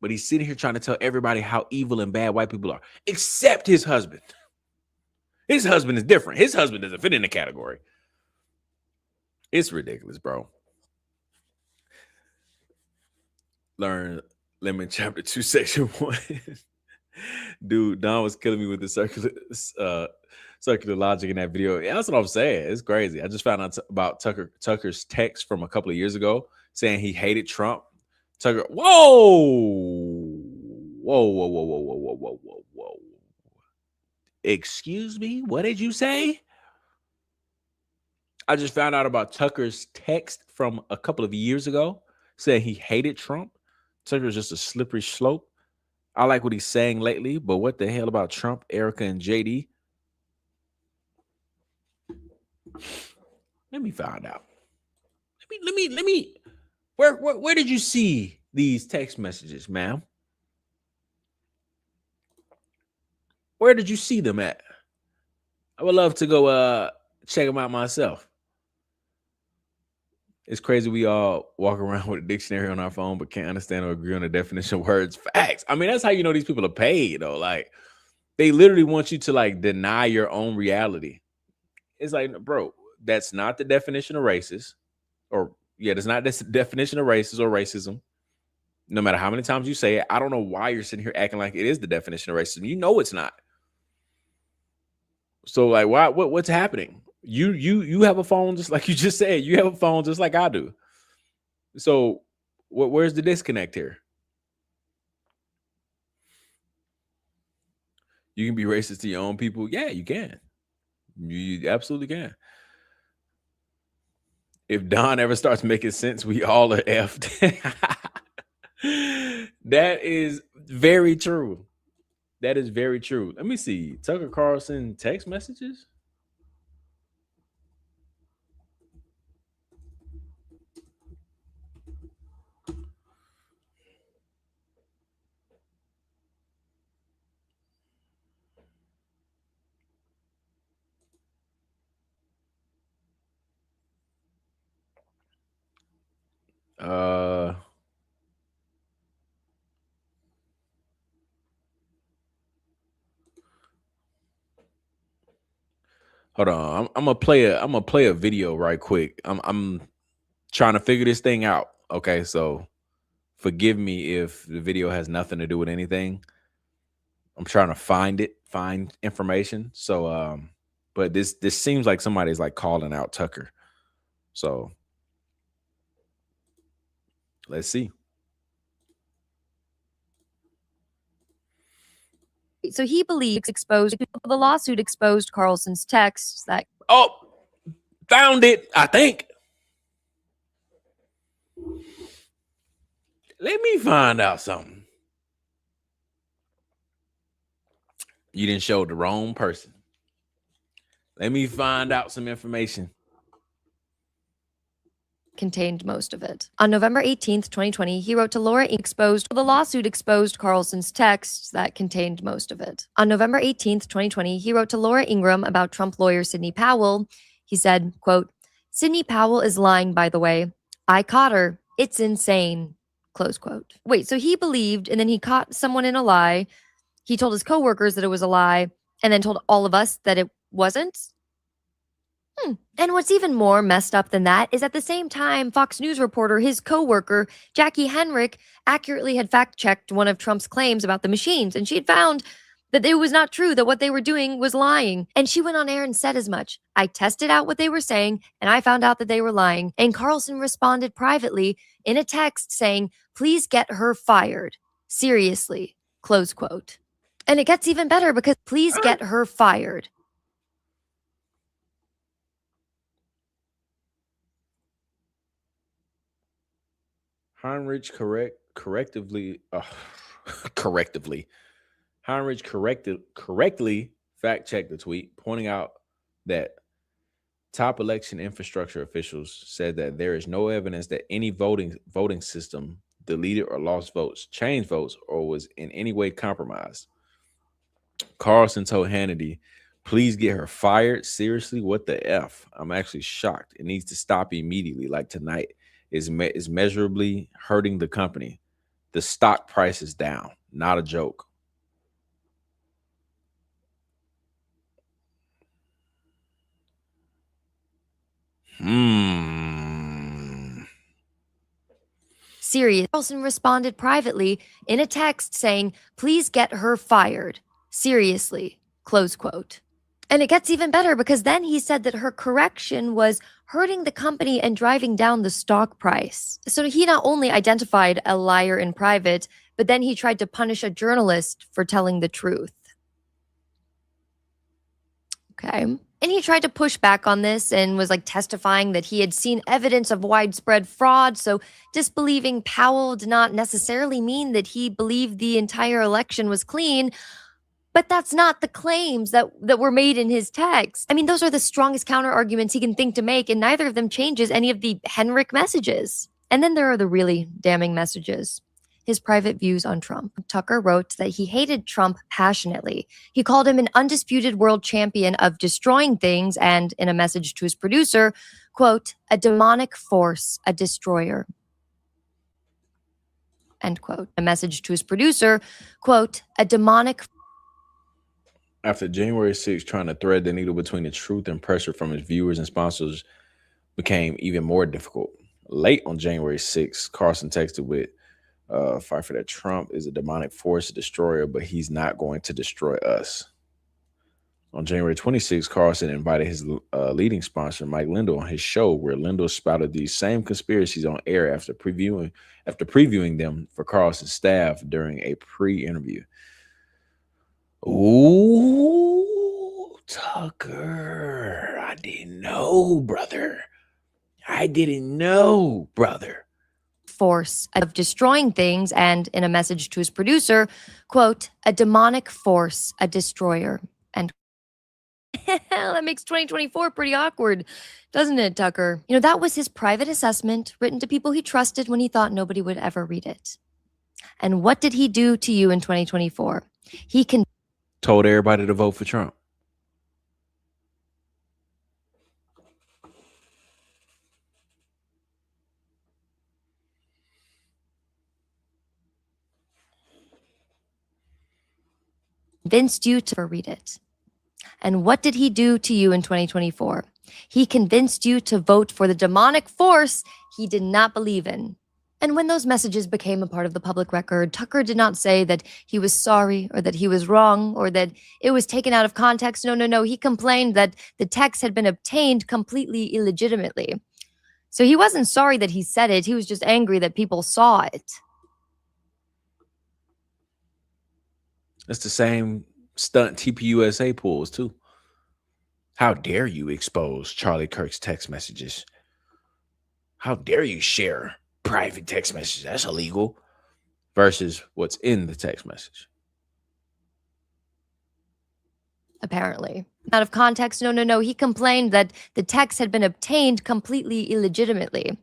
But he's sitting here trying to tell everybody how evil and bad white people are, except his husband. His husband is different. His husband doesn't fit in the category. It's ridiculous, bro. Learn Lemon chapter 2, section 1. Dude, Don was killing me with the circular logic in that video. Yeah, that's what I'm saying. It's crazy. I just found out about Tucker's text from a couple of years ago saying he hated Trump. Tucker, whoa. Excuse me? What did you say? I just found out about Tucker's text from a couple of years ago saying he hated Trump. Tucker's just a slippery slope. I like what he's saying lately, but what the hell about Trump, Erica, and JD? Let me find out. Let me. Where did you see these text messages, ma'am? Where did you see them at? I would love to go check them out myself. It's crazy we all walk around with a dictionary on our phone but can't understand or agree on the definition of words. Facts. I mean, that's how you know these people are paid, though. Like, they literally want you to, like, deny your own reality. It's like, bro, that's not the definition of racist. Or, yeah, that's not the definition of racist or racism. No matter how many times you say it, I don't know why you're sitting here acting like it is the definition of racism. You know it's not. So, like, what's happening? You have a phone just like you just said. You have a phone just like I do. So where's the disconnect here? You can be racist to your own people. Yeah, you can. You absolutely can. If Don ever starts making sense, we all are effed. That is very true. That is very true. Let me see. Tucker Carlson text messages. Hold on. I'm gonna play a video right quick. I'm trying to figure this thing out. Okay, so forgive me if the video has nothing to do with anything. I'm trying to find information. So but this seems like somebody's like calling out Tucker. So let's see. So he believes the lawsuit exposed Carlson's texts that Found it, I think. Let me find out something. You didn't show the wrong person. Let me find out some information. contained most of it. On November 18th, 2020, he wrote to Laura the lawsuit exposed Carlson's texts that contained most of it. On November 18th, 2020, he wrote to Laura Ingraham about Trump lawyer Sidney Powell. He said, quote, "Sidney Powell is lying, by the way. I caught her. It's insane." Close quote. Wait, so he believed and then he caught someone in a lie. He told his coworkers that it was a lie and then told all of us that it wasn't? And what's even more messed up than that is at the same time, Fox News reporter, his coworker, Jackie Henrich, accurately had fact-checked one of Trump's claims about the machines, and she had found that it was not true, that what they were doing was lying. And she went on air and said as much. I tested out what they were saying, and I found out that they were lying. And Carlson responded privately in a text saying, "Please get her fired. Seriously." Close quote. And it gets even better because please get her fired. Heinrich correctly Heinrich correctly fact-checked the tweet, pointing out that top election infrastructure officials said that there is no evidence that any voting system deleted or lost votes, changed votes, or was in any way compromised. Carlson told Hannity, "Please get her fired. Seriously, what the F? I'm actually shocked. It needs to stop immediately. Like tonight is measurably hurting the company. The stock price is down. Not a joke." Serious. Carlson responded privately in a text saying, "Please get her fired. Seriously." Close quote. And it gets even better because then he said that her correction was hurting the company and driving down the stock price. So he not only identified a liar in private, but then he tried to punish a journalist for telling the truth. Okay. And he tried to push back on this and was like testifying that he had seen evidence of widespread fraud. So disbelieving Powell did not necessarily mean that he believed the entire election was clean. But that's not the claims that were made in his text. I mean, those are the strongest counter arguments he can think to make, and neither of them changes any of the Henrich messages. And then there are the really damning messages. his private views on Trump. Tucker wrote that he hated Trump passionately. He called him an undisputed world champion of destroying things and, in a message to his producer, quote, a demonic force, a destroyer, end quote. A message to his producer, quote, a demonic. After January 6th, trying to thread the needle between the truth and pressure from his viewers and sponsors became even more difficult. Late on January 6th, Carlson texted with, fight for that Trump is a demonic force, a destroyer, but he's not going to destroy us. On January 26th, Carlson invited his leading sponsor, Mike Lindell, on his show, where Lindell spouted these same conspiracies on air after previewing them for Carlson's staff during a pre-interview. Ooh, Tucker, I didn't know, brother. I didn't know, brother. Force of destroying things and, in a message to his producer, quote, a demonic force, a destroyer, end. That makes 2024 pretty awkward, doesn't it, Tucker? You know, that was his private assessment written to people he trusted when he thought nobody would ever read it. And what did he do to you in 2024? He told everybody to vote for Trump. Convinced you to read it. And what did he do to you in 2024? He convinced you to vote for the demonic force he did not believe in. And when those messages became a part of the public record, Tucker did not say that he was sorry or that he was wrong or that it was taken out of context. No. He complained that the text had been obtained completely illegitimately. So he wasn't sorry that he said it. He was just angry that people saw it. It's the same stunt TPUSA pulls too. How dare you expose Charlie Kirk's text messages? How dare you share private text messages? That's illegal. Versus what's in the text message. Apparently. Out of context, no. He complained that the text had been obtained completely illegitimately.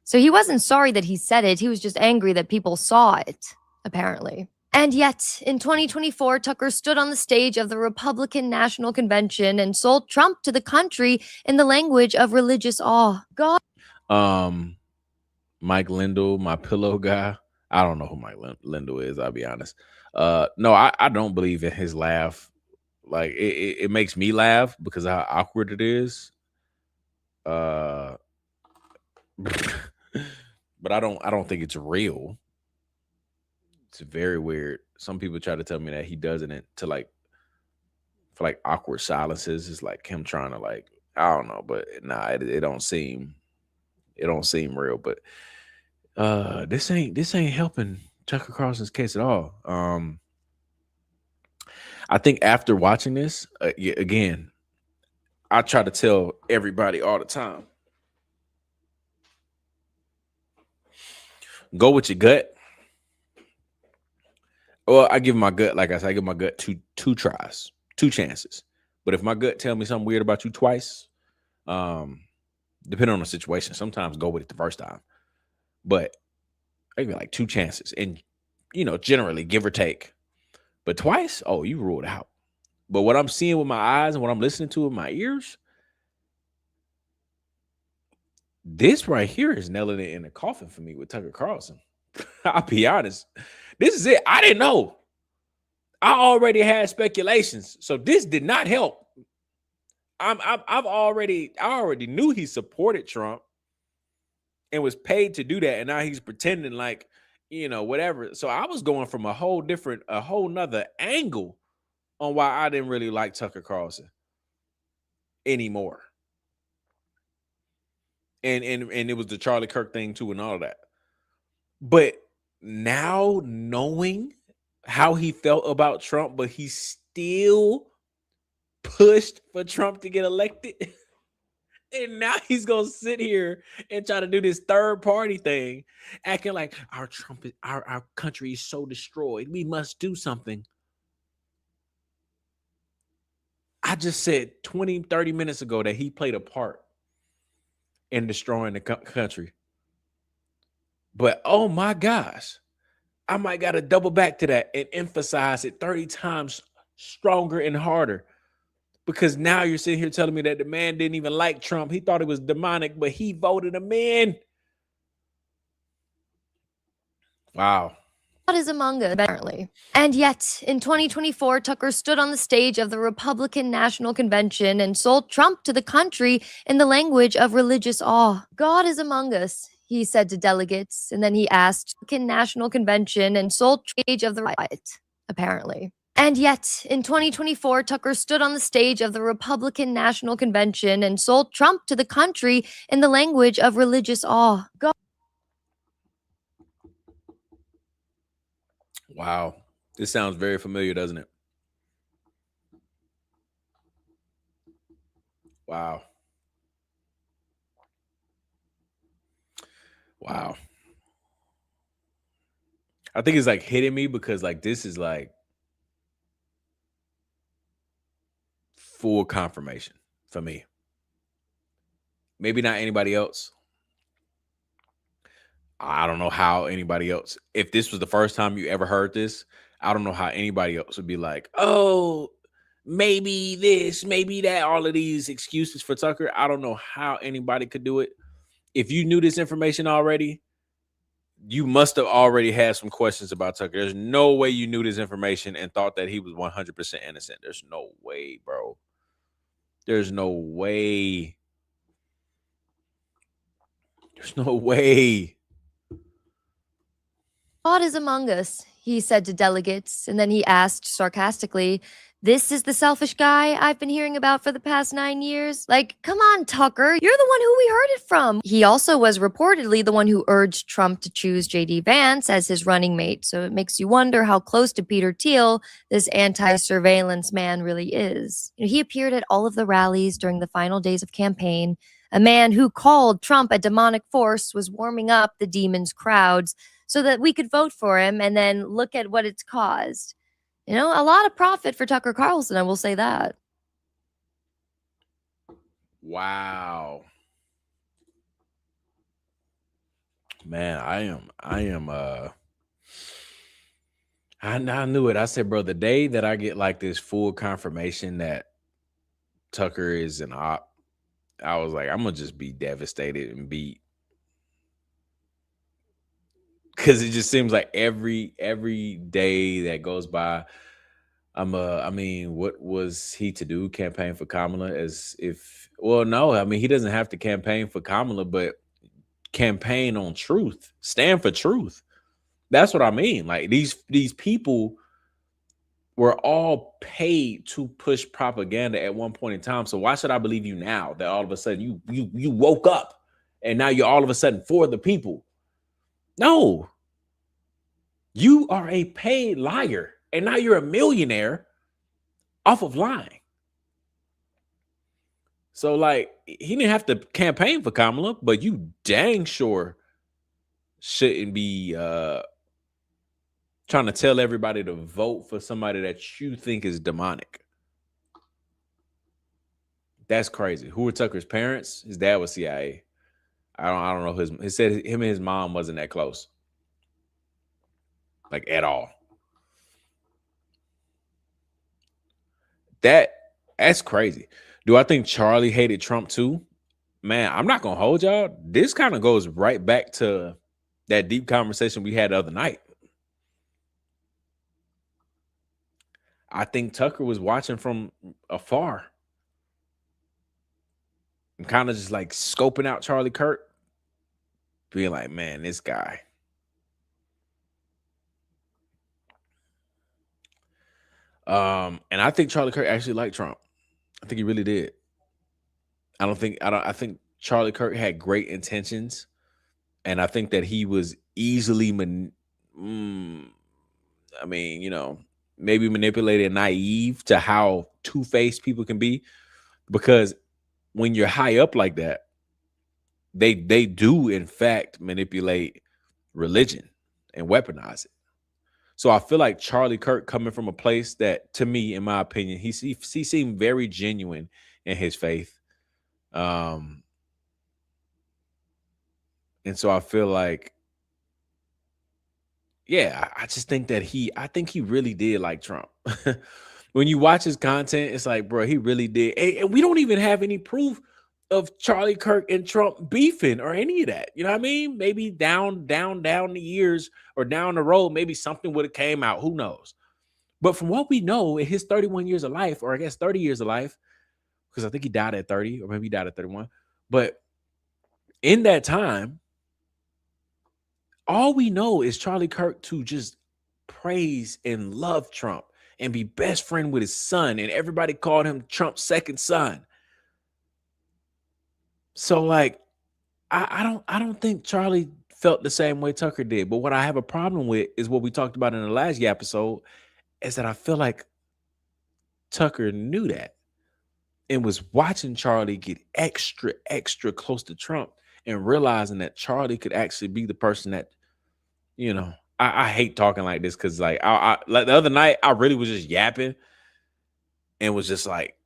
So he wasn't sorry that he said it. He was just angry that people saw it, apparently. And yet, in 2024, Tucker stood on the stage of the Republican National Convention and sold Trump to the country in the language of religious awe. God. Mike Lindell, my pillow guy. I don't know who Mike Lindell is, I'll be honest. No, I don't believe in his laugh. Like it makes me laugh because of how awkward it is. But I don't think it's real. It's very weird. Some people try to tell me that he does it to like for like awkward silences. It's like him trying to like, I don't know, but nah, it don't seem real. But this ain't helping Tucker Carlson's case at all. I think after watching this, again, I try to tell everybody all the time, go with your gut. Well, I give my gut, like I said, I give my gut two tries, 2 chances. But if my gut tell me something weird about you twice, depending on the situation, sometimes go with it the first time. But I give like 2 chances, and generally give or take. But twice, oh, you ruled out. But what I'm seeing with my eyes and what I'm listening to with my ears, this right here is nailing it in the coffin for me with Tucker Carlson. I'll be honest. This is it. I didn't know. I already had speculations, so this did not help. I already knew he supported Trump and was paid to do that, and now he's pretending like, whatever. So I was going from a whole nother angle on why I didn't really like Tucker Carlson anymore. And it was the Charlie Kirk thing too and all of that. But now knowing how he felt about Trump, but he still pushed for Trump to get elected. And now he's gonna sit here and try to do this third party thing, acting like our country is so destroyed. We must do something. I just said 20, 30 minutes ago that he played a part in destroying the country. But oh my gosh, I might got to double back to that and emphasize it 30 times stronger and harder. Because now you're sitting here telling me that the man didn't even like Trump. He thought it was demonic, but he voted him in. Wow. God is among us, apparently. And yet, in 2024, Tucker stood on the stage of the Republican National Convention and sold Trump to the country in the language of religious awe. God is among us, he said to delegates, and then he asked, National Convention and sold stage of the riot, apparently. And yet, in 2024, Tucker stood on the stage of the Republican National Convention and sold Trump to the country in the language of religious awe. God. Wow. This sounds very familiar, doesn't it? Wow. Wow. I think it's like hitting me because like this is like full confirmation for me. Maybe not anybody else. I don't know how anybody else, if this was the first time you ever heard this, I don't know how anybody else would be like, oh, maybe this, maybe that, all of these excuses for Tucker. I don't know how anybody could do it. If you knew this information already, you must have already had some questions about Tucker. There's no way you knew this information and thought that he was 100% innocent. There's no way, bro. There's no way. There's no way. God is among us, he said to delegates, and then he asked sarcastically, this is the selfish guy I've been hearing about for the past 9 years? Like, come on, Tucker, you're the one who we heard it from. He also was reportedly the one who urged Trump to choose J.D. Vance as his running mate, so it makes you wonder how close to Peter Thiel this anti-surveillance man really is. He appeared at all of the rallies during the final days of campaign. A man who called Trump a demonic force was warming up the demon's crowds so that we could vote for him, and then look at what it's caused. You know, a lot of profit for Tucker Carlson, I will say that. Wow. Man, I knew it. I said, bro, the day that I get like this full confirmation that Tucker is an op, I was like, I'm gonna just be devastated and beat. Because it just seems like every day that goes by, I mean, what was he to do? Campaign for Kamala? As if, well, no, I mean, he doesn't have to campaign for Kamala, but campaign on truth, stand for truth. That's what I mean. Like these people were all paid to push propaganda at one point in time. So why should I believe you now that all of a sudden you woke up and now you're all of a sudden for the people? No, you are a paid liar, and now you're a millionaire off of lying. So, like, he didn't have to campaign for Kamala, but you dang sure shouldn't be trying to tell everybody to vote for somebody that you think is demonic. That's crazy. Who were Tucker's parents? His dad was CIA. I don't know. He said him and his mom wasn't that close. Like, at all. That's crazy. Do I think Charlie hated Trump too? Man, I'm not gonna hold y'all. This kind of goes right back to that deep conversation we had the other night. I think Tucker was watching from afar and kind of just like scoping out Charlie Kirk, being like, man, this guy. And I think Charlie Kirk actually liked Trump. I think he really did. I think Charlie Kirk had great intentions, and I think that he was easily maybe manipulated and naive to how two-faced people can be, because when you're high up like that, they do in fact manipulate religion and weaponize it. So I feel like Charlie Kirk, coming from a place that, to me, in my opinion, he seemed very genuine in his faith. And so I feel like yeah, I just think that I think he really did like Trump. When you watch his content, it's like, bro, he really did. And we don't even have any proof of Charlie Kirk and Trump beefing or any of that. You know what I mean? Maybe down the years or down the road, maybe something would have came out. Who knows? But from what we know, in his 31 years of life, or I guess 30 years of life, because I think he died at 30, or maybe he died at 31. But in that time, all we know is Charlie Kirk to just praise and love Trump and be best friend with his son, and everybody called him Trump's second son. So like, I don't think Charlie felt the same way Tucker did. But what I have a problem with is what we talked about in the last episode, is that I feel like Tucker knew that and was watching Charlie get extra close to Trump and realizing that Charlie could actually be the person that, you know, I hate talking like this because like like the other night I really was just yapping and was just like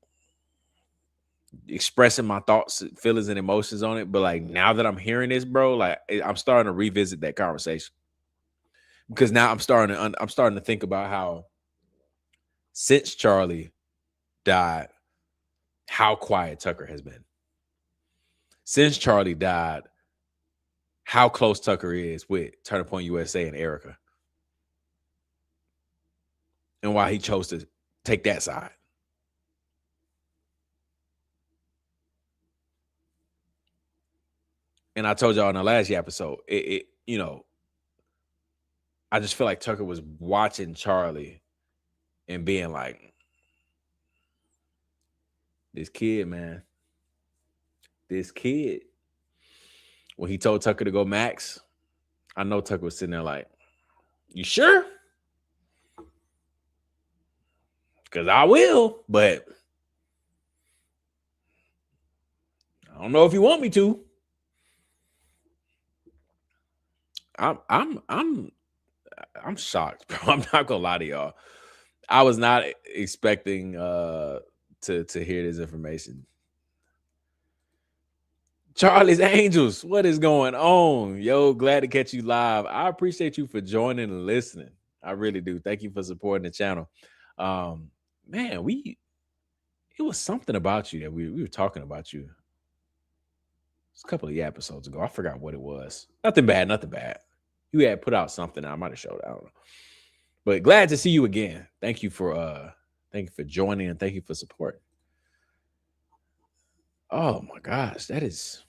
expressing my thoughts, feelings, and emotions on it. But like now that I'm hearing this, bro, like I'm starting to revisit that conversation because now I'm starting to think about how since Charlie died, how quiet Tucker has been. Since Charlie died, how close Tucker is with Turning Point USA and Erica, and why he chose to take that side. And I told y'all in the last episode, you know, I just feel like Tucker was watching Charlie and being like, this kid, man, this kid. When he told Tucker to go max, I know Tucker was sitting there like, you sure? Because I will, but I don't know if you want me to. I'm shocked, bro. I'm not gonna lie to y'all. I was not expecting to hear this information. Charlie's Angels, what is going on? Yo, glad to catch you live. I appreciate you for joining and listening. I really do. Thank you for supporting the channel. Man, it was something about you that we were talking about you. It's a couple of episodes ago. I forgot what it was. Nothing bad. You had put out something. I might have showed. I don't know. But glad to see you again. Thank you for joining and thank you for support. Oh my gosh, that's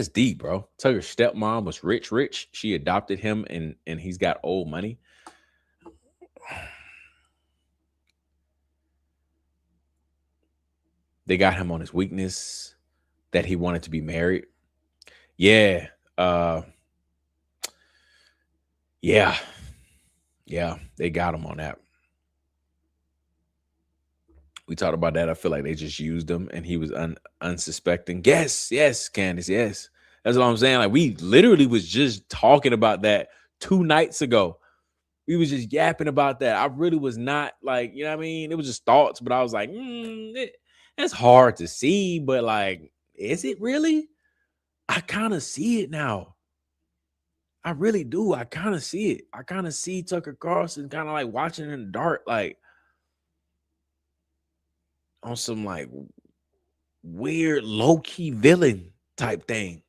deep, bro. Tucker's stepmom was rich. She adopted him and he's got old money. They got him on his weakness that he wanted to be married. Yeah. Yeah, they got him on that. We talked about that. I feel like they just used him and he was unsuspecting. Yes, Candace, yes. That's what I'm saying. Like we literally was just talking about that 2 nights ago. We was just yapping about that. I really was not like, you know what I mean? It was just thoughts, but I was like, that's hard to see, but like, is it really? I kind of see it now. I really do. I kind of see it. I kind of see Tucker Carlson kind of like watching in the dark, like on some like weird low-key villain type thing.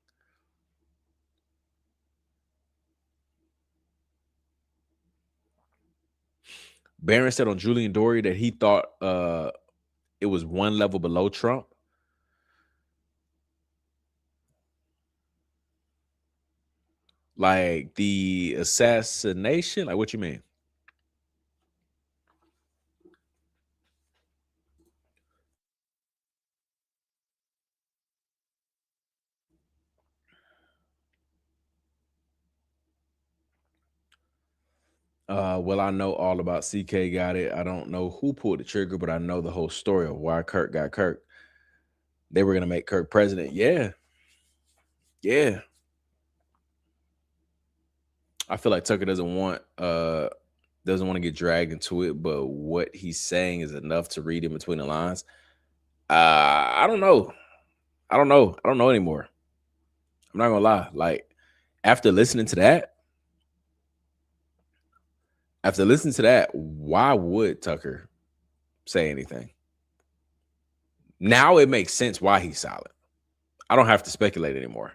Barron said on Julian Dory that he thought it was one level below Trump. Like the assassination? Like what you mean? Well, I know all about CK got it. I don't know who pulled the trigger, but I know the whole story of why Kirk got Kirk. They were going to make Kirk president. Yeah. I feel like Tucker doesn't want to get dragged into it, but what he's saying is enough to read in between the lines. I don't know. I don't know anymore. I'm not gonna lie. Like after listening to that, After listening to that, why would Tucker say anything? Now it makes sense why he's silent. I don't have to speculate anymore.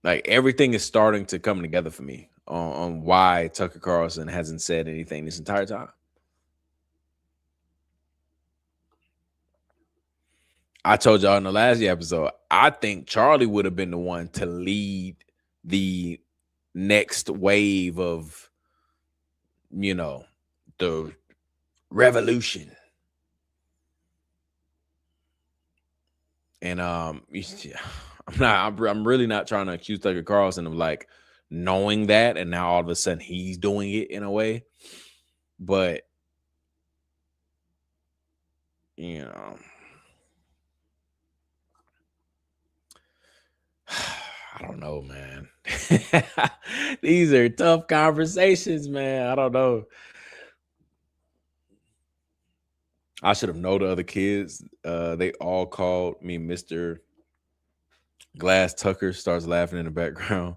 Like, everything is starting to come together for me on why Tucker Carlson hasn't said anything this entire time. I told y'all in the last episode, I think Charlie would have been the one to lead the next wave of, you know, the revolution. And I'm really not trying to accuse Tucker Carlson of like knowing that, and now all of a sudden he's doing it in a way. But you know, I don't know, man. These are tough conversations, man. I don't know. I should have known the other kids. They all called me Mr. Glass. Tucker starts laughing in the background.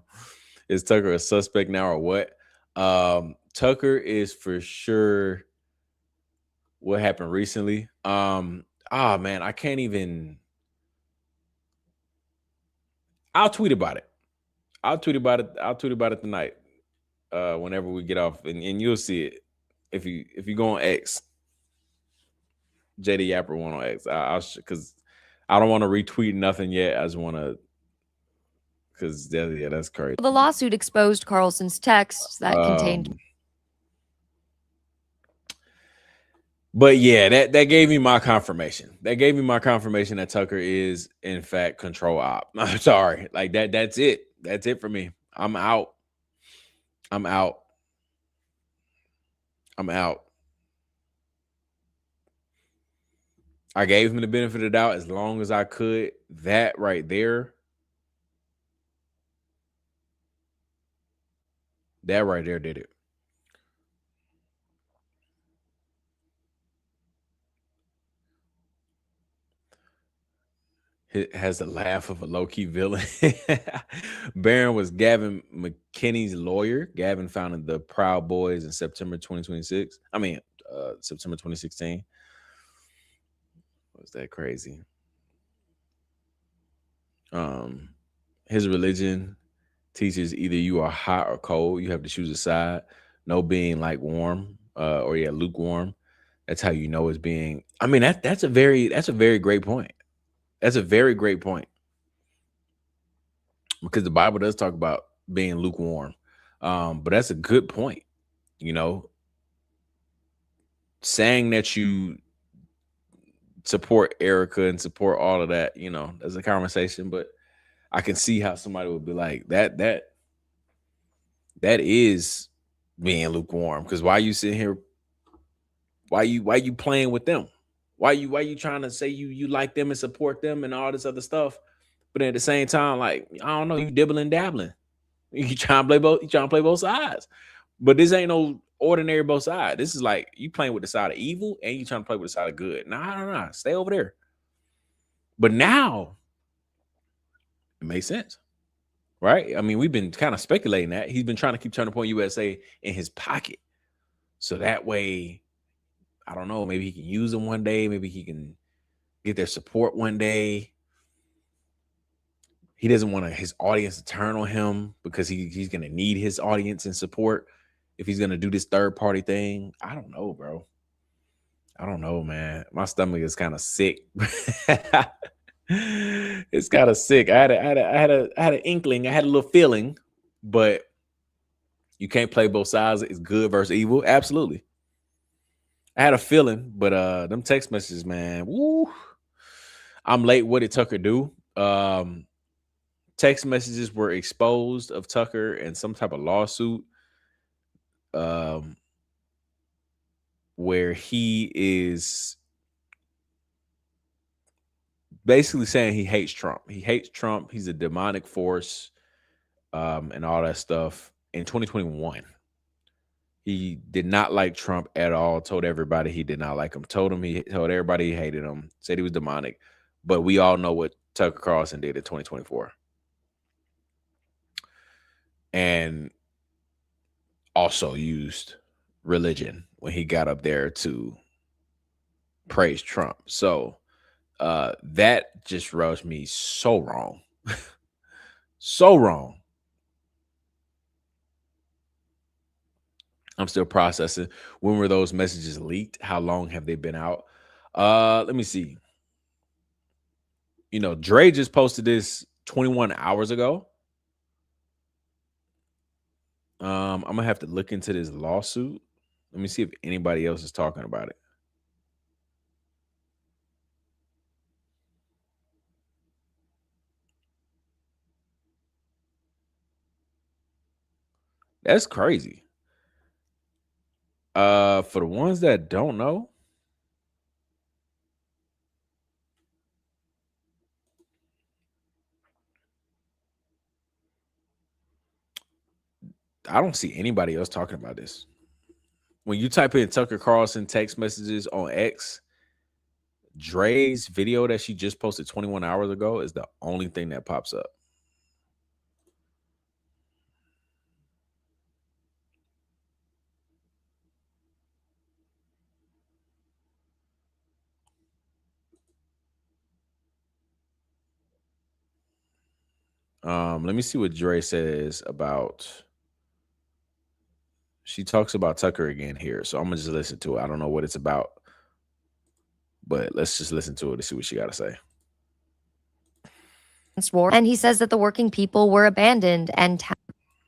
Is Tucker a suspect now or what? Tucker is for sure what happened recently. Man, I can't even. I'll tweet about it. I'll tweet about it tonight. Whenever we get off, and you'll see it if you go on X. JD Yapper one on X. I'll because I don't want to retweet nothing yet. I just want to, because that's crazy. The lawsuit exposed Carlson's texts that contained. But yeah, that gave me my confirmation. That gave me my confirmation that Tucker is in fact control op. I'm sorry, like that. That's it. That's it for me. I'm out. I'm out. I'm out. I gave him the benefit of the doubt as long as I could. That right there. That right there did it. It has the laugh of a low-key villain. Barron was Gavin McKinney's lawyer. Gavin founded the Proud Boys in September 2026. September 2016. Was that crazy? His religion teaches either you are hot or cold. You have to choose a side. No being like warm or lukewarm. That's how you know it's being. I mean, that's a very great point. That's a very great point, because the Bible does talk about being lukewarm. But that's a good point. You know, saying that you support Erica and support all of that, you know, there's a conversation, but I can see how somebody would be like that is being lukewarm. Because why you sitting here? Why you playing with them? Why you trying to say you like them and support them and all this other stuff, but at the same time, like, I don't know, you dibbling dabbling. You trying to play both sides. But this ain't no ordinary both sides. This is like you playing with the side of evil and you trying to play with the side of good. Nah, stay over there. But now it makes sense, right? I mean, we've been kind of speculating that he's been trying to keep Turning Point USA in his pocket, so that way, I don't know, maybe he can use them one day. Maybe he can get their support one day. He doesn't want his audience to turn on him, because he's going to need his audience and support if he's going to do this third-party thing. I don't know, bro. I don't know, man. My stomach is kind of sick. It's kind of sick. I had an inkling. I had a little feeling, but you can't play both sides. It's good versus evil. Absolutely. I had a feeling, but them text messages, man. Woo. I'm late. What did Tucker do? Text messages were exposed of Tucker in some type of lawsuit, where he is basically saying he hates Trump. He hates Trump. He's a demonic force, and all that stuff. In 2021, he did not like Trump at all. Told everybody he did not like him. Told everybody he hated him. Said he was demonic. But we all know what Tucker Carlson did in 2024. And also used religion when he got up there to praise Trump. So that just rubs me so wrong. So wrong. I'm still processing. When were those messages leaked? How long have they been out? Let me see. You know, Dre just posted this 21 hours ago. I'm gonna have to look into this lawsuit. Let me see if anybody else is talking about it. That's crazy. For the ones that don't know, I don't see anybody else talking about this. When you type in Tucker Carlson text messages on X, Dre's video that she just posted 21 hours ago is the only thing that pops up. Let me see what Dre says about. She talks about Tucker again here, so I'm gonna just listen to it. I don't know what it's about, but let's just listen to it and see what she got to say. War. And he says that the working people were abandoned and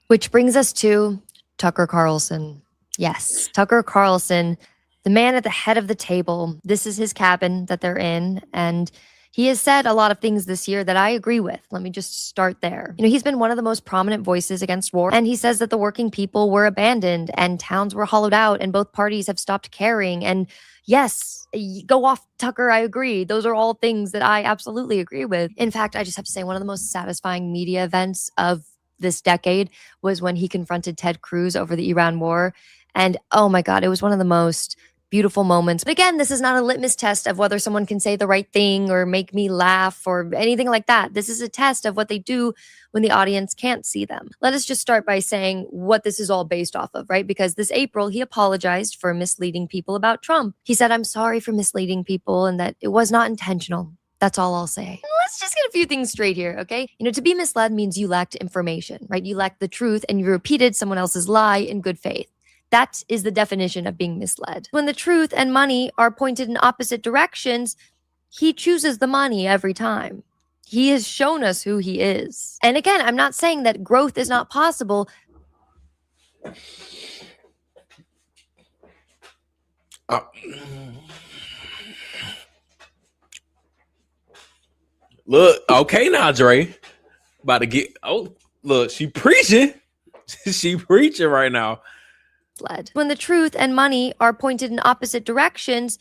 which brings us to Tucker Carlson. Yes, Tucker Carlson, the man at the head of the table. This is his cabin that they're in, and he has said a lot of things this year that I agree with. Let me just start there. You know, he's been one of the most prominent voices against war, and he says that the working people were abandoned and towns were hollowed out and both parties have stopped caring. And yes, go off, Tucker, I agree. Those are all things that I absolutely agree with. In fact, I just have to say one of the most satisfying media events of this decade was when he confronted Ted Cruz over the Iran war. And oh my God, it was one of the most beautiful moments. But again, this is not a litmus test of whether someone can say the right thing or make me laugh or anything like that. This is a test of what they do when the audience can't see them. Let us just start by saying what this is all based off of, right? Because this April, he apologized for misleading people about Trump. He said, "I'm sorry for misleading people and that it was not intentional." That's all I'll say. Let's just get a few things straight here, okay? You know, to be misled means you lacked information, right? You lacked the truth and you repeated someone else's lie in good faith. That is the definition of being misled. When the truth and money are pointed in opposite directions, he chooses the money every time. He has shown us who he is. And again, I'm not saying that growth is not possible. Look, okay now, Dre. About to get, look, she preaching. She preaching right now. When the truth and money are pointed in opposite directions,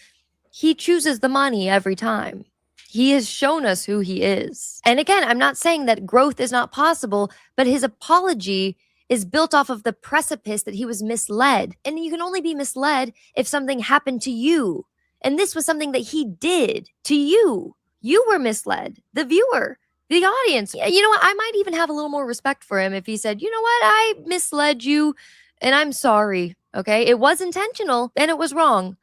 he chooses the money every time. He has shown us who he is. And again, I'm not saying that growth is not possible, but his apology is built off of the precipice that he was misled. And you can only be misled if something happened to you. And this was something that he did to you. You were misled, the viewer, the audience. You know what? I might even have a little more respect for him if he said, "You know what? I misled you. And I'm sorry, okay? It was intentional and it was wrong."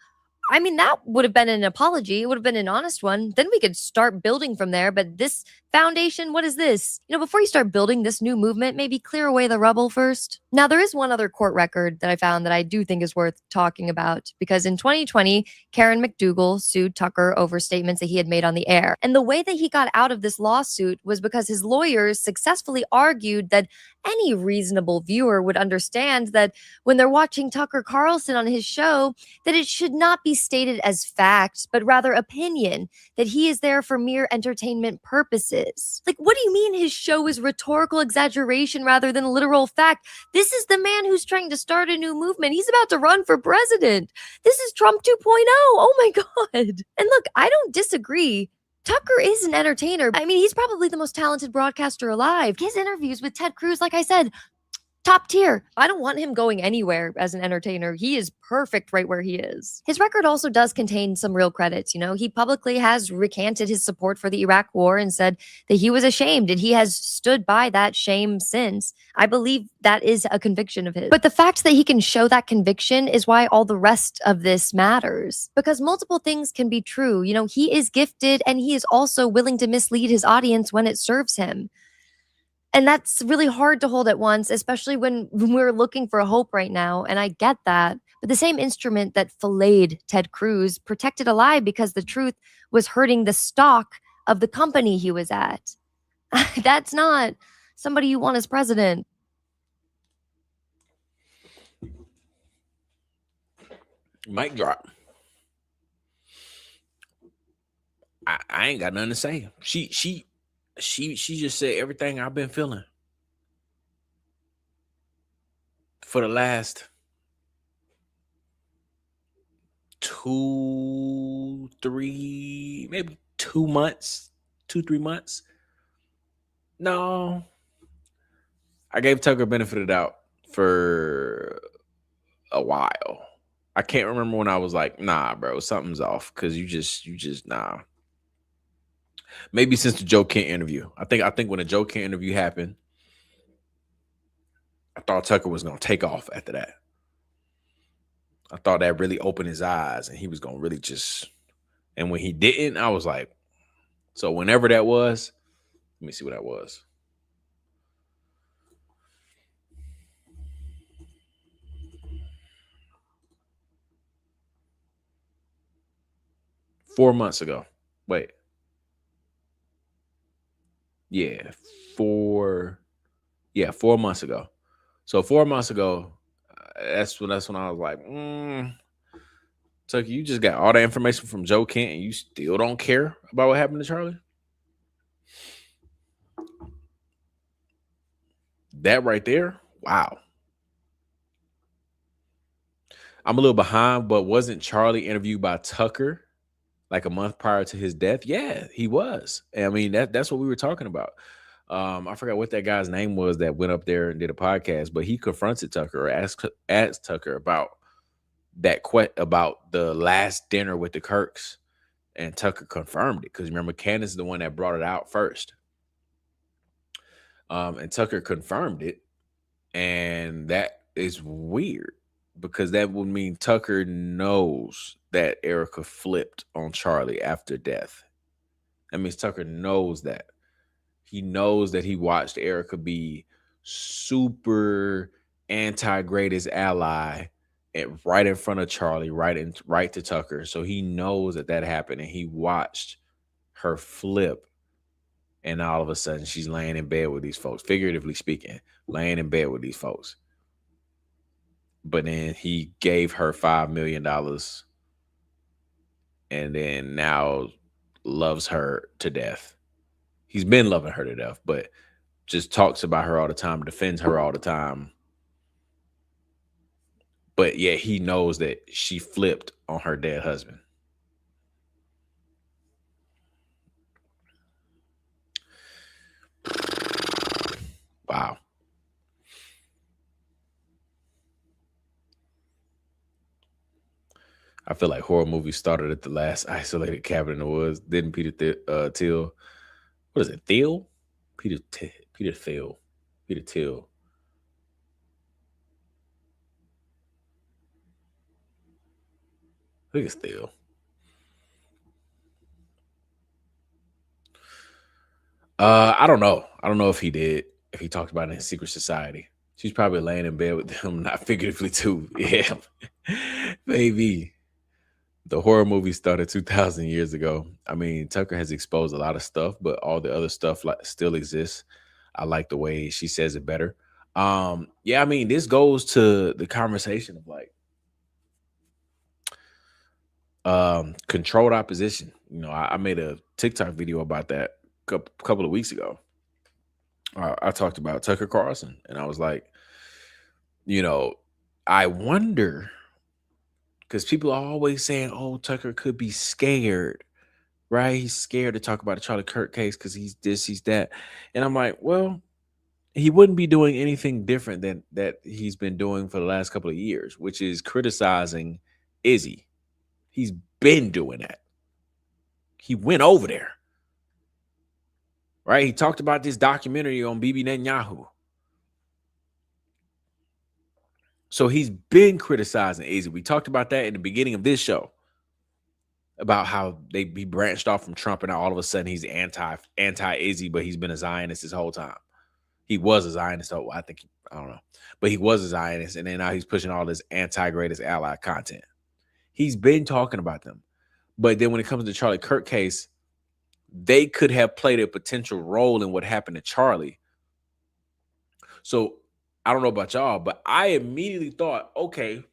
I mean, that would have been an apology. It would have been an honest one. Then we could start building from there. But this foundation, what is this? You know, before you start building this new movement, maybe clear away the rubble first. Now, there is one other court record that I found that I do think is worth talking about, because in 2020, Karen McDougal sued Tucker over statements that he had made on the air. And the way that he got out of this lawsuit was because his lawyers successfully argued that any reasonable viewer would understand that when they're watching Tucker Carlson on his show, that it should not be stated as fact, but rather opinion, that he is there for mere entertainment purposes. Like, what do you mean his show is rhetorical exaggeration rather than literal fact? This is the man who's trying to start a new movement. He's about to run for president. This is Trump 2.0. Oh my God. And look, I don't disagree. Tucker is an entertainer. I mean, he's probably the most talented broadcaster alive. His interviews with Ted Cruz, like I said, top tier. I don't want him going anywhere as an entertainer. He is perfect right where he is. His record also does contain some real credits. You know, he publicly has recanted his support for the Iraq War and said that he was ashamed, and he has stood by that shame since. I believe that is a conviction of his. But the fact that he can show that conviction is why all the rest of this matters. Because multiple things can be true. You know, he is gifted, and he is also willing to mislead his audience when it serves him. And that's really hard to hold at once, especially when we're looking for hope right now. And I get that. But the same instrument that filleted Ted Cruz protected alive because the truth was hurting the stock of the company he was at. That's not somebody you want as president. Mic drop. I ain't got nothing to say. She just said everything I've been feeling for the last 2, 3, maybe 2 months, 2-3 months. No, I gave Tucker benefit of the doubt for a while. I can't remember when I was like, nah, bro, something's off. Cause you just nah. Maybe since the Joe Kent interview. I think when the Joe Kent interview happened, I thought Tucker was gonna take off after that. I thought that really opened his eyes and he was gonna really just, and when he didn't, I was like, so whenever that was, let me see what that was. Four months ago. Wait. Yeah, 4 months ago. So 4 months ago, that's when I was like, Tucker, you just got all the information from Joe Kent and you still don't care about what happened to Charlie? That right there, wow. I'm a little behind, but wasn't Charlie interviewed by Tucker like a month prior to his death? Yeah, he was. I mean, that's what we were talking about. I forgot what that guy's name was that went up there and did a podcast, but he confronted Tucker or asked Tucker about about the last dinner with the Kirks, and Tucker confirmed it because remember Candace is the one that brought it out first. And Tucker confirmed it, and that is weird because that would mean Tucker knows that Erica flipped on Charlie after death. That means Tucker knows that. He knows that he watched Erica be super anti-greatest ally right in front of Charlie, right to Tucker. So he knows that happened, and he watched her flip. And all of a sudden, she's laying in bed with these folks, figuratively speaking, laying in bed with these folks. But then he gave her $5 million and then now loves her to death. He's been loving her to death, but just talks about her all the time, defends her all the time. But yeah, he knows that she flipped on her dead husband. Wow. I feel like horror movies started at the last isolated cabin in the woods. Didn't Peter Thiel? What is it? Thiel? Peter Thiel. Peter Thiel. I think it's Thiel. I don't know. I don't know if he did. If he talked about it in Secret Society. She's probably laying in bed with him, not figuratively too. Yeah, maybe. The horror movie started 2,000 years ago. I mean, Tucker has exposed a lot of stuff, but all the other stuff still exists. I like the way she says it better. Yeah, I mean, this goes to the conversation of like controlled opposition. You know, I made a TikTok video about that a couple of weeks ago. I talked about Tucker Carlson, and I was like, you know, I wonder, because people are always saying, oh, Tucker could be scared, right? He's scared to talk about the Charlie Kirk case because he's this, he's that. And I'm like, well, he wouldn't be doing anything different than that he's been doing for the last couple of years, which is criticizing Izzy. He's been doing that. He went over there, right? He talked about this documentary on Bibi Netanyahu. So he's been criticizing Izzy. We talked about that in the beginning of this show, about how he branched off from Trump, and now all of a sudden he's anti-Izzy, but he's been a Zionist this whole time. He was a Zionist, so I don't know, but he was a Zionist, and then now he's pushing all this anti-greatest ally content. He's been talking about them. But then when it comes to the Charlie Kirk case, they could have played a potential role in what happened to Charlie. So I don't know about y'all, but I immediately thought, okay,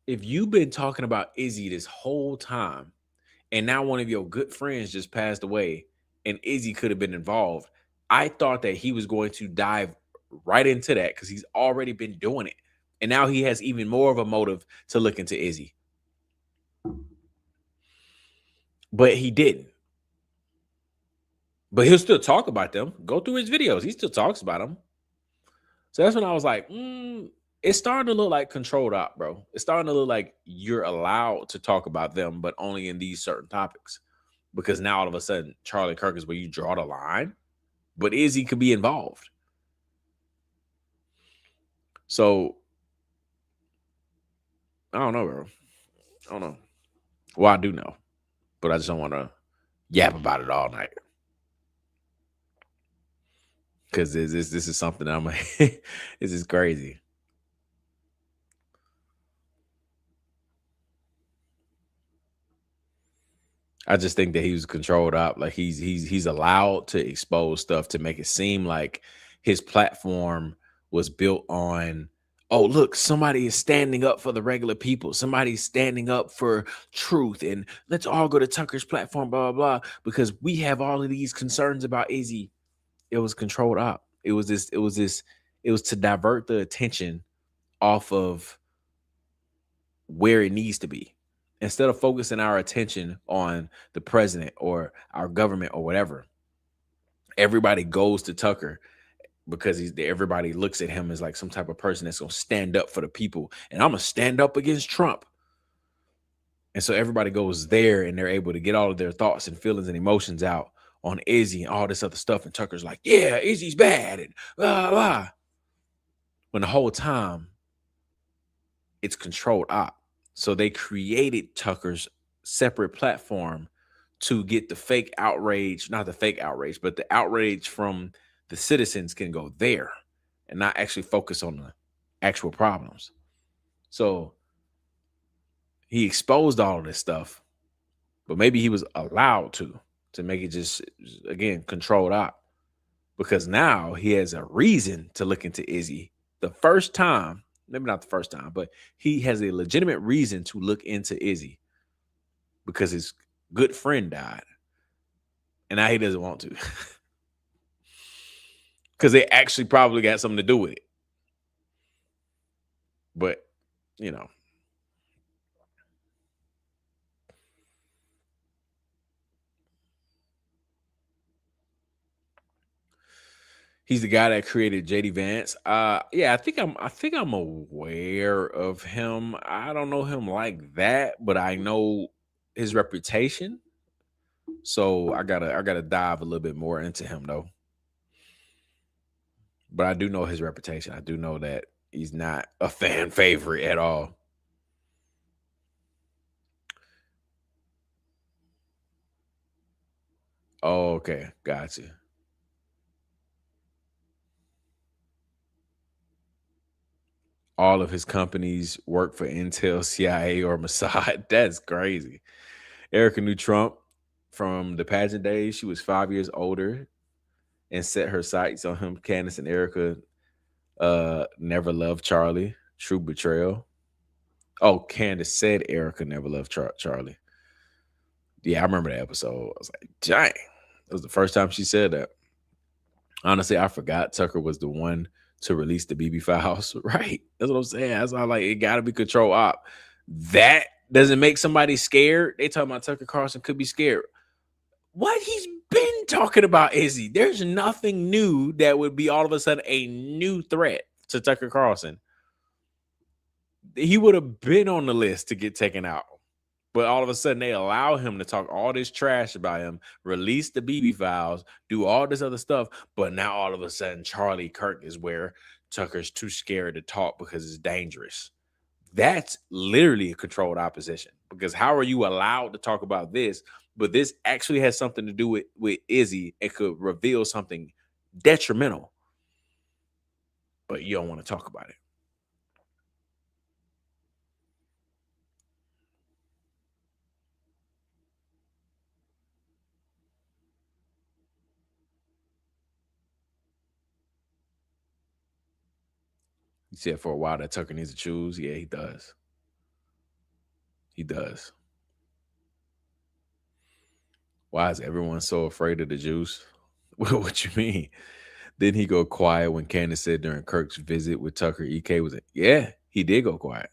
if you've been talking about Izzy this whole time, and now one of your good friends just passed away, and Izzy could have been involved, I thought that he was going to dive right into that because he's already been doing it. And now he has even more of a motive to look into Izzy. But he didn't. But he'll still talk about them. Go through his videos. He still talks about them. So that's when I was like, it's starting to look like controlled op, bro. It's starting to look like you're allowed to talk about them, but only in these certain topics. Because now all of a sudden, Charlie Kirk is where you draw the line. But Izzy could be involved. So, I don't know, bro. I don't know. Well, I do know. But I just don't want to yap about it all night. Because this is something I'm like, this is crazy. I just think that he was controlled up. Like he's allowed to expose stuff to make it seem like his platform was built on, oh, look, somebody is standing up for the regular people. Somebody's standing up for truth. And let's all go to Tucker's platform, blah, blah, blah, because we have all of these concerns about Izzy. It was controlled up. It was to divert the attention off of where it needs to be. Instead of focusing our attention on the president or our government or whatever, everybody goes to Tucker because everybody looks at him as like some type of person that's going to stand up for the people. And I'm going to stand up against Trump. And so everybody goes there and they're able to get all of their thoughts and feelings and emotions out on Izzy and all this other stuff. And Tucker's like, yeah, Izzy's bad and blah, blah. When the whole time it's controlled op. So they created Tucker's separate platform to get the fake outrage, not the fake outrage, but the outrage from the citizens can go there and not actually focus on the actual problems. So he exposed all of this stuff, but maybe he was allowed to make it just, again, controlled op, because now he has a reason to look into Izzy the first time. Maybe not the first time, but he has a legitimate reason to look into Izzy because his good friend died. And now he doesn't want to. Because they actually probably got something to do with it. But, you know. He's the guy that created JD Vance. Yeah, I think I'm aware of him. I don't know him like that, but I know his reputation. So I gotta dive a little bit more into him though. But I do know his reputation. I do know that he's not a fan favorite at all. Oh, okay, gotcha. All of his companies work for Intel, CIA, or Mossad. That's crazy. Erica knew Trump from the pageant days. She was 5 years older and set her sights on him. Candace and Erica never loved Charlie. True betrayal. Oh, Candace said Erica never loved Charlie. Yeah, I remember that episode. I was like, dang. That was the first time she said that. Honestly, I forgot Tucker was the one to release the BB files. Right. That's what I'm saying. That's why like it gotta be control op. That doesn't make somebody scared. They talking about Tucker Carlson could be scared. What? He's been talking about Izzy. There's nothing new that would be all of a sudden a new threat to Tucker Carlson. He would have been on the list to get taken out. But all of a sudden, they allow him to talk all this trash about him, release the BB files, do all this other stuff. But now all of a sudden, Charlie Kirk is where Tucker's too scared to talk because it's dangerous. That's literally a controlled opposition. Because how are you allowed to talk about this? But this actually has something to do with Izzy. It could reveal something detrimental. But you don't want to talk about it. He said for a while that Tucker needs to choose. Yeah, he does. He does. Why is everyone so afraid of the juice? What you mean? Didn't he go quiet when Candace said during Kirk's visit with Tucker, EK was yeah, he did go quiet.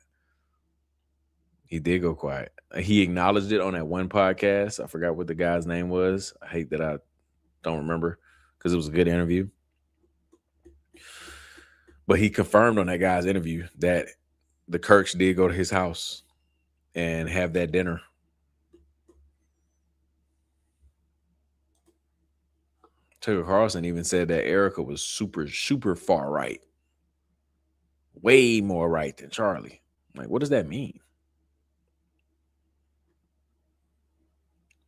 He did go quiet. He acknowledged it on that one podcast. I forgot what the guy's name was. I hate that I don't remember because it was a good interview. But he confirmed on that guy's interview that the Kirks did go to his house and have that dinner. Tucker Carlson even said that Erica was super, super far right. Way more right than Charlie. Like, what does that mean?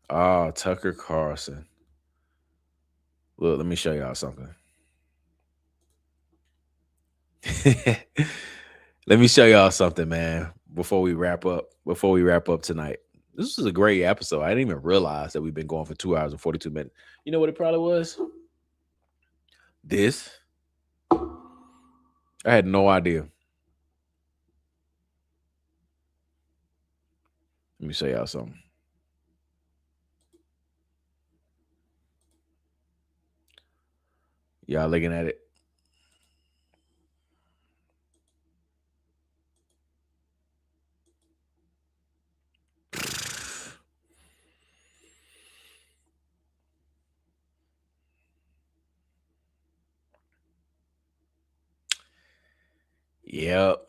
Oh, Tucker Carlson. Look, let me show y'all something. Let me show y'all something, man, before we wrap up tonight. This was a great episode. I didn't even realize that we've been going for 2 hours and 42 minutes. You know what it probably was? This. I had no idea. Let me show y'all something. Y'all looking at it? Yep.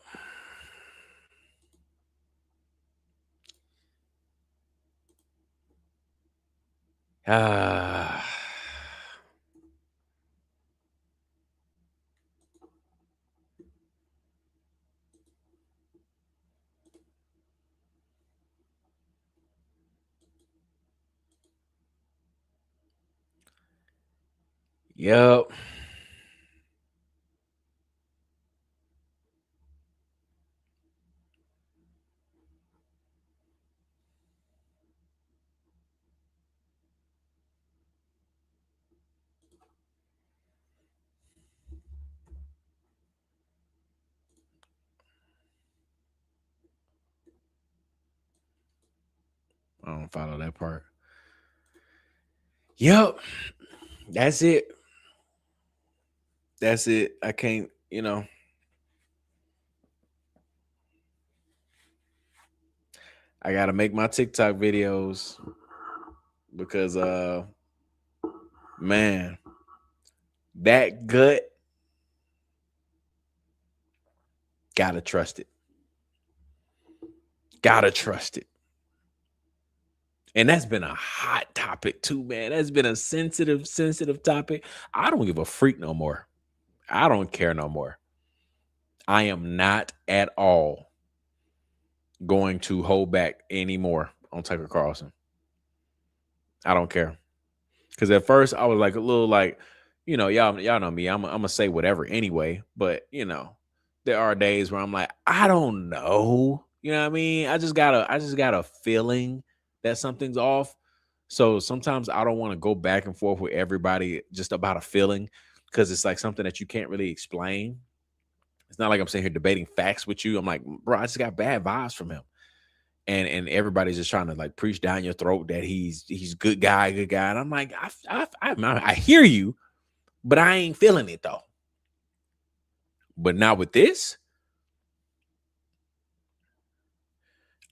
Yep. I don't follow that part. Yep. That's it. That's it. I can't, I gotta make my TikTok videos because man, that gut, gotta trust it. Gotta trust it. And that's been a hot topic too, man. That's been a sensitive topic. I don't give a freak no more. I don't care no more. I am not at all going to hold back anymore on Tucker Carlson. I don't care. Because at first I was like a little like, y'all know me. I'm gonna say whatever anyway. But there are days where I'm like, I don't know. You know what I mean? I just got a feeling that something's off. So sometimes I don't want to go back and forth with everybody just about a feeling because it's like something that you can't really explain. It's not like I'm sitting here debating facts with you. I'm like, bro, I just got bad vibes from him. And everybody's just trying to like preach down your throat that he's good guy. And I'm like, I hear you, but I ain't feeling it though. But now with this,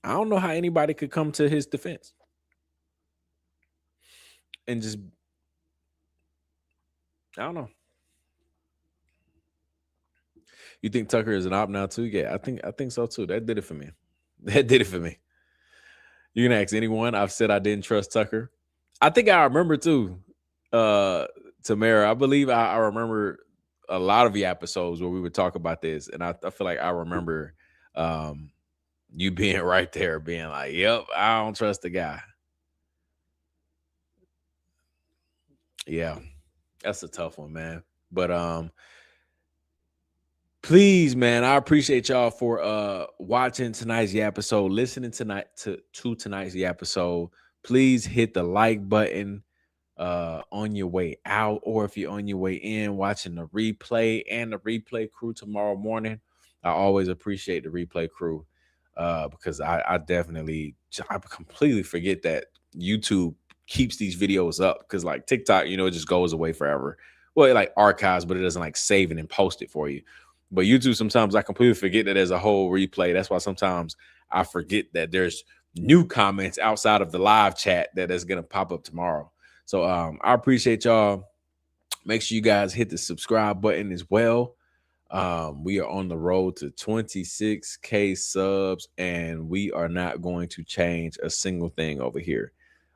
I don't know how anybody could come to his defense. and just, I don't know. You think Tucker is an op now too? Yeah, I think so too. That did it for me. That did it for me. You can ask anyone. I've said I didn't trust Tucker. I think I remember too, Tamara. I believe I remember a lot of the episodes where we would talk about this, and I feel like I remember you being right there, being like, "Yep, I don't trust the guy." Yeah, that's a tough one, man. But please, man, I appreciate y'all for watching tonight's episode, listening tonight to tonight's episode. Please hit the like button on your way out, or if you're on your way in watching the replay and the replay crew tomorrow morning. I always appreciate the replay crew because I completely forget that YouTube keeps these videos up, because like TikTok, it just goes away forever. Well, it like archives, but it doesn't like save it and post it for you. But YouTube, sometimes I completely forget that there's a whole replay. That's why sometimes I forget that there's new comments outside of the live chat that is going to pop up tomorrow. So I appreciate y'all. Make sure you guys hit the subscribe button as well. We are on the road to 26K subs, and we are not going to change a single thing over here.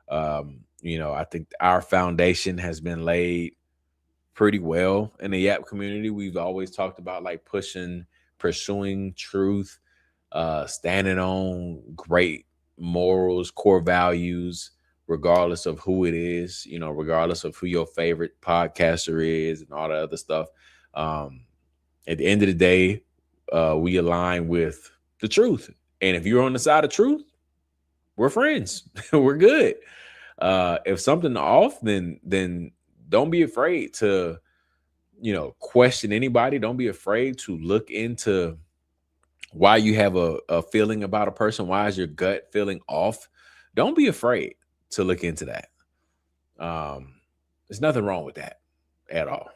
I think our foundation has been laid pretty well in the Yap community. We've always talked about like pursuing truth, standing on great morals, core values, regardless of who it is, regardless of who your favorite podcaster is and all that other stuff. At the end of the day, we align with the truth. And if you're on the side of truth, we're friends. We're good. If something off, then don't be afraid to, question anybody. Don't be afraid to look into why you have a feeling about a person. Why is your gut feeling off? Don't be afraid to look into that. There's nothing wrong with that at all.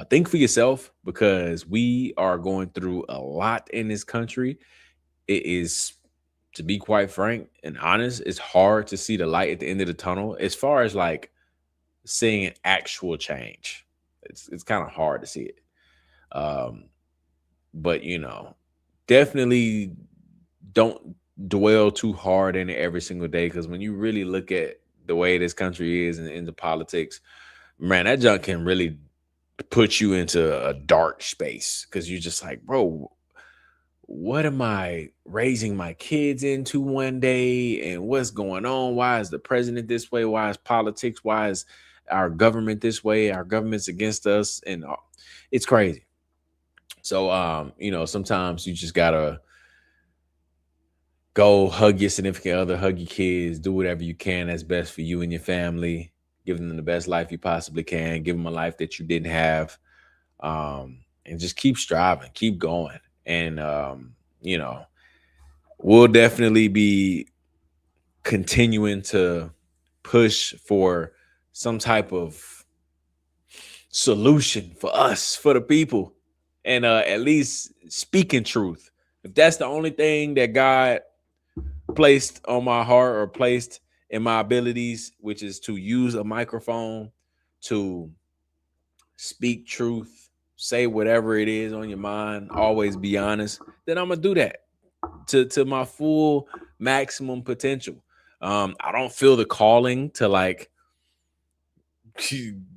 Think for yourself, because we are going through a lot in this country. It is, to be quite frank and honest, it's hard to see the light at the end of the tunnel as far as like seeing an actual change. It's kind of hard to see it. But definitely don't dwell too hard in it every single day, because when you really look at the way this country is and into politics, man, that junk can really put you into a dark space, because you're just like, bro, what am I raising my kids into one day? And what's going on? Why is the president this way? Why is politics? Why is our government this way? Our government's against us. And it's crazy. So, sometimes you just gotta go hug your significant other, hug your kids, do whatever you can that's best for you and your family. Give them the best life you possibly can. Give them a life that you didn't have. And just keep striving, keep going. And, we'll definitely be continuing to push for some type of solution for us, for the people, and at least speaking truth. If that's the only thing that God placed on my heart or placed in my abilities, which is to use a microphone to speak truth, say whatever it is on your mind, always be honest, then I'm gonna do that to my full maximum potential. I don't feel the calling to like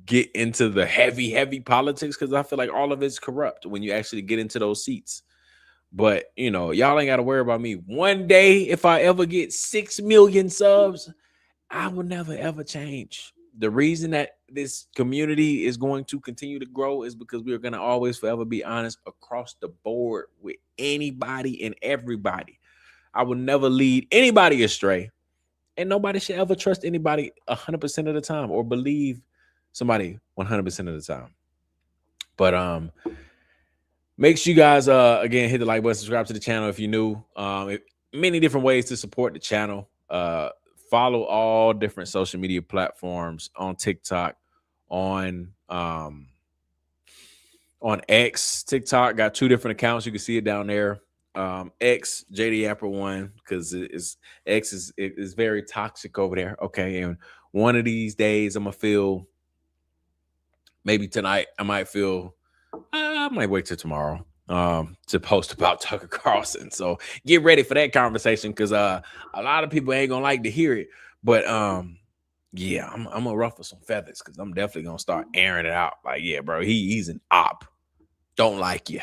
get into the heavy politics, because I feel like all of it's corrupt when you actually get into those seats. But y'all ain't got to worry about me. One day, if I ever get 6 million subs, I will never ever change. The reason that this community is going to continue to grow is because we are going to always forever be honest across the board with anybody and everybody. I will never lead anybody astray, and nobody should ever trust anybody 100% of the time or believe somebody 100% of the time. But make sure you guys again hit the like button, subscribe to the channel if you're new. Many different ways to support the channel. Follow all different social media platforms on TikTok, on X. TikTok got 2 different accounts. You can see it down there. X JD Apple 1, because X is very toxic over there. Okay, and one of these days I'm gonna feel, maybe tonight I might feel, I might wait till tomorrow to post about Tucker Carlson. So get ready for that conversation, because a lot of people ain't gonna like to hear it. But yeah, I'm gonna ruffle some feathers, because I'm definitely gonna start airing it out. Like, yeah, bro, he's an op. Don't like you.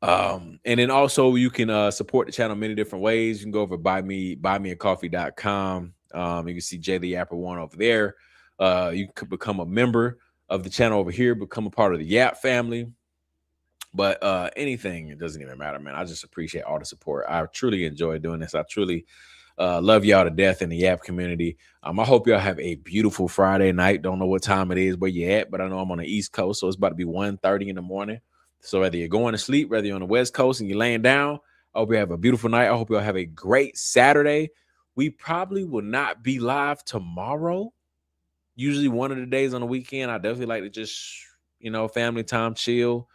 And then also you can support the channel many different ways. You can go over buymeacoffee.com. You can see Jay the Yapper one over there. You could become a member of the channel over here, become a part of the Yap family. But anything, it doesn't even matter, man. I just appreciate all the support. I truly enjoy doing this. I truly love y'all to death in the Yap community. I hope y'all have a beautiful Friday night. Don't know what time it is where you at, but I know I'm on the East Coast, so it's about to be 1:30 in the morning. So whether you're going to sleep, whether you're on the West Coast and you're laying down, I hope you have a beautiful night. I hope y'all have a great Saturday. We probably will not be live tomorrow. Usually one of the days on the weekend, I definitely like to just, family time, chill,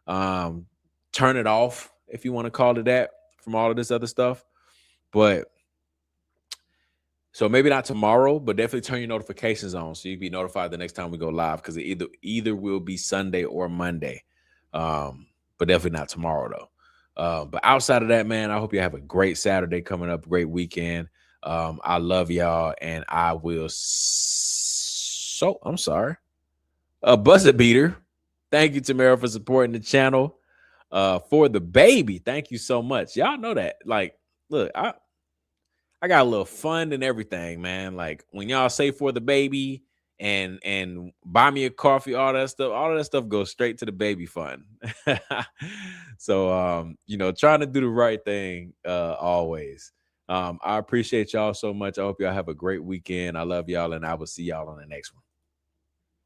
turn it off, if you want to call it that, from all of this other stuff. But so maybe not tomorrow, but definitely turn your notifications on so you'll be notified the next time we go live, because it either will be Sunday or Monday. But definitely not tomorrow though. But outside of that, man, I hope you have a great Saturday coming up, great weekend. I love y'all, and I will. I'm sorry. A buzzer beater. Thank you, Tamara, for supporting the channel. For the baby, thank you so much. Y'all know that. Like, look, I got a little fun and everything, man. Like when y'all say for the baby and buy me a coffee, all that stuff goes straight to the baby fund. So trying to do the right thing always. I appreciate y'all so much. I hope y'all have a great weekend. I love y'all, and I will see y'all on the next one.